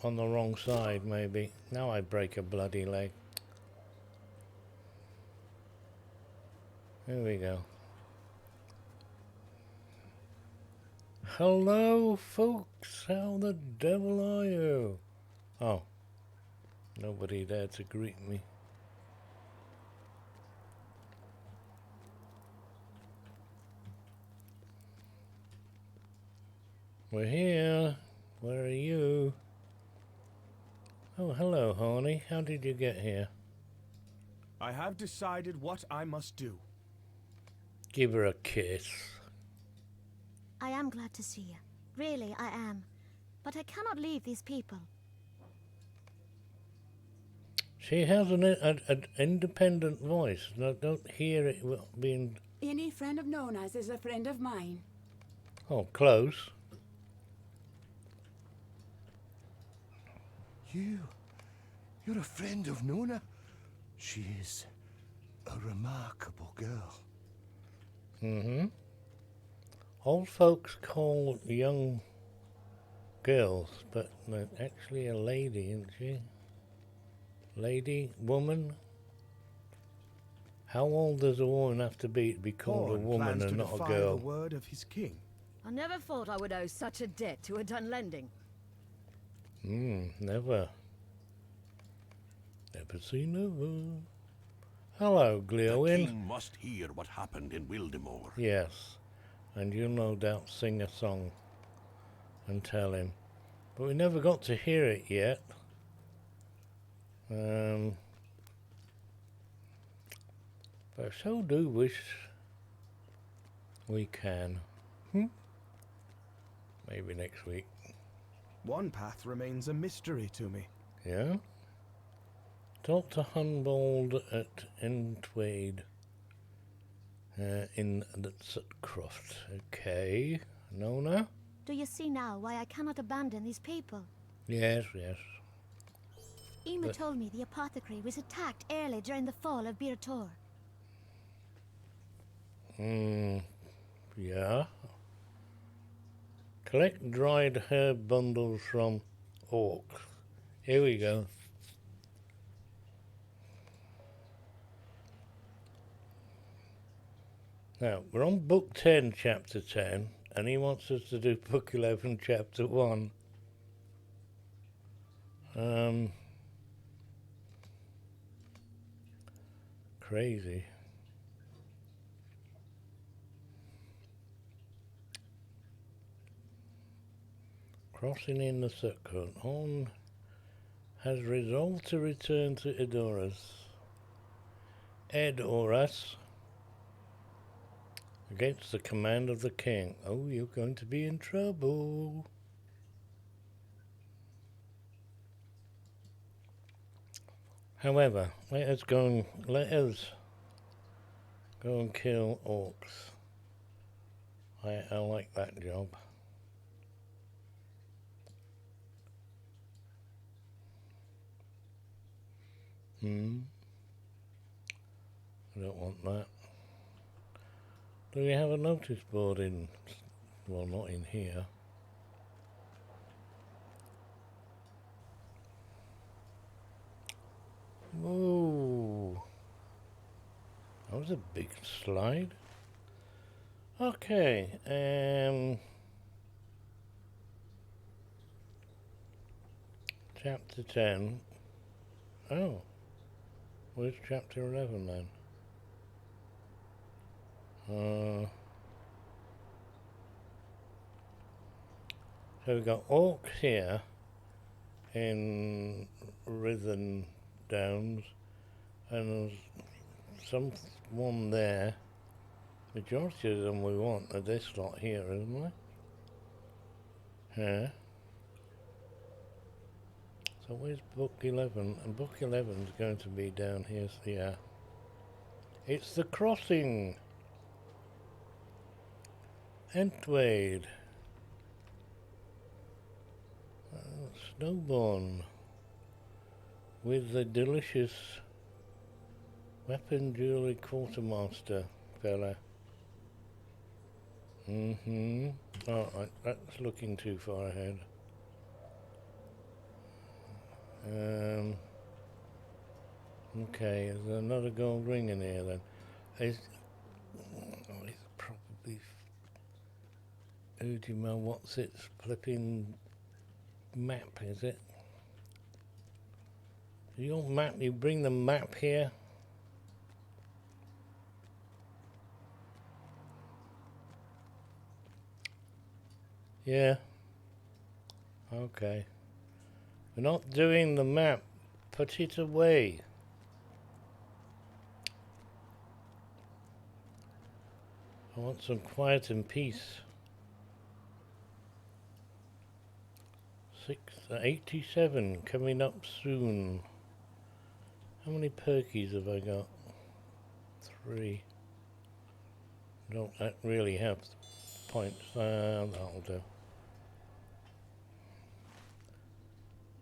on the wrong side, maybe. Now I break a bloody leg. Here we go. Hello, folks. How the devil are you? Oh. Nobody there to greet me. We're here. Where are you? Oh, hello, Horny. How did you get here? I have decided what I must do. Give her a kiss. I am glad to see you. Really, I am. But I cannot leave these people. She has an independent voice. No, don't hear it being... Any friend of Nona's is a friend of mine. Oh, close. You're a friend of Nona? She is a remarkable girl. Mm-hmm. Old folks call young girls, but they're actually a lady, isn't she? Lady? Woman? How old does a woman have to be called a woman and not a girl? The word of his king. I never thought I would owe such a debt to a Dunlending. Never. Never say never. Hello, Laurelin. The king must hear what happened in Wildemore. Yes, and you'll no doubt sing a song and tell him. But we never got to hear it yet. But I so do wish we can. Maybe next week. One path remains a mystery to me. Yeah? Dr. Humboldt at Entwade in the Sutcroft. Okay. Nona? Do you see now why I cannot abandon these people? Yes, yes. Ema told me the apothecary was attacked early during the fall of Bir Tor. Yeah. Collect dried herb bundles from orcs. Here we go. Now, we're on book 10, chapter 10, and he wants us to do book 11, chapter 1. Crazy. Crossing in the circle. On has resolved to return to Edoras against the command of the king. Oh, you're going to be in trouble. However, let us go and kill orcs. I like that job. I don't want that. Do we have a notice board in... well, not in here. Whoa. That was a big slide. Okay, chapter 10. Oh. Where's chapter 11 then? So we've got orcs here in Rhythm Downs, and there's someone there. Majority of them we want are this lot here, isn't there? Yeah. So where's book 11? And book 11 is going to be down here, so yeah. It's the crossing. Entwade. Snowborn. With the delicious weapon jewelry quartermaster fella. Alright, that's looking too far ahead. Okay, there's another gold ring in here then. It's probably Ujima, what's its flipping map, is it? Your map, you bring the map here? Yeah. Okay. We're not doing the map. Put it away. I want some quiet and peace. 87 coming up soon. How many perkies have I got? 3. Don't that really have points? That'll do.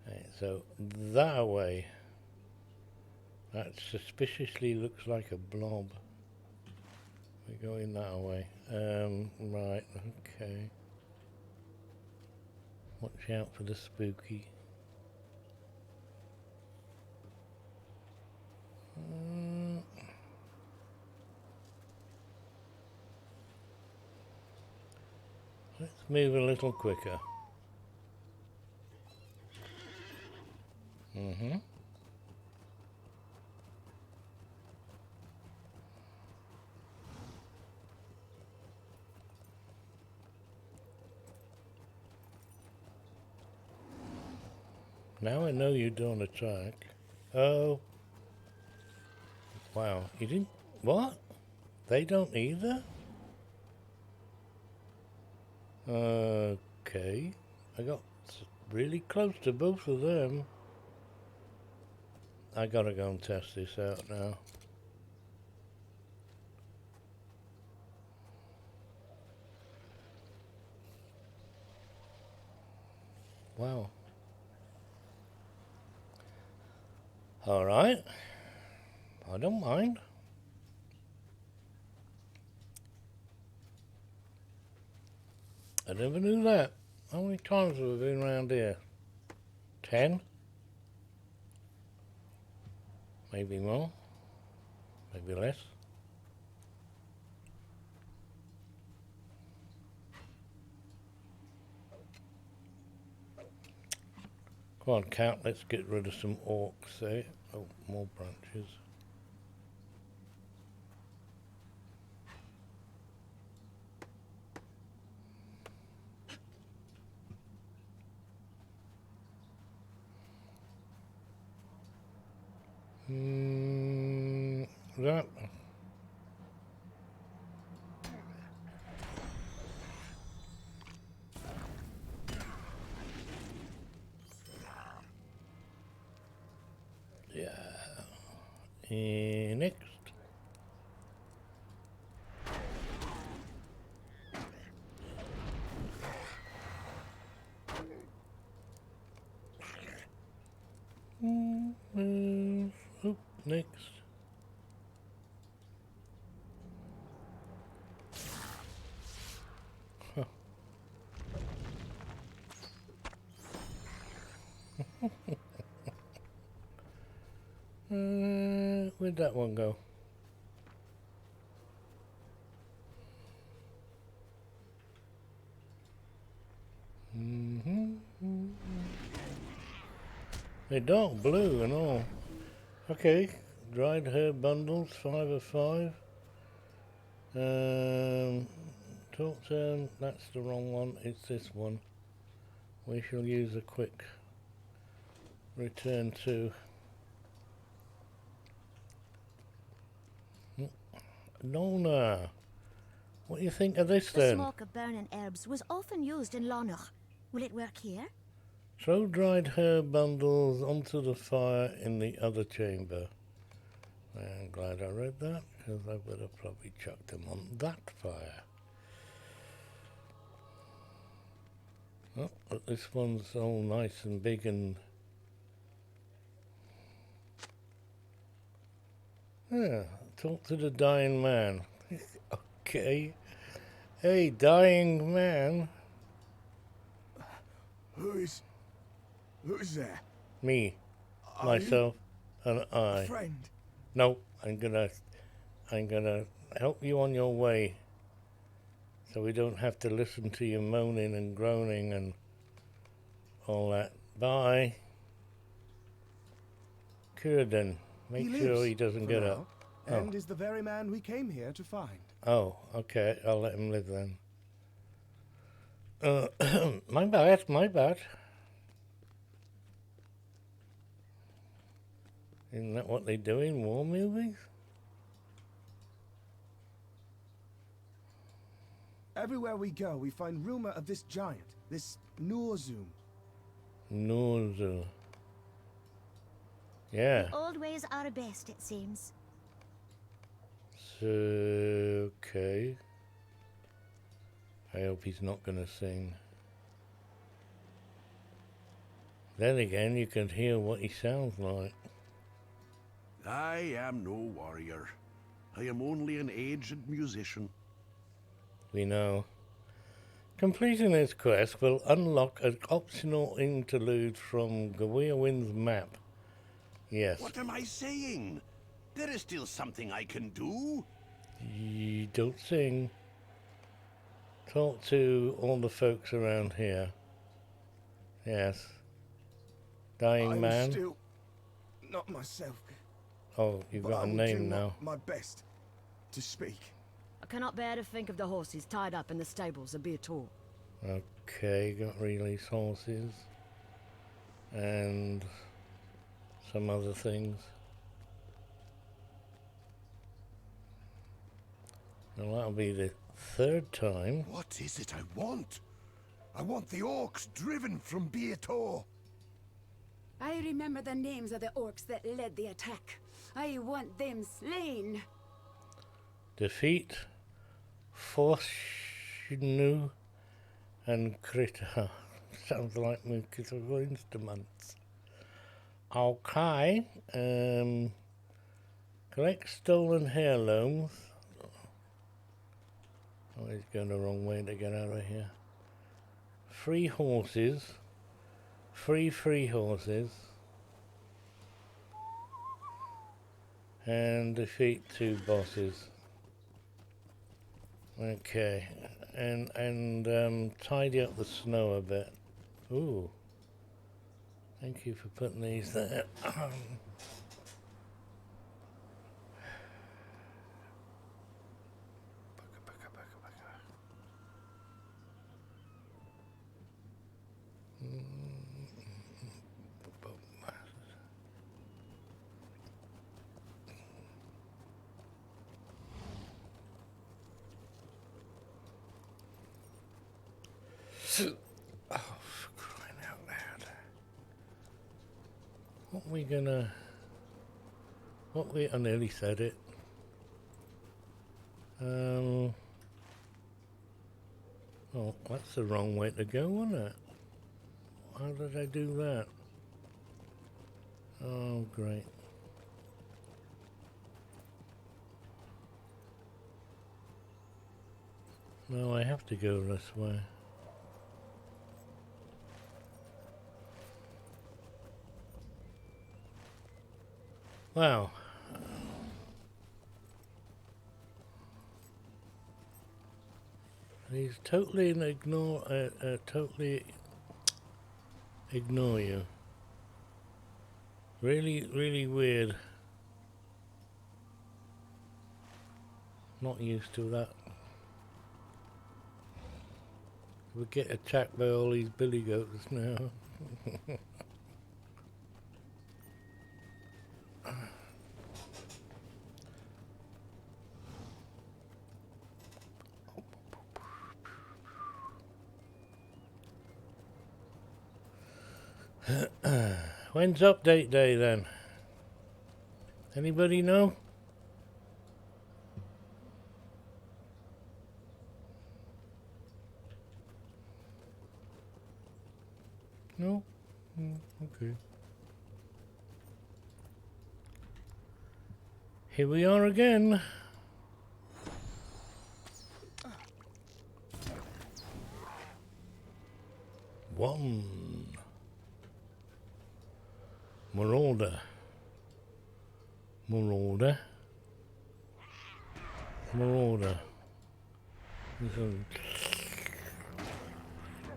Right, so that way. That suspiciously looks like a blob. We're going that way. Right, okay. Watch out for the spooky. Let's move a little quicker. Now I know you don't attack. Oh. Wow, you didn't... What? They don't either? Okay. I got really close to both of them. I gotta go and test this out now. Wow. Alright. I don't mind. I never knew that. How many times have we been around here? 10? Maybe more. Maybe less. Come on, cat, let's get rid of some orcs, eh? Oh, more branches. That. Yeah. Next. Oh, next. Huh. Where'd that one go? They're dark blue and all. Okay, dried herb bundles, 5 of 5. Talk turn, that's the wrong one, it's this one. We shall use a quick return to Nona. What do you think of this The then? smoke of burning herbs was often used in Lonach. Will it work here? Throw dried herb bundles onto the fire in the other chamber. I'm glad I read that, because I would have probably chucked them on that fire. Oh, but this one's all nice and big and... Yeah, talk to the dying man. Okay. Hey, dying man. Who's there? Me, Are myself, and I. A friend? No, I'm gonna help you on your way, so we don't have to listen to you moaning and groaning and all that. Bye. sure then. Make He sure lives, he doesn't for get now, up. and is the very man we came here to find. Oh, okay. I'll let him live then. My bad, my bad. Isn't that what they do in war movies? Everywhere we go, we find rumor of this giant, this Norzum. Norza. Yeah. The old ways are best, it seems. So, okay. I hope he's not going to sing. Then again, you can hear what he sounds like. I am no warrior. I am only an aged musician. We know. Completing this quest will unlock an optional interlude from Gawain's map. Yes. What am I saying? There is still something I can do. You don't sing. Talk to all the folks around here. Yes. Dying man. I'm still not myself. Oh, you've but got I a will name do now. my best to speak. I cannot bear to think of the horses tied up in the stables of Beator. Okay, got release horses. And some other things. Well, that'll be the third time. What is it I want? I want the orcs driven from Beator. I remember the names of the orcs that led the attack. I want them slain. Defeat Forshnu and Krita. Sounds like musical instruments. Okay. Collect stolen heirlooms. Oh, he's going the wrong way to get out of here. Free horses. Free horses. And defeat 2 bosses. Okay. And tidy up the snow a bit. Ooh. Thank you for putting these there. Oh, for crying out loud. I nearly said it. Oh, that's the wrong way to go, wasn't it? How did I do that? Oh, great. No, I have to go this way. Wow. He's totally totally ignore you. Really weird. Not used to that. We get attacked by all these billy goats now. When's update day then? Anybody know? No? Okay. Here we are again. One. Marauder.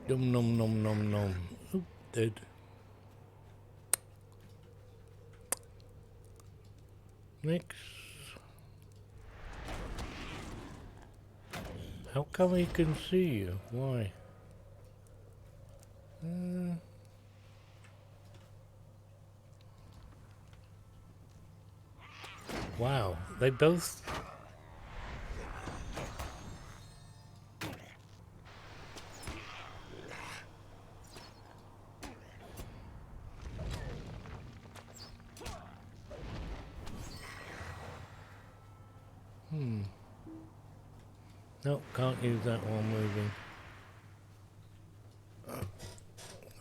Dum nom nom nom nom. Oop, dead. Next. How come he can see you? Why? Wow, they both... Nope, can't use that while moving.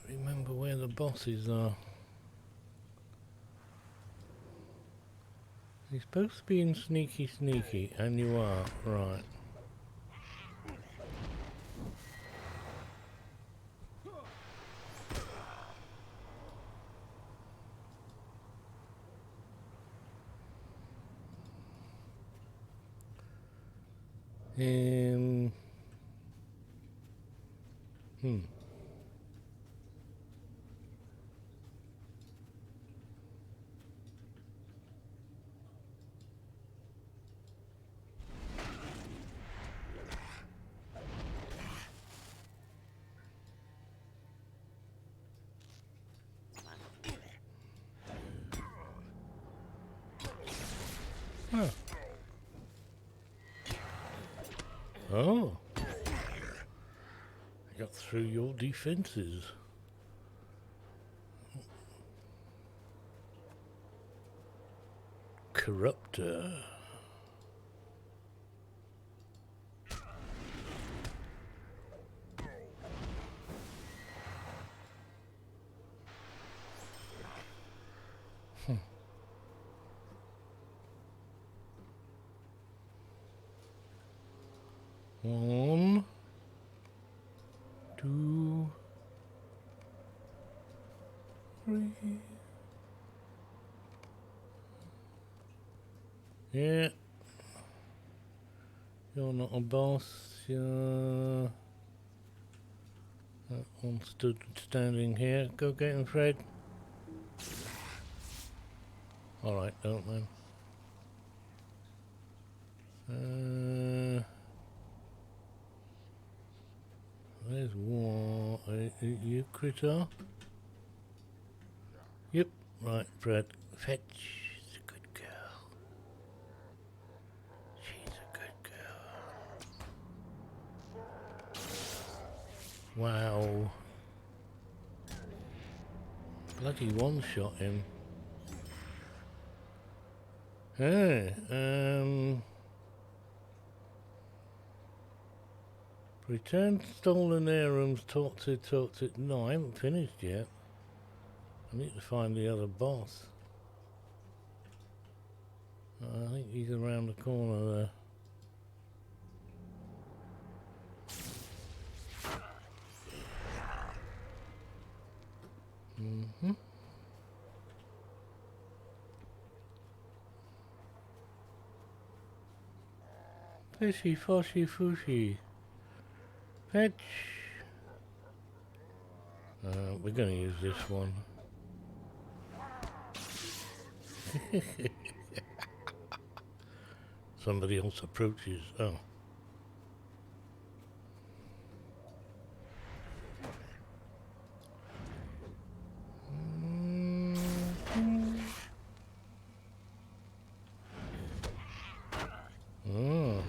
Remember where the bosses are. You're supposed to be in sneaky sneaky, and you are, right. Huh. Oh. I got through your defenses. Corruptor. One, two, three. Yeah. You're not a boss. You're... That one stood standing here. Go get him, Fred. Alright, don't then. There's one. You critter? Yep. Right, Fred. Fetch. She's a good girl. She's a good girl. Wow. Bloody one-shot him. Hey, return stolen heirlooms, talk to. No, I haven't finished yet. I need to find the other boss. I think he's around the corner there. Fishy, foshy, fushy. Fetch. We're going to use this one. Somebody else approaches. Oh. Oh.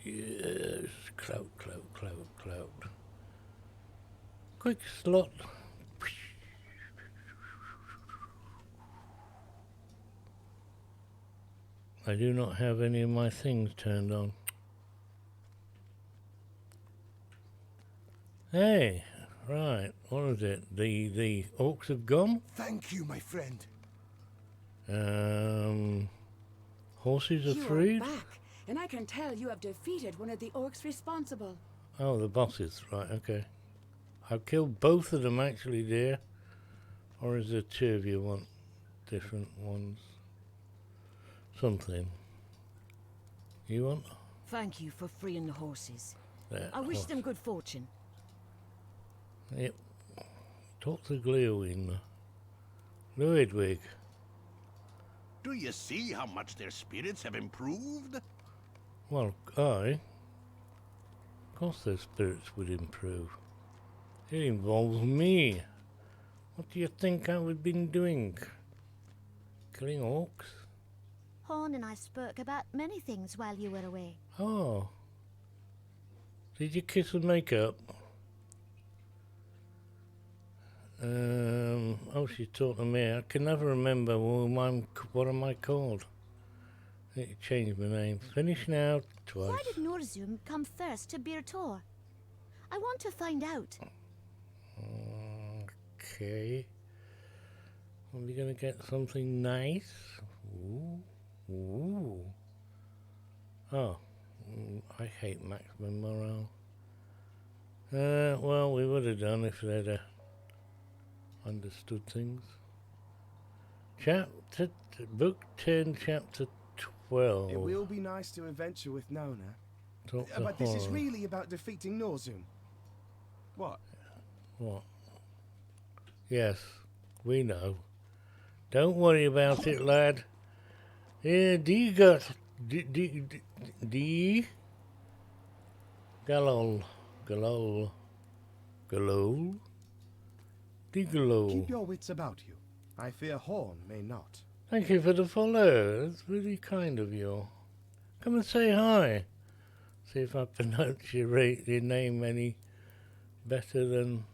Yes, clout. Quick slot. I do not have any of my things turned on. Hey, right, what is it? The orcs have gone? Thank you, my friend. Horses are You freed? are back, and I can tell you have defeated one of the orcs responsible. Oh, the bosses, right, okay. I've killed both of them actually, dear. Or is there two of you want different ones? Something. You want? Thank you for freeing the horses. There, I wish horse. them good fortune. Yep. Talk to Glewin. Ludwig. Do you see how much their spirits have improved? Well, of course their spirits would improve. It involves me. What do you think I would been doing? Killing orcs? Horn and I spoke about many things while you were away. Oh. Did you kiss and make up? Oh, she's talking to me. I can never remember what am I called. I need to change my name. Finish now, twice. Why did Norzum come first to Bir Tor? I want to find out. Okay. Are we gonna get something nice? Ooh. Ooh. Oh. I hate maximum morale. Well, we would have done if they'd understood things. Book 10, chapter 12. It will be nice to adventure with Nona. Talk to But this is Horn. really about defeating Norzum. What? What? Yes, we know. Don't worry about it, lad. Yeah, Galol. Keep your wits about you. I fear Horn may not. Thank you for the follow. That's really kind of you. Come and say hi. See if I pronounce your name any better than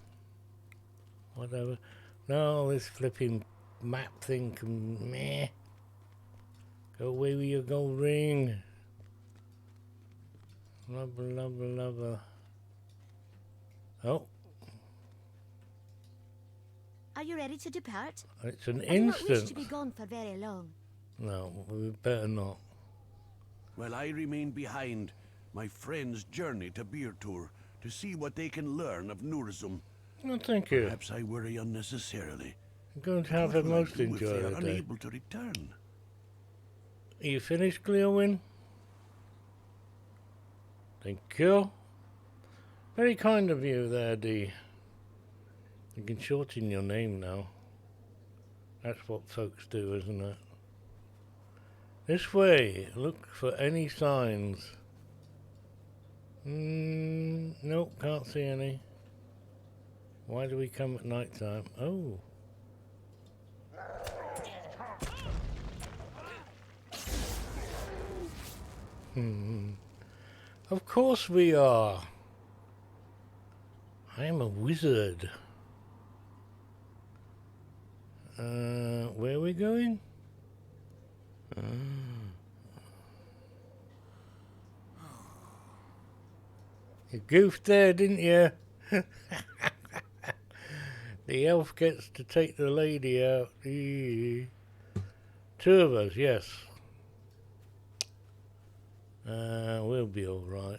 whatever. No, this flipping map thing can meh. Go away with your gold ring. Lover, lover, lover. Oh. Are you ready to depart? It's an I do not wish instant. to be gone for very long. No, we better not. Well, I remain behind my friend's journey to Birtur to see what they can learn of Norzum. No, thank you. Perhaps I worry unnecessarily. I'm going to have What a will I most do if they are enjoyable day. unable to return? Are you finished, Glewin? Thank you. Very kind of you there, Dee. You can shorten your name now. That's what folks do, isn't it? This way. Look for any signs. Nope, can't see any. Why do we come at night time? Oh. Of course we are. I am a wizard. Where are we going? You goofed there, didn't you? The elf gets to take the lady out. Two of us, yes. We'll be all right.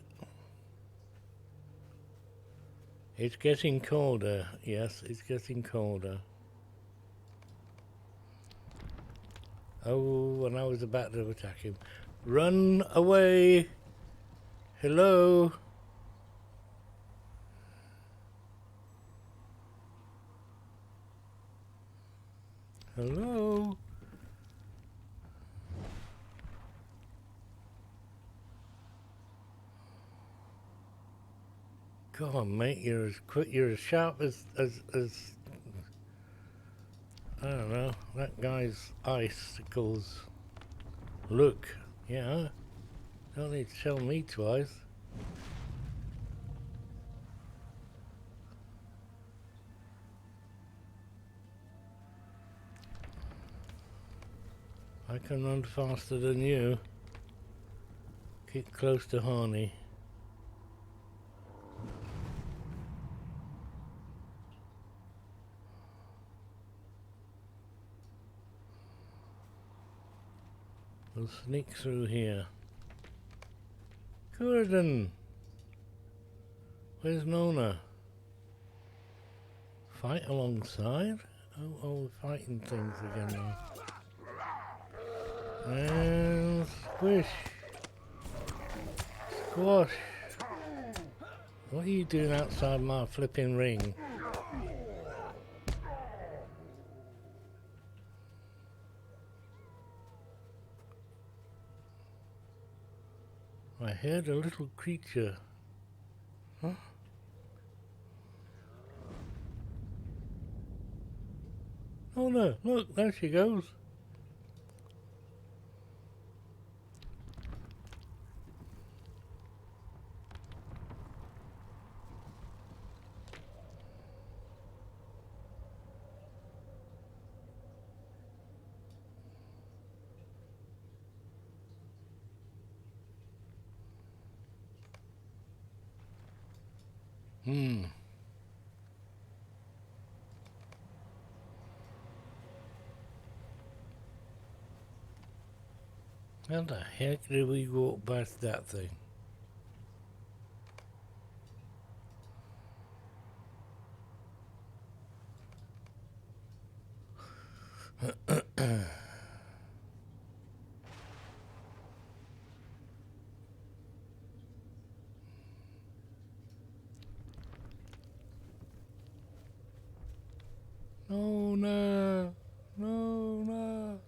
It's getting colder. Yes, it's getting colder. Oh, and I was about to attack him. Run away! Hello? Hello? Go on, mate. You're as quick. You're as sharp as I don't know. That guy's icicles. Look, yeah. Don't need to tell me twice. I can run faster than you. Keep close to Harney. We'll sneak through here. Gordon! Where's Nona? Fight alongside? Oh, we're fighting things again now. And squish. Squash. What are you doing outside my flipping ring? I heard a little creature. Huh? Oh no, look, there she goes. How the heck did we walk past that thing? No, no, no, no.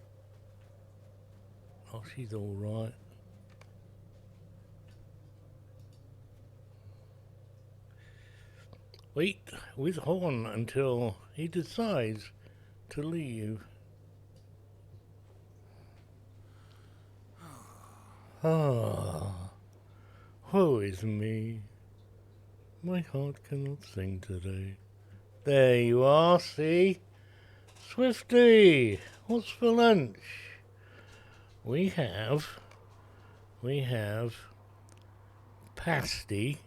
Oh, she's all right. Wait with Horn until he decides to leave. Ah, woe is me. My heart cannot sing today. There you are, see? Swifty, what's for lunch? We have pasty,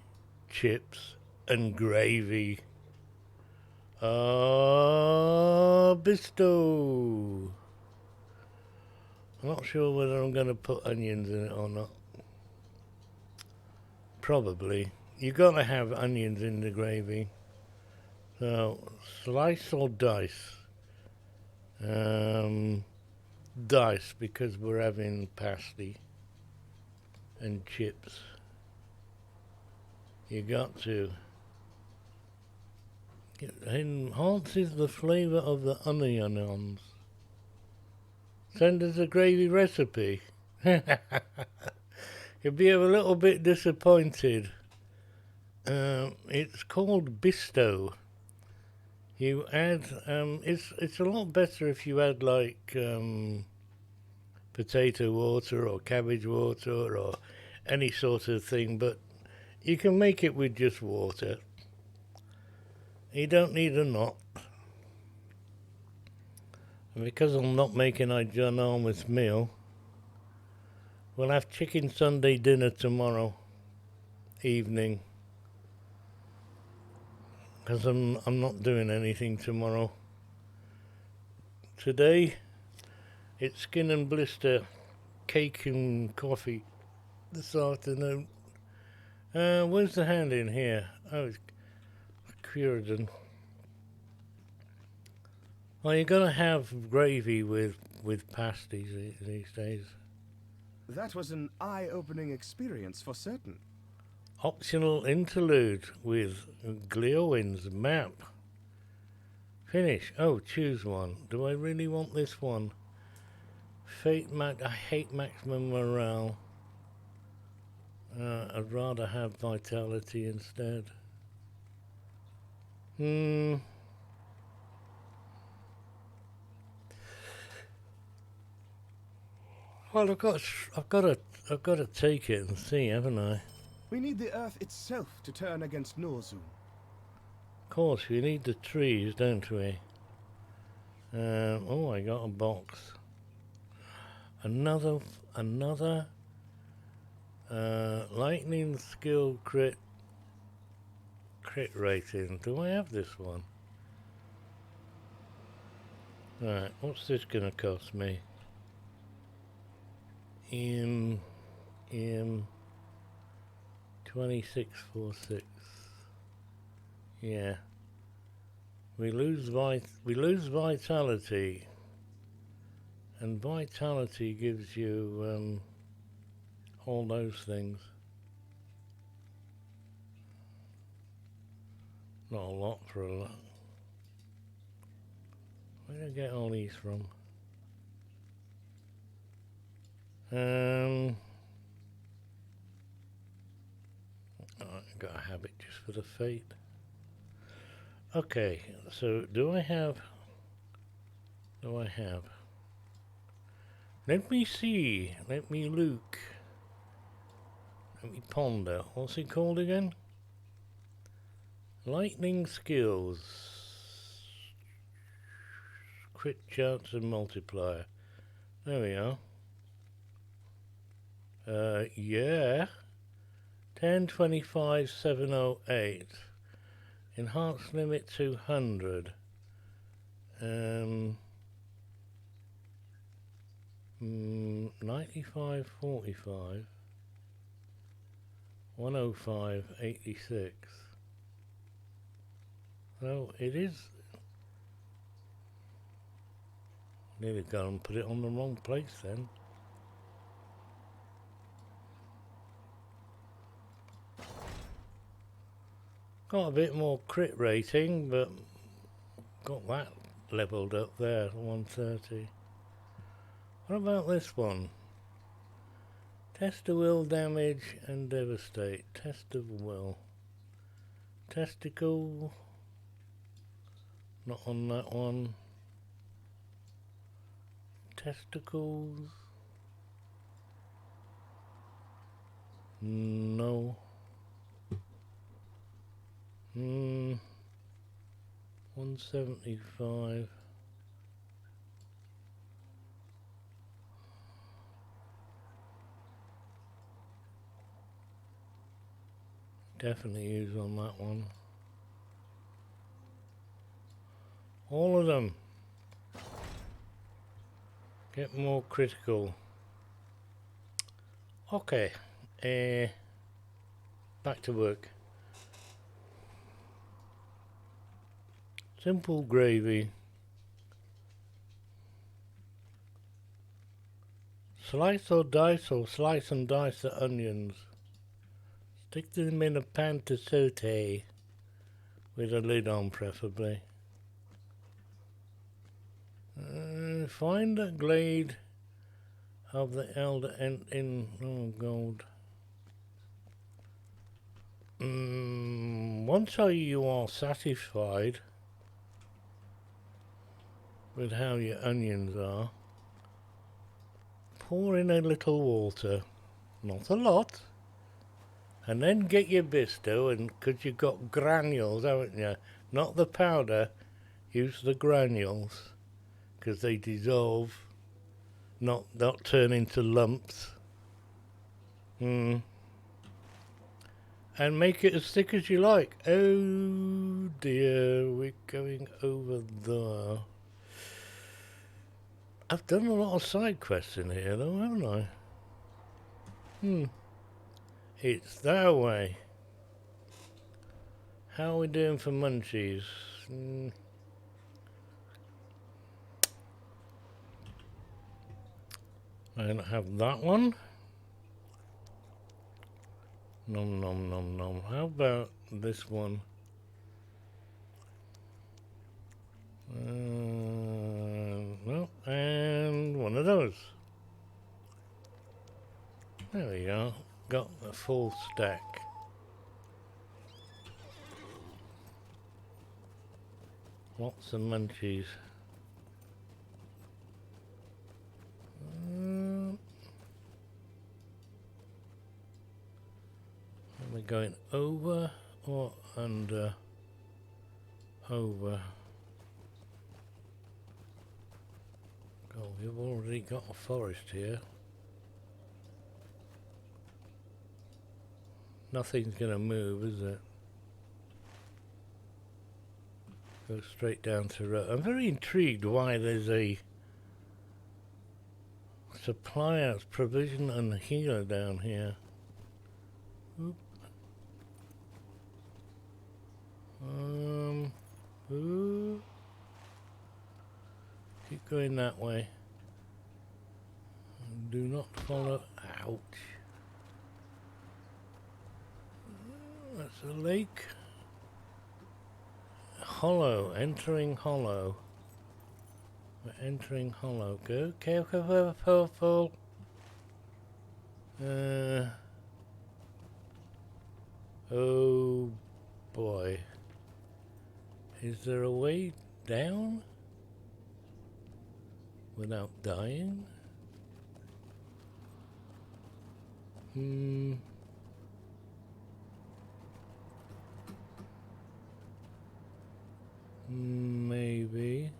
chips, and gravy. Bisto. I'm not sure whether I'm going to put onions in it or not. Probably. You got to have onions in the gravy. So, slice or dice? Dice, because we're having pasty and chips. You got to. It enhances the flavour of the onions. Send us a gravy recipe. You'll be a little bit disappointed. It's called Bisto. You add, it's a lot better if you add like potato water or cabbage water or any sort of thing, but you can make it with just water. You don't need a knot. And because I'm not making a ginormous meal, we'll have chicken Sunday dinner tomorrow evening. Because I'm not doing anything tomorrow. Today, it's skin and blister, cake and coffee this afternoon. Where's the hand in here? Oh, it's Curidan. Well, you gotta have gravy with pasties these days. That was an eye-opening experience for certain. Optional interlude with Gleowin's map. Finish. Oh, choose one. Do I really want this one? I hate maximum morale. I'd rather have vitality instead. Well, I've got to take it and see, haven't I? We need the earth itself to turn against Norzun. Of course, we need the trees, don't we? Oh, I got a box. Another lightning skill crit rating. Do I have this one? Alright, what's this gonna cost me? 2646. Yeah. We lose vitality. And vitality gives you all those things. Not a lot for a lot. Where did I get all these from? got a habit just for the fate. Okay, so do I have... Let me see. Let me look. Let me ponder. What's it called again? Lightning skills. Crit chance and multiplier. There we are. Yeah. 10, 25, 708. Enhanced limit 200. 95, 45. 105, 86. So it is. Nearly go and put it on the wrong place then. Got a bit more crit rating, but got that leveled up there, 130. What about this one? Test of will, damage and devastate. Test of will. Testicle. Not on that one. Testicles. No. 175. Definitely use on that one. All of them. Get more critical. Okay. Back to work. Simple gravy. Slice or dice or slice and dice the onions. Stick them in a pan to saute, with a lid on preferably. Find a glade of the elder in gold. Once you are satisfied with how your onions are, pour in a little water, not a lot. And then get your bisto, and because you've got granules, haven't you? Not the powder, use the granules, because they dissolve, not turn into lumps. And make it as thick as you like. Oh dear, we're going over there. I've done a lot of side quests in here though, haven't I? It's that way. How are we doing for munchies? I don't have that one. Nom nom nom nom. How about this one? No, and one of those. There we go. Got the full stack. Lots of munchies. Are we going over or under? Over. Oh, we've already got a forest here. Nothing's going to move, is it? Go straight down to the road. I'm very intrigued why there's a supplier, provision and healer down here. Oop. Ooh. Keep going that way. Do not follow. Ouch. That's a lake. Hollow. Entering hollow. We're entering hollow. Go careful. Oh boy. Is there a way down without dying? Maybe.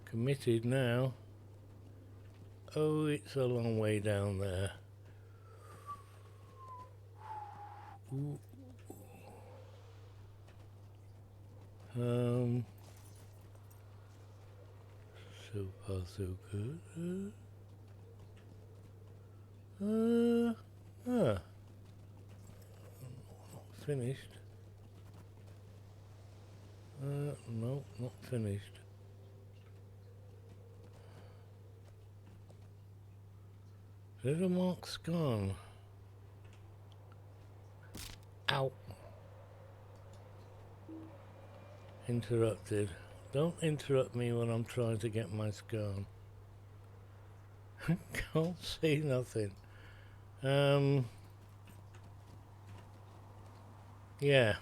Committed now. Oh, it's a long way down there. Ooh. So far so good. Not finished. No, not finished. Little mark's gone. Ow. Interrupted. Don't interrupt me when I'm trying to get my scarn. Can't see nothing. Yeah.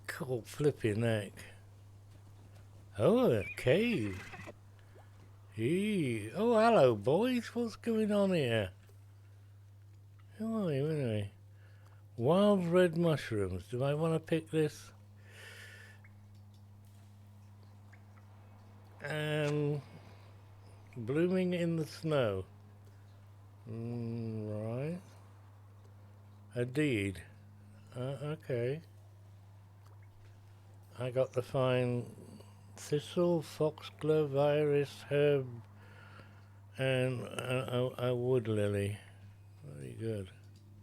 Cool flipping neck. Oh, a cave. Eee. Oh, hello, boys. What's going on here? Who are you, anyway? Wild red mushrooms. Do I want to pick this? Blooming in the snow. Right. A deed. Okay. I got the fine thistle, foxglove, iris, herb, and a wood lily. Very good.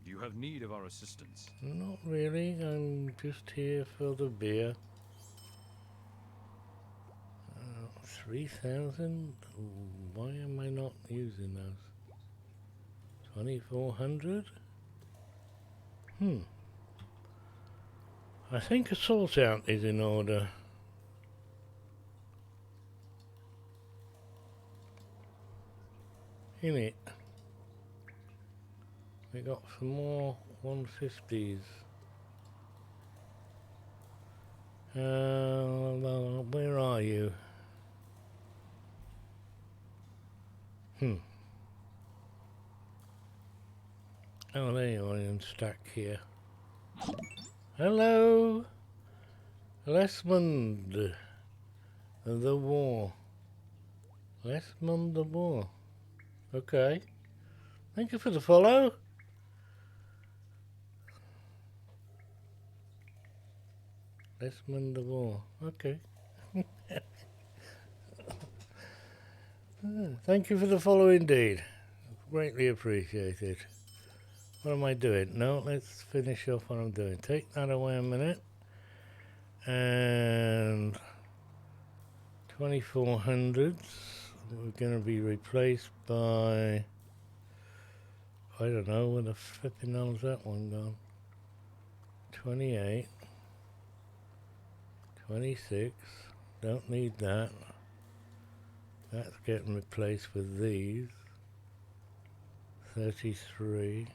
You have need of our assistance. Not really. I'm just here for the beer. 3,000? Why am I not using those? 2,400? I think a sort out is in order. In it. We got some more 150s. Where are you? Oh, there you are in stack here. Hello, Lesmond, the war. Lesmond the war. Okay. Thank you for the follow. Lesmond the war. Okay. Thank you for the follow indeed. Greatly appreciated. What am I doing? No, let's finish off what I'm doing. Take that away a minute. And 2400s we're going to be replaced by, I don't know, where the flipping hell's that one gone? 28, 26, don't need that. That's getting replaced with these. 33.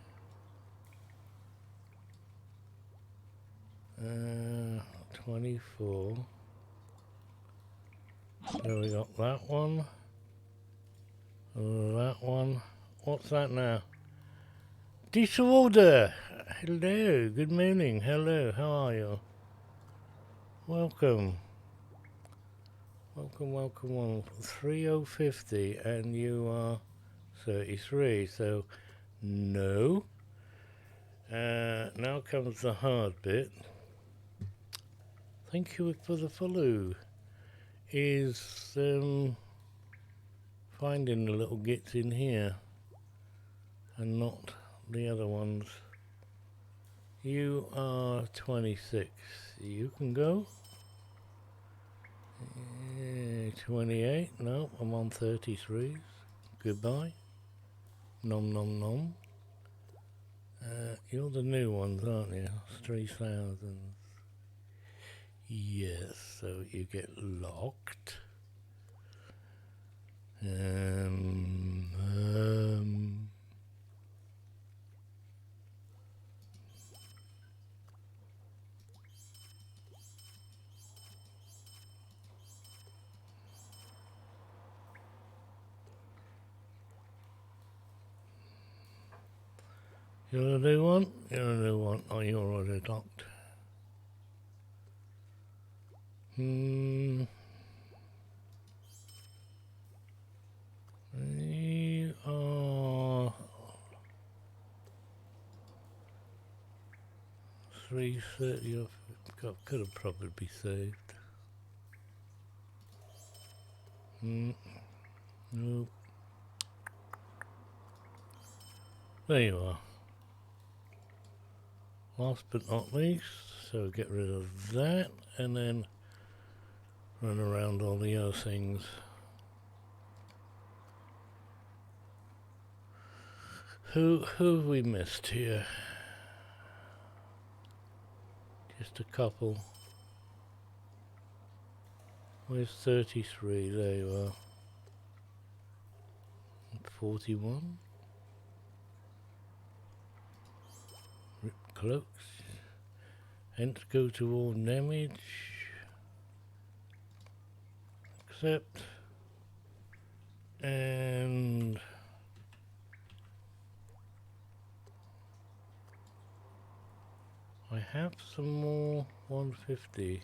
24. So we got that one. That one. What's that now? Disorder! Hello, good morning. Hello, how are you? Welcome. Welcome. 3050 and you are 33, so no. Now comes the hard bit. Thank you for the follow. Is finding the little gits in here and not the other ones. You are 26. You can go. 28. No, I'm on 33s. Goodbye. Nom nom nom. You're the new ones, aren't you? 3,000. Yes, so you get locked. You're a new one? You're a new one. Oh, you're already locked. You are 330 off. Could have probably be saved. Nope. There you are. Last but not least, so get rid of that and then run around all the other things. Who have we missed here? Just a couple. Where's 33? There you are. 41. Rip cloaks. Hence go to all damage. Accept. And I have some more 150.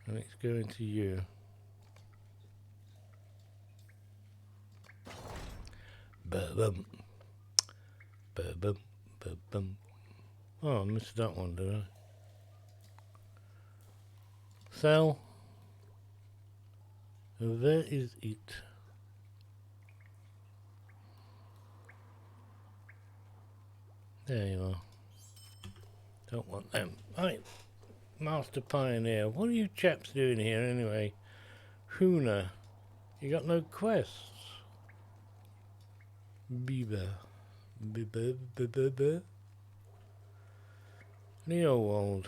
And it's going to you. Ba-bum. Ba-bum. Ba-bum. Oh, I missed that one, did I? Sell. Where is it? There you are. Don't want them. Right. Master Pioneer. What are you chaps doing here anyway? Huna. You got no quests. Beaver. Beaver. Neowald.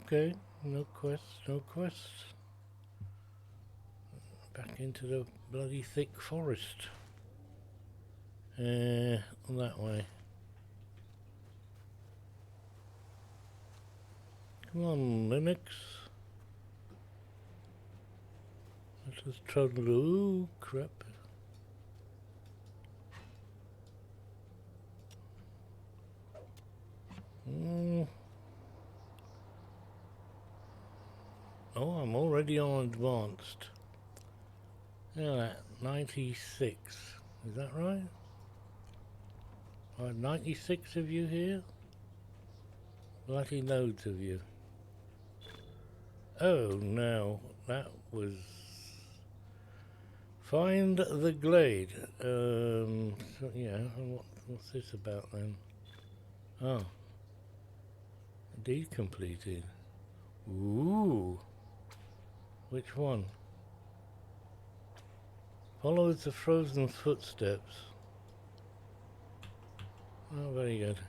Okay. No quests. No quests. Back into the bloody thick forest. That way. Come on, Linux. Let us trundle. Ooh, crap. Oh, I'm already on advanced. Yeah, 96. Is that right? 96 of you here? Bloody loads of you. Oh no, that was... Find the glade. So, yeah, what's this about then? Oh. Indeed completed. Ooh. Which one? Follows the frozen footsteps. Oh, very good.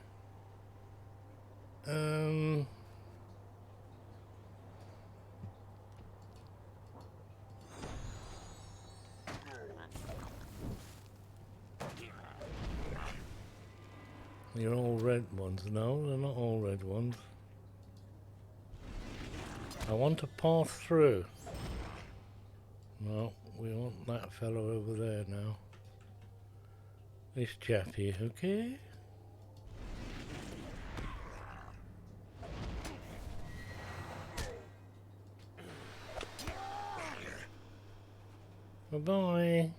You're all red ones. No, they're not all red ones. I want to pass through. No, we want that fellow over there now. This chap here, okay? Bye-bye.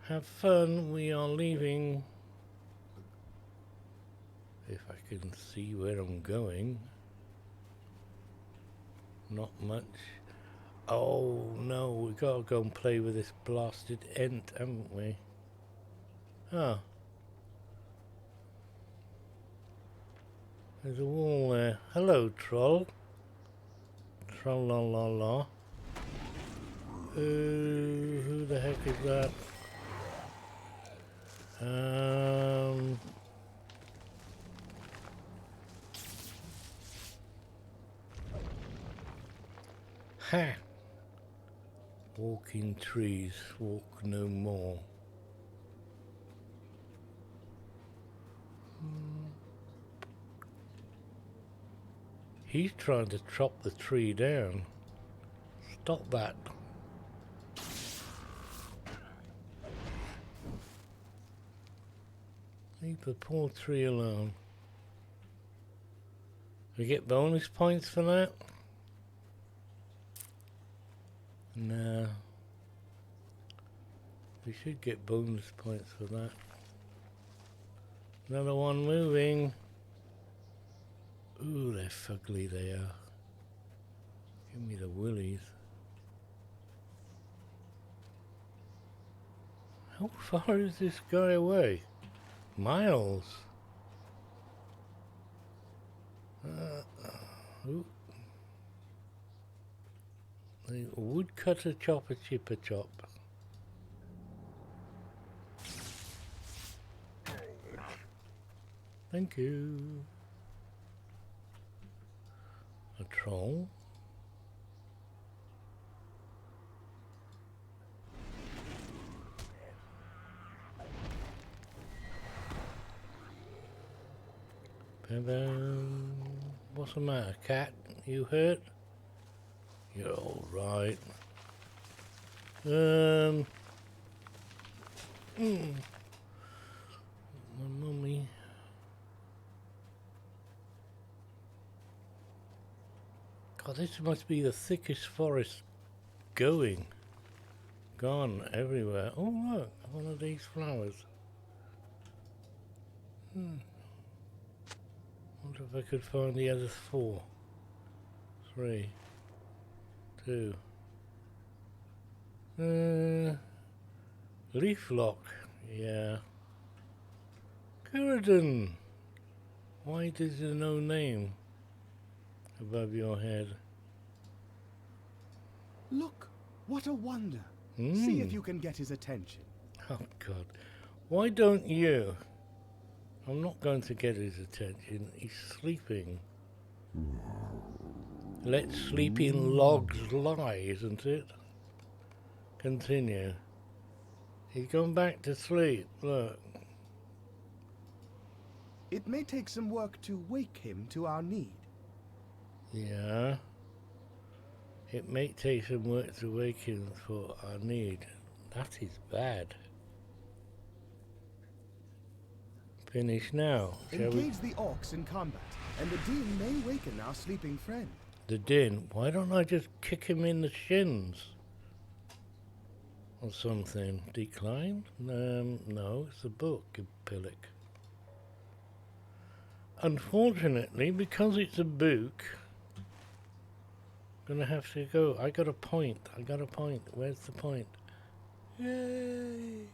Have fun, we are leaving. If I can see where I'm going. Not much. Oh no, we gotta go and play with this blasted ent, haven't we? Ah. There's a wall there. Hello, troll. Troll-la-la-la. Who the heck is that? Ha! Walk in trees, walk no more. He's trying to chop the tree down. Stop that. Leave the poor tree alone. We get bonus points for that? No. We should get bonus points for that. Another one moving. Ooh, they're fugly they are. Give me the willies. How far is this guy away? Miles. Ooh. The woodcutter chopper chipper chop. Thank you. A troll. What's the matter, cat? You hurt? You're all right. My mummy. God, this must be the thickest forest going. Gone everywhere. Oh look, one of these flowers. Wonder if I could find the other 4. 3. 2. Leaf lock. Yeah. Curridon. Why does there no name above your head? Look, what a wonder. See if you can get his attention. Oh God. Why don't you? I'm not going to get his attention. He's sleeping. Let sleeping logs lie, isn't it? Continue. He's gone back to sleep. Look. It may take some work to wake him to our need. Yeah. It may take some work to wake him for our need. That is bad. Finish now. Engage the orcs in combat, and the din may waken our sleeping friend. The din? Why don't I just kick him in the shins? Or something. Decline? No, it's a book, you pillock. Unfortunately, because it's a book, I'm gonna have to go. I got a point. Where's the point? Yay!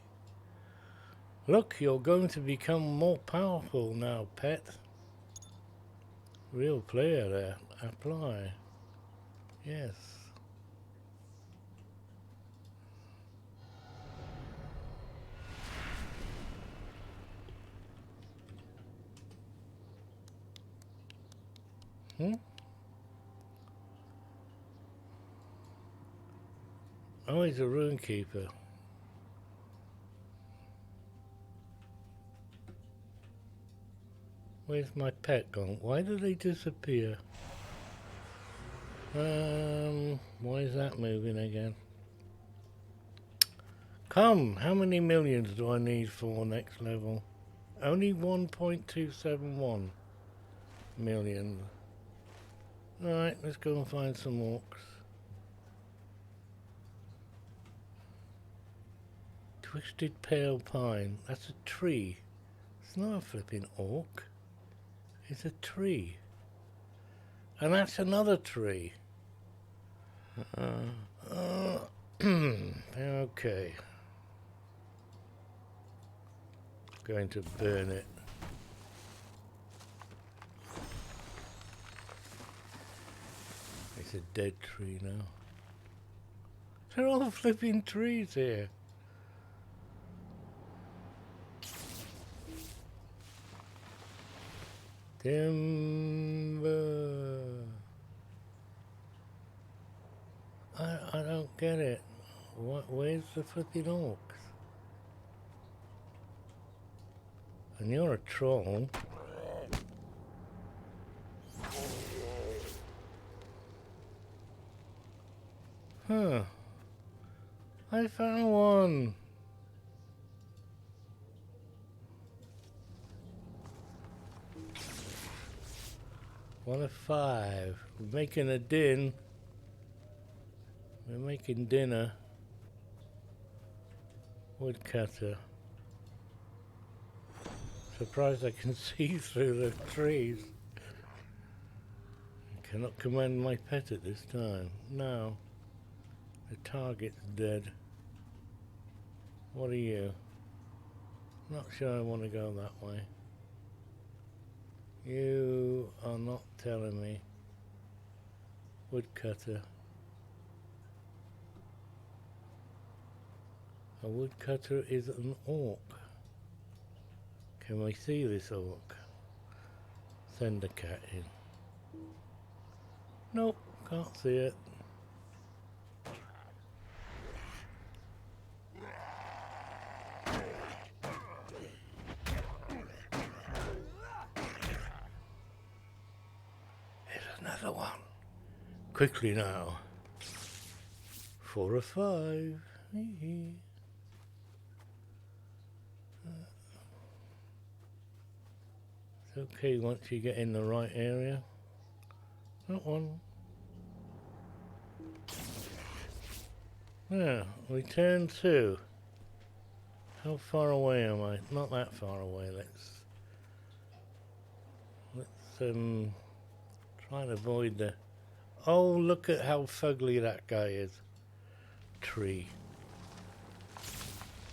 Look, you're going to become more powerful now, pet. Real player there. Apply. Yes. Oh, he's a rune keeper. Where's my pet gone? Why do they disappear? Why is that moving again? Come, how many millions do I need for next level? Only 1.271 million. Alright, let's go and find some orcs. Twisted pale pine. That's a tree. It's not a flipping orc. It's a tree. And that's another tree. Okay. Going to burn it. It's a dead tree now. They're all flipping trees here. Timber. I don't get it. Where's the flipping orcs? And you're a troll. Huh. I found one. 1 of 5. We're making a din. We're making dinner. Woodcutter. Surprised I can see through the trees. I cannot command my pet at this time. No. The target's dead. What are you? Not sure I want to go that way. You are not telling me. Woodcutter. A woodcutter is an orc. Can we see this orc? Send a cat in. Nope, can't see it. Here's another one. Quickly now. 4 of 5. It's okay once you get in the right area. That one. Yeah, return to. How far away am I? Not that far away. Let's try and avoid the. Oh, look at how fugly that guy is. Tree.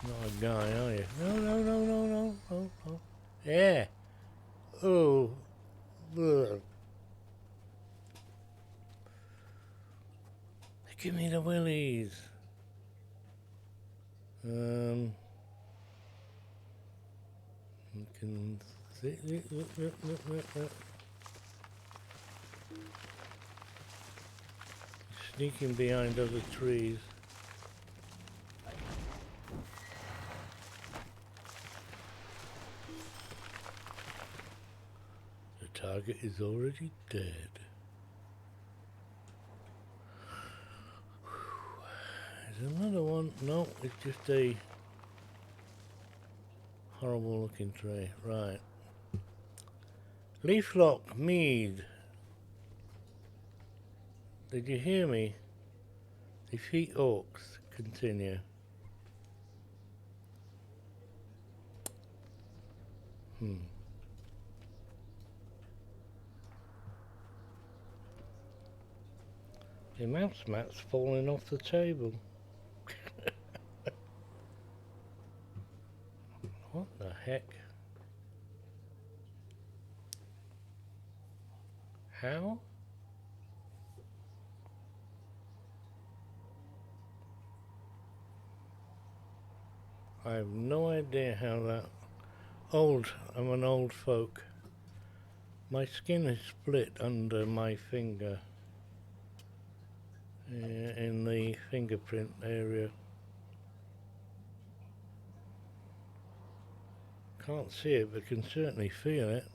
Not a guy, are you? No. Yeah. Oh. Ugh. Give me the willies. You can see. Look. Sneaking behind other trees. The target is already dead. There's another one. No, it's just a horrible looking tree. Right. Leaflock Mead. Did you hear me? Defeat orcs. Continue. The mouse mat's falling off the table. What the heck? How? I have no idea how that... I'm an old folk. My skin is split under my finger. In the fingerprint area. Can't see it, but can certainly feel it.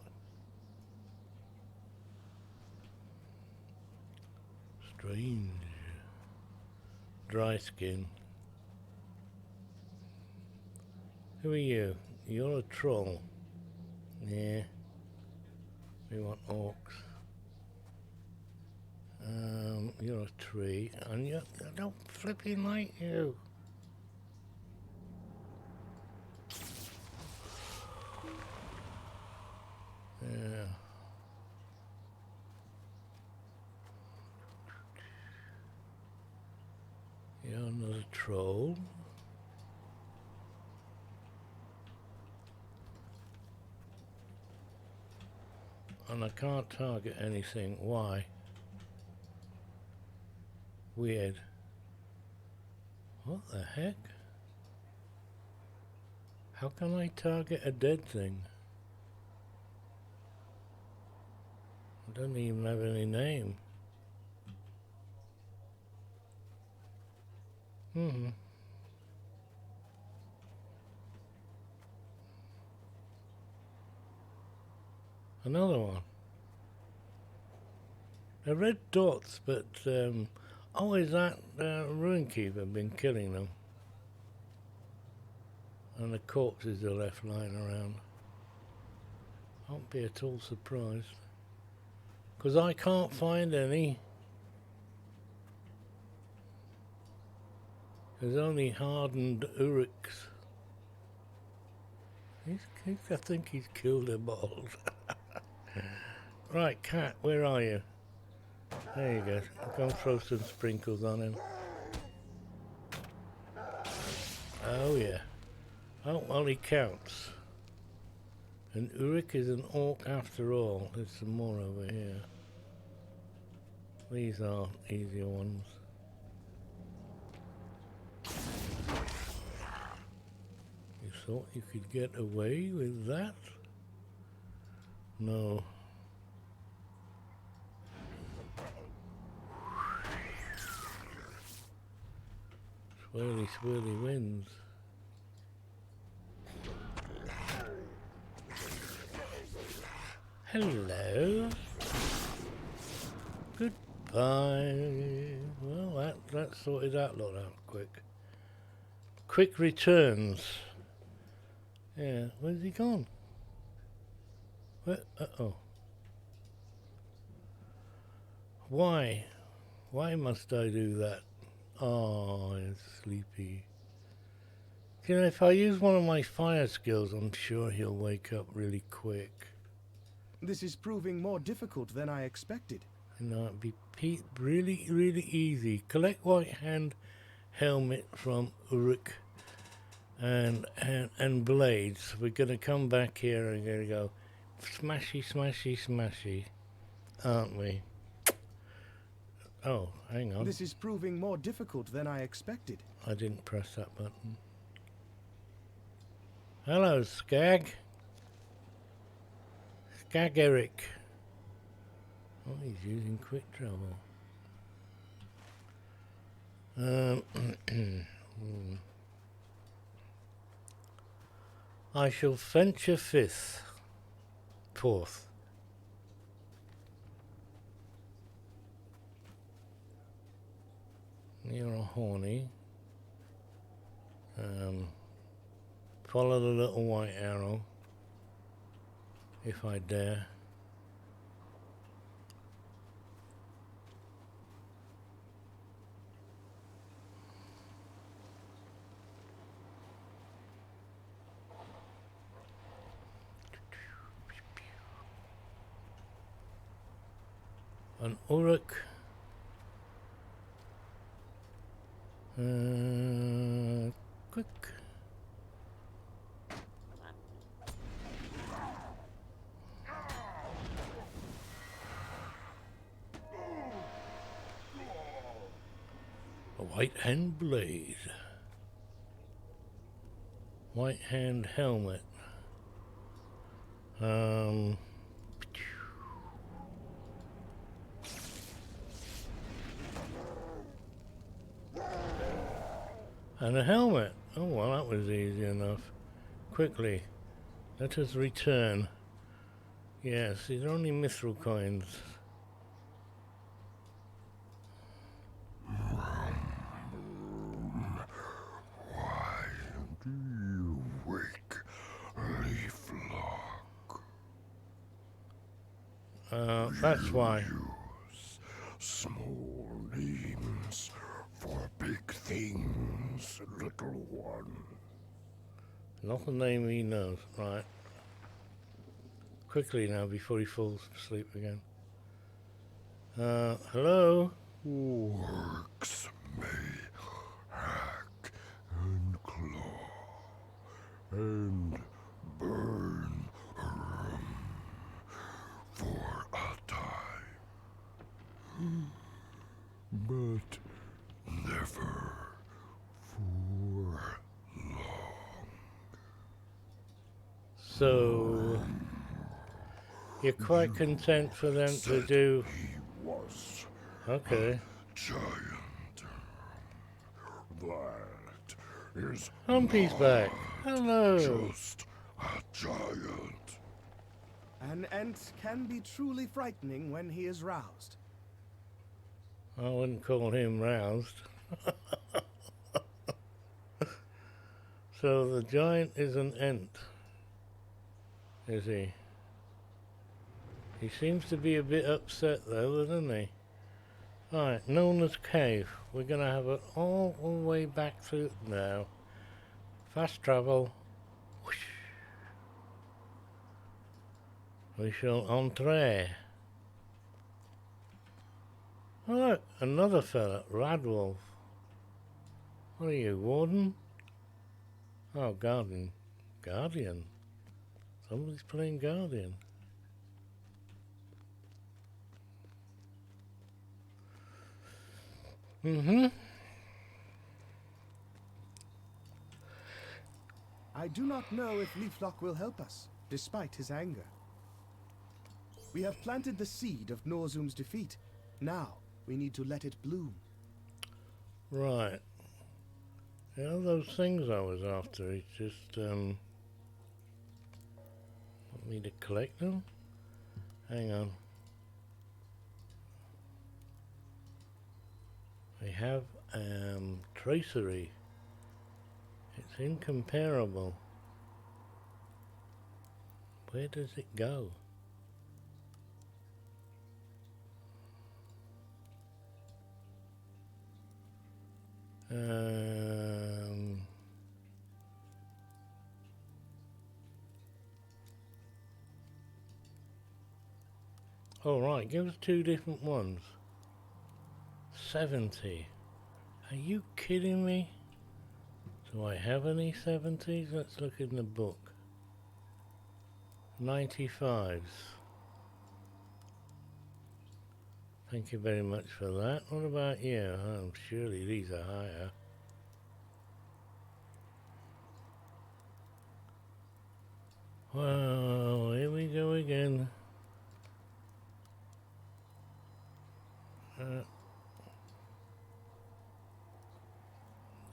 Strange. Dry skin. Who are you? You're a troll. Yeah. We want orcs. You're a tree, and I don't flipping like you. Yeah. You're not a troll. And I can't target anything. Why? Weird. What the heck? How can I target a dead thing? I don't even have any name. Another one. They're red dots, but is that Runekeeper been killing them? And the corpses are left lying around. I won't be at all surprised. 'Cause I can't find any. There's only hardened Uruks. I think he's killed them all. Right, cat, where are you? There you go. Go and throw some sprinkles on him. Oh yeah. Oh, well, he counts. And Uruk is an orc after all. There's some more over here. These are easier ones. You thought you could get away with that? No. Swirly, swirly winds. Hello. Goodbye. Well, that sorted that lot out quick. Quick returns. Yeah, where's he gone? Where? Uh-oh. Why? Why must I do that? Oh, he's sleepy. You know, if I use one of my fire skills, I'm sure he'll wake up really quick. This is proving more difficult than I expected. You know, it'd be really, really easy. Collect white hand helmet from Uruk and blades. We're going to come back here and going to go smashy, smashy, smashy, aren't we? Oh, hang on. This is proving more difficult than I expected. I didn't press that button. Hello, Skag. Skag Eric. Oh, he's using quick travel. I shall venture fourth. You're a horny. Follow the little white arrow, if I dare. An Uruk. Quick. A white hand blade. White hand helmet. And a helmet. Oh, well, that was easy enough. Quickly, let us return. Yes, these are only mithril coins. Why do you wake Leaflock? That's why. Use small names for big things, little one. Not the name he knows, right. Quickly now, before he falls asleep again. Hello? Orcs may hack and claw and burn a room for a time, but never for long. So, you're quite content for them to do... He was okay. giant. That is Humpy's back. Hello. just a giant. An ant can be truly frightening when he is roused. I wouldn't call him roused. So the giant is an ant, is he? He seems to be a bit upset though, doesn't he? Alright, Nona's Cave. We're gonna have it all the way back through now. Fast travel. Whoosh. We shall entree. Oh look, another fella, Radwolf. What are you, Warden? Oh, Guardian. Guardian. Somebody's playing Guardian. I do not know if Leaflock will help us, despite his anger. We have planted the seed of Norzum's defeat. Now, we need to let it bloom. Right. You know those things I was after, it's just, want me to collect them? Hang on. We have, tracery. It's incomparable. Where does it go? All right, give us two different ones. 70. Are you kidding me? Do I have any 70s? Let's look in the book. 95s. Thank you very much for that. What about you? Oh, surely these are higher. Well, here we go again.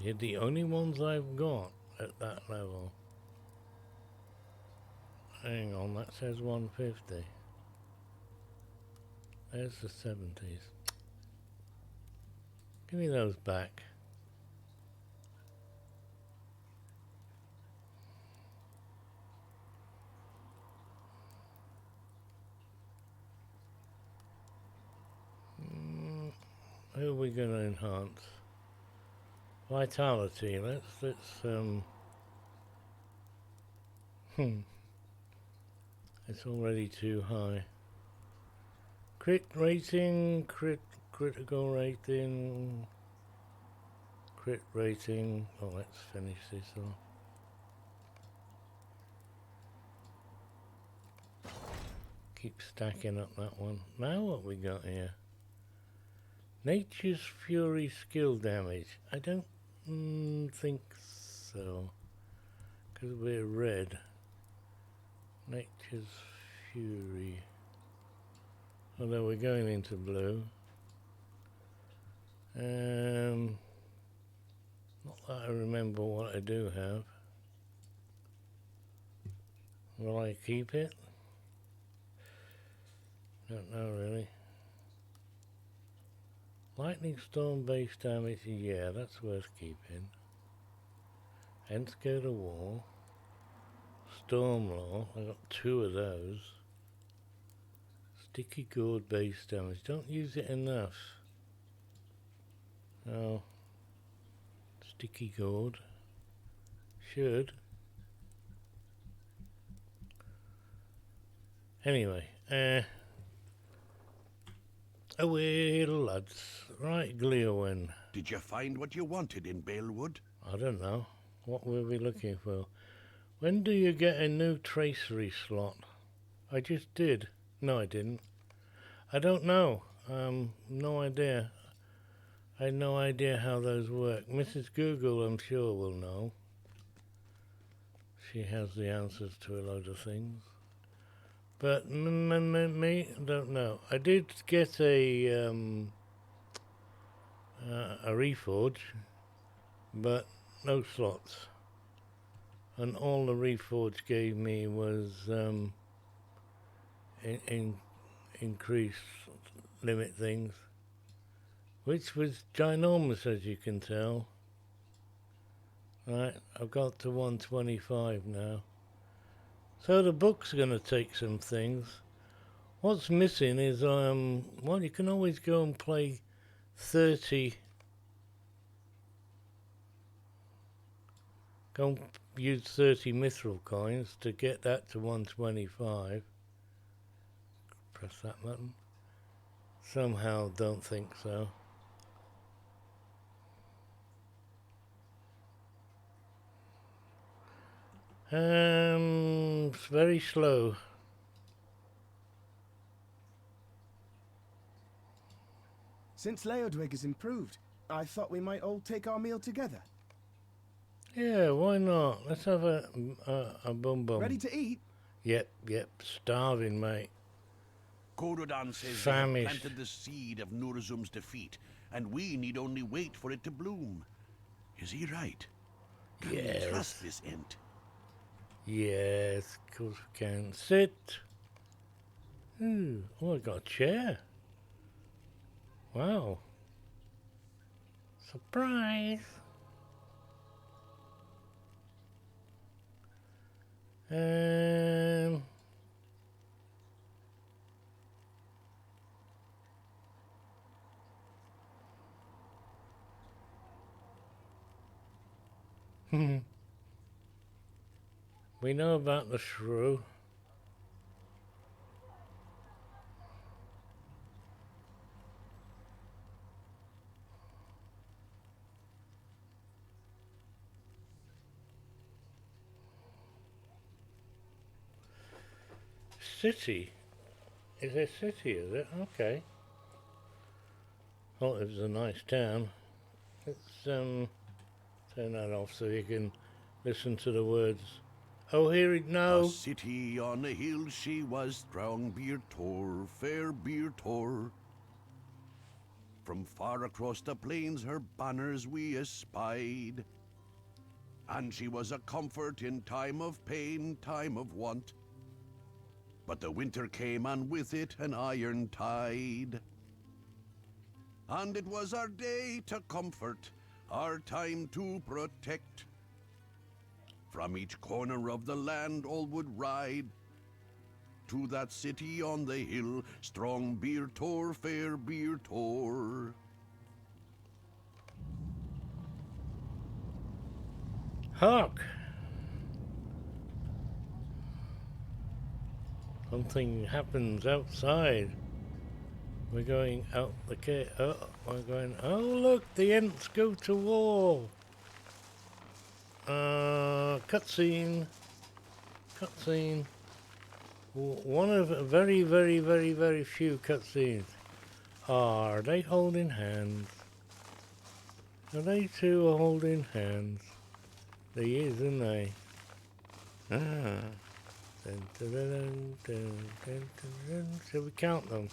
You're the only ones I've got at that level. Hang on, that says 150. There's the 70s. Give me those back. Who are we going to enhance? Vitality. Let's it's already too high. Crit rating, critical rating, crit rating. Oh, let's finish this off. Keep stacking up that one. Now what we got here? Nature's Fury skill damage. I don't think so, because we're red. Nature's Fury. Although we're going into blue. Not that I remember what I do have. Will I keep it? Don't know really. Lightning Storm base damage, yeah, that's worth keeping. Hence go to war. Storm Law, I got 2 of those. Sticky Gourd base damage, don't use it enough. Oh. Sticky Gourd. Should. Anyway, away, lads. Right, Gleowin. Did you find what you wanted in Balewood? I don't know. What were we looking for? When do you get a new tracery slot? I just did. No, I didn't. I don't know. No idea. I had no idea how those work. Mrs. Google, I'm sure, will know. She has the answers to a load of things. But me, don't know. I did get a reforge, but no slots. And all the reforge gave me was increase limit things, which was ginormous, as you can tell. Right, I've got to 125 now. So the book's going to take some things. What's missing is, well, you can always go and play 30. Go and use 30 mithril coins to get that to 125. Press that button. Somehow don't think so. It's very slow. Since Leodwig is improved, I thought we might all take our meal together. Yeah, why not? Let's have a bum bum. Ready to eat? Yep. Starving, mate. Gorodan says Famished. they have planted the seed of Nurzum's defeat, and we need only wait for it to bloom. Is he right? Can we trust this Ent? Yes, of course we can. Sit. Ooh, oh, I got a chair. Wow. Surprise. We know about the shrew. City? Is it city, is it? Okay. Well, it was a nice town. Let's turn that off so you can listen to the words. Oh, here it no. A city on a hill she was, strong beer tore, fair beer tore. From far across the plains her banners we espied. And she was a comfort in time of pain, time of want. But the winter came, and with it an iron tide. And it was our day to comfort, our time to protect. From each corner of the land all would ride to that city on the hill, strong beer tore, fair beer tore. Hark! Something happens outside. We're going out the gate. Oh, we're going. Oh, look, the Ents go to war. Cutscene. One of very, very, very, very few cutscenes. Are they holding hands? Are they two holding hands? They is, isn't they? Ah. Dun, dun, dun, dun, dun, dun, dun. Shall we count them?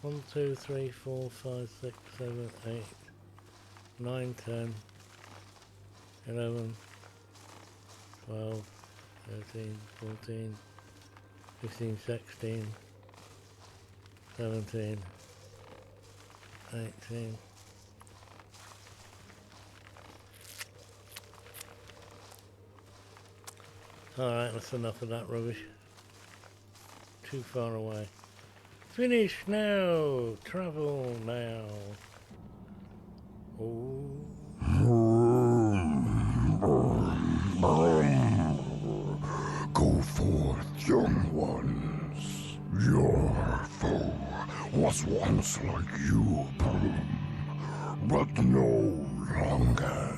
1, 2, 3, 4, 5, 6, 7, 8, 9, 10, 11, 12, 13, 14, 15, 16, 17, 18. Alright, that's enough of that rubbish. Too far away. Finish now! Travel now! Oh. Go forth, young ones. Your foe was once like you, but no longer.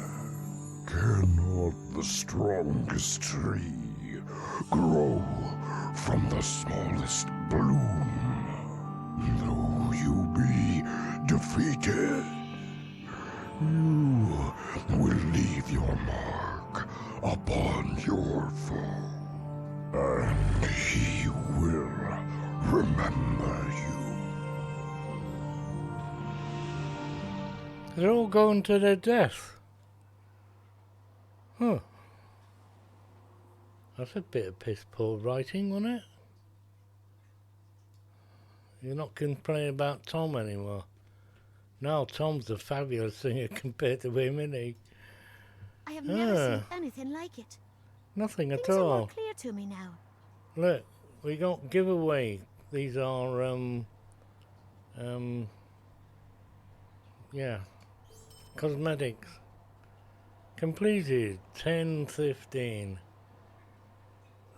Cannot the strongest tree grow from the smallest bloom? Though you be defeated, you will leave your mark upon your foe, and he will remember you. They're all going to their death. Huh. That's a bit of piss poor writing, wasn't it? You're not complaining about Tom anymore. Now Tom's a fabulous singer compared to him, isn't he? I have never seen anything like it. Nothing at Things are all. more clear to me now. Look, we got giveaway. These are, yeah, cosmetics. Completed, 10:15.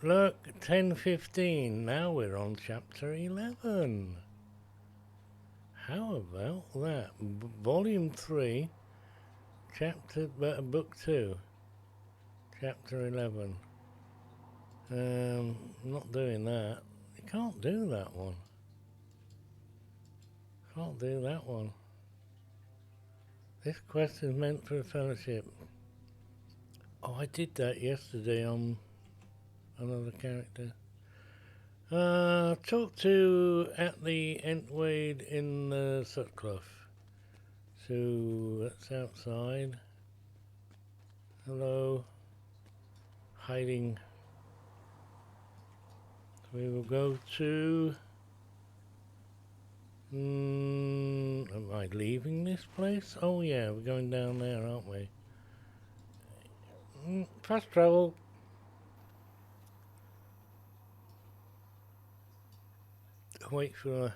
Look, 10:15. Now we're on chapter 11. How about that? Volume 3, book 2, chapter 11. Not doing that. You can't do that one. Can't do that one. This quest is meant for a fellowship. Oh, I did that yesterday on another character. Talk to at the Entwade in the Sutcliffe. So that's outside. Hello. Hiding. So we will go to... am I leaving this place? Oh yeah, we're going down there, aren't we? Fast travel. Wait for a...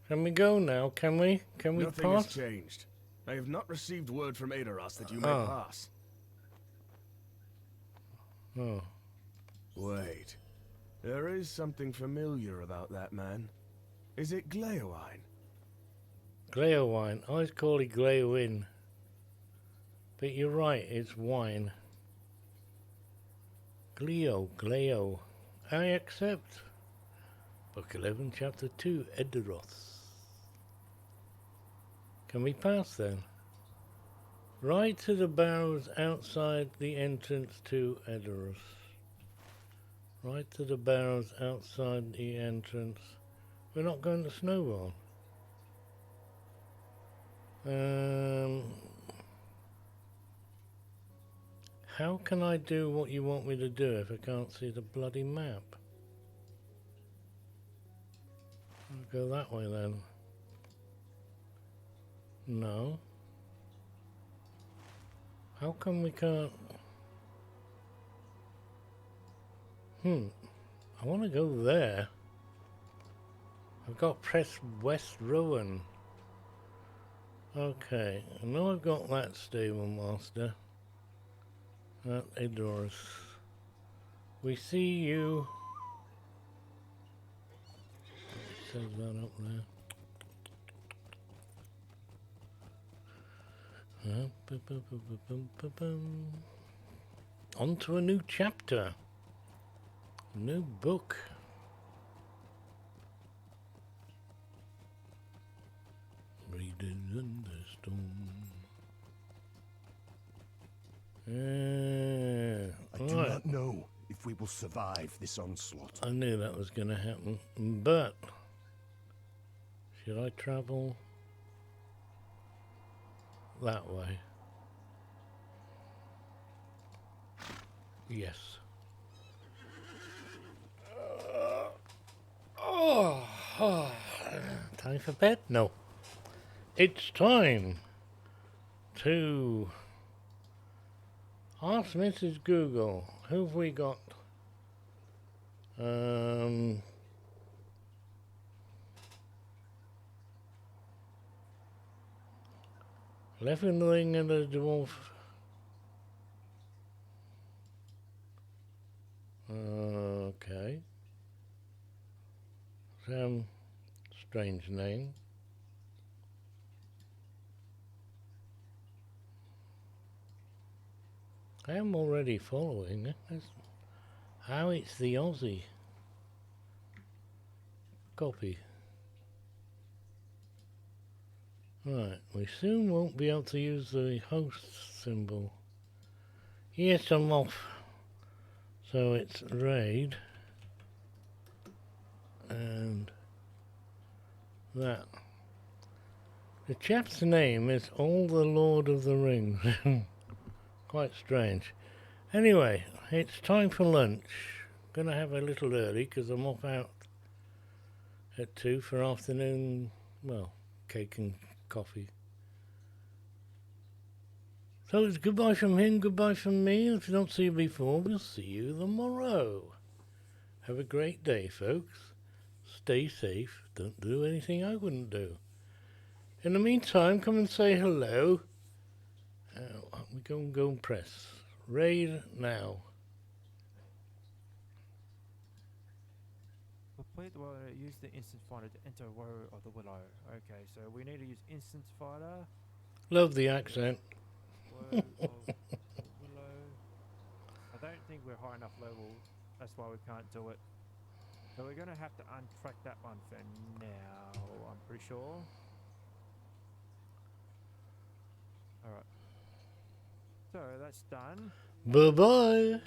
Can we go now? Can we? Can we Nothing pass? has changed. I have not received word from Aedoras that you may pass. Oh. Wait. There is something familiar about that man. Is it Gleowine? Gleowine. I always call it Gleowin. But you're right, it's wine. Gleo. I accept. Book 11, Chapter 2, Edoros. Can we pass then? Right to the barrows outside the entrance to Edoros. Right to the barrows outside the entrance. We're not going to Snowball. How can I do what you want me to do if I can't see the bloody map? I'll go that way then. No. How come we can't... I want to go there. I've got press West Rowan. Okay, I know I've got that stable master. That Edoras. We see you. It says that up there. On to a new chapter. New book. Readers in the storm. I do not know if we will survive this onslaught. I knew that was going to happen, but should I travel that way? Yes. Time for bed? No. It's time to ask Mrs. Google. Who have we got? Leveling and a dwarf. Okay. Some strange name. I am already following it. How it's the Aussie. Copy. Right, we soon won't be able to use the host symbol. Yes, I'm off. So it's raid. And that. The chap's name is All the Lord of the Rings. Quite strange. Anyway, it's time for lunch. Gonna have a little early because I'm off out at 2 for afternoon, well, cake and coffee. So it's goodbye from him, goodbye from me. If you don't see you before, we'll see you tomorrow. Have a great day, folks. Stay safe. Don't do anything I wouldn't do. In the meantime, come and say hello. We go and press. Raid now. Complete the willow. Use the instant finder to enter a row of the willow. Okay, so we need to use instant finder. Love the accent. Row of willow. I don't think we're high enough level. That's why we can't do it. So we're going to have to untrack that one for now, I'm pretty sure. Alright. So that's done. Bye-bye.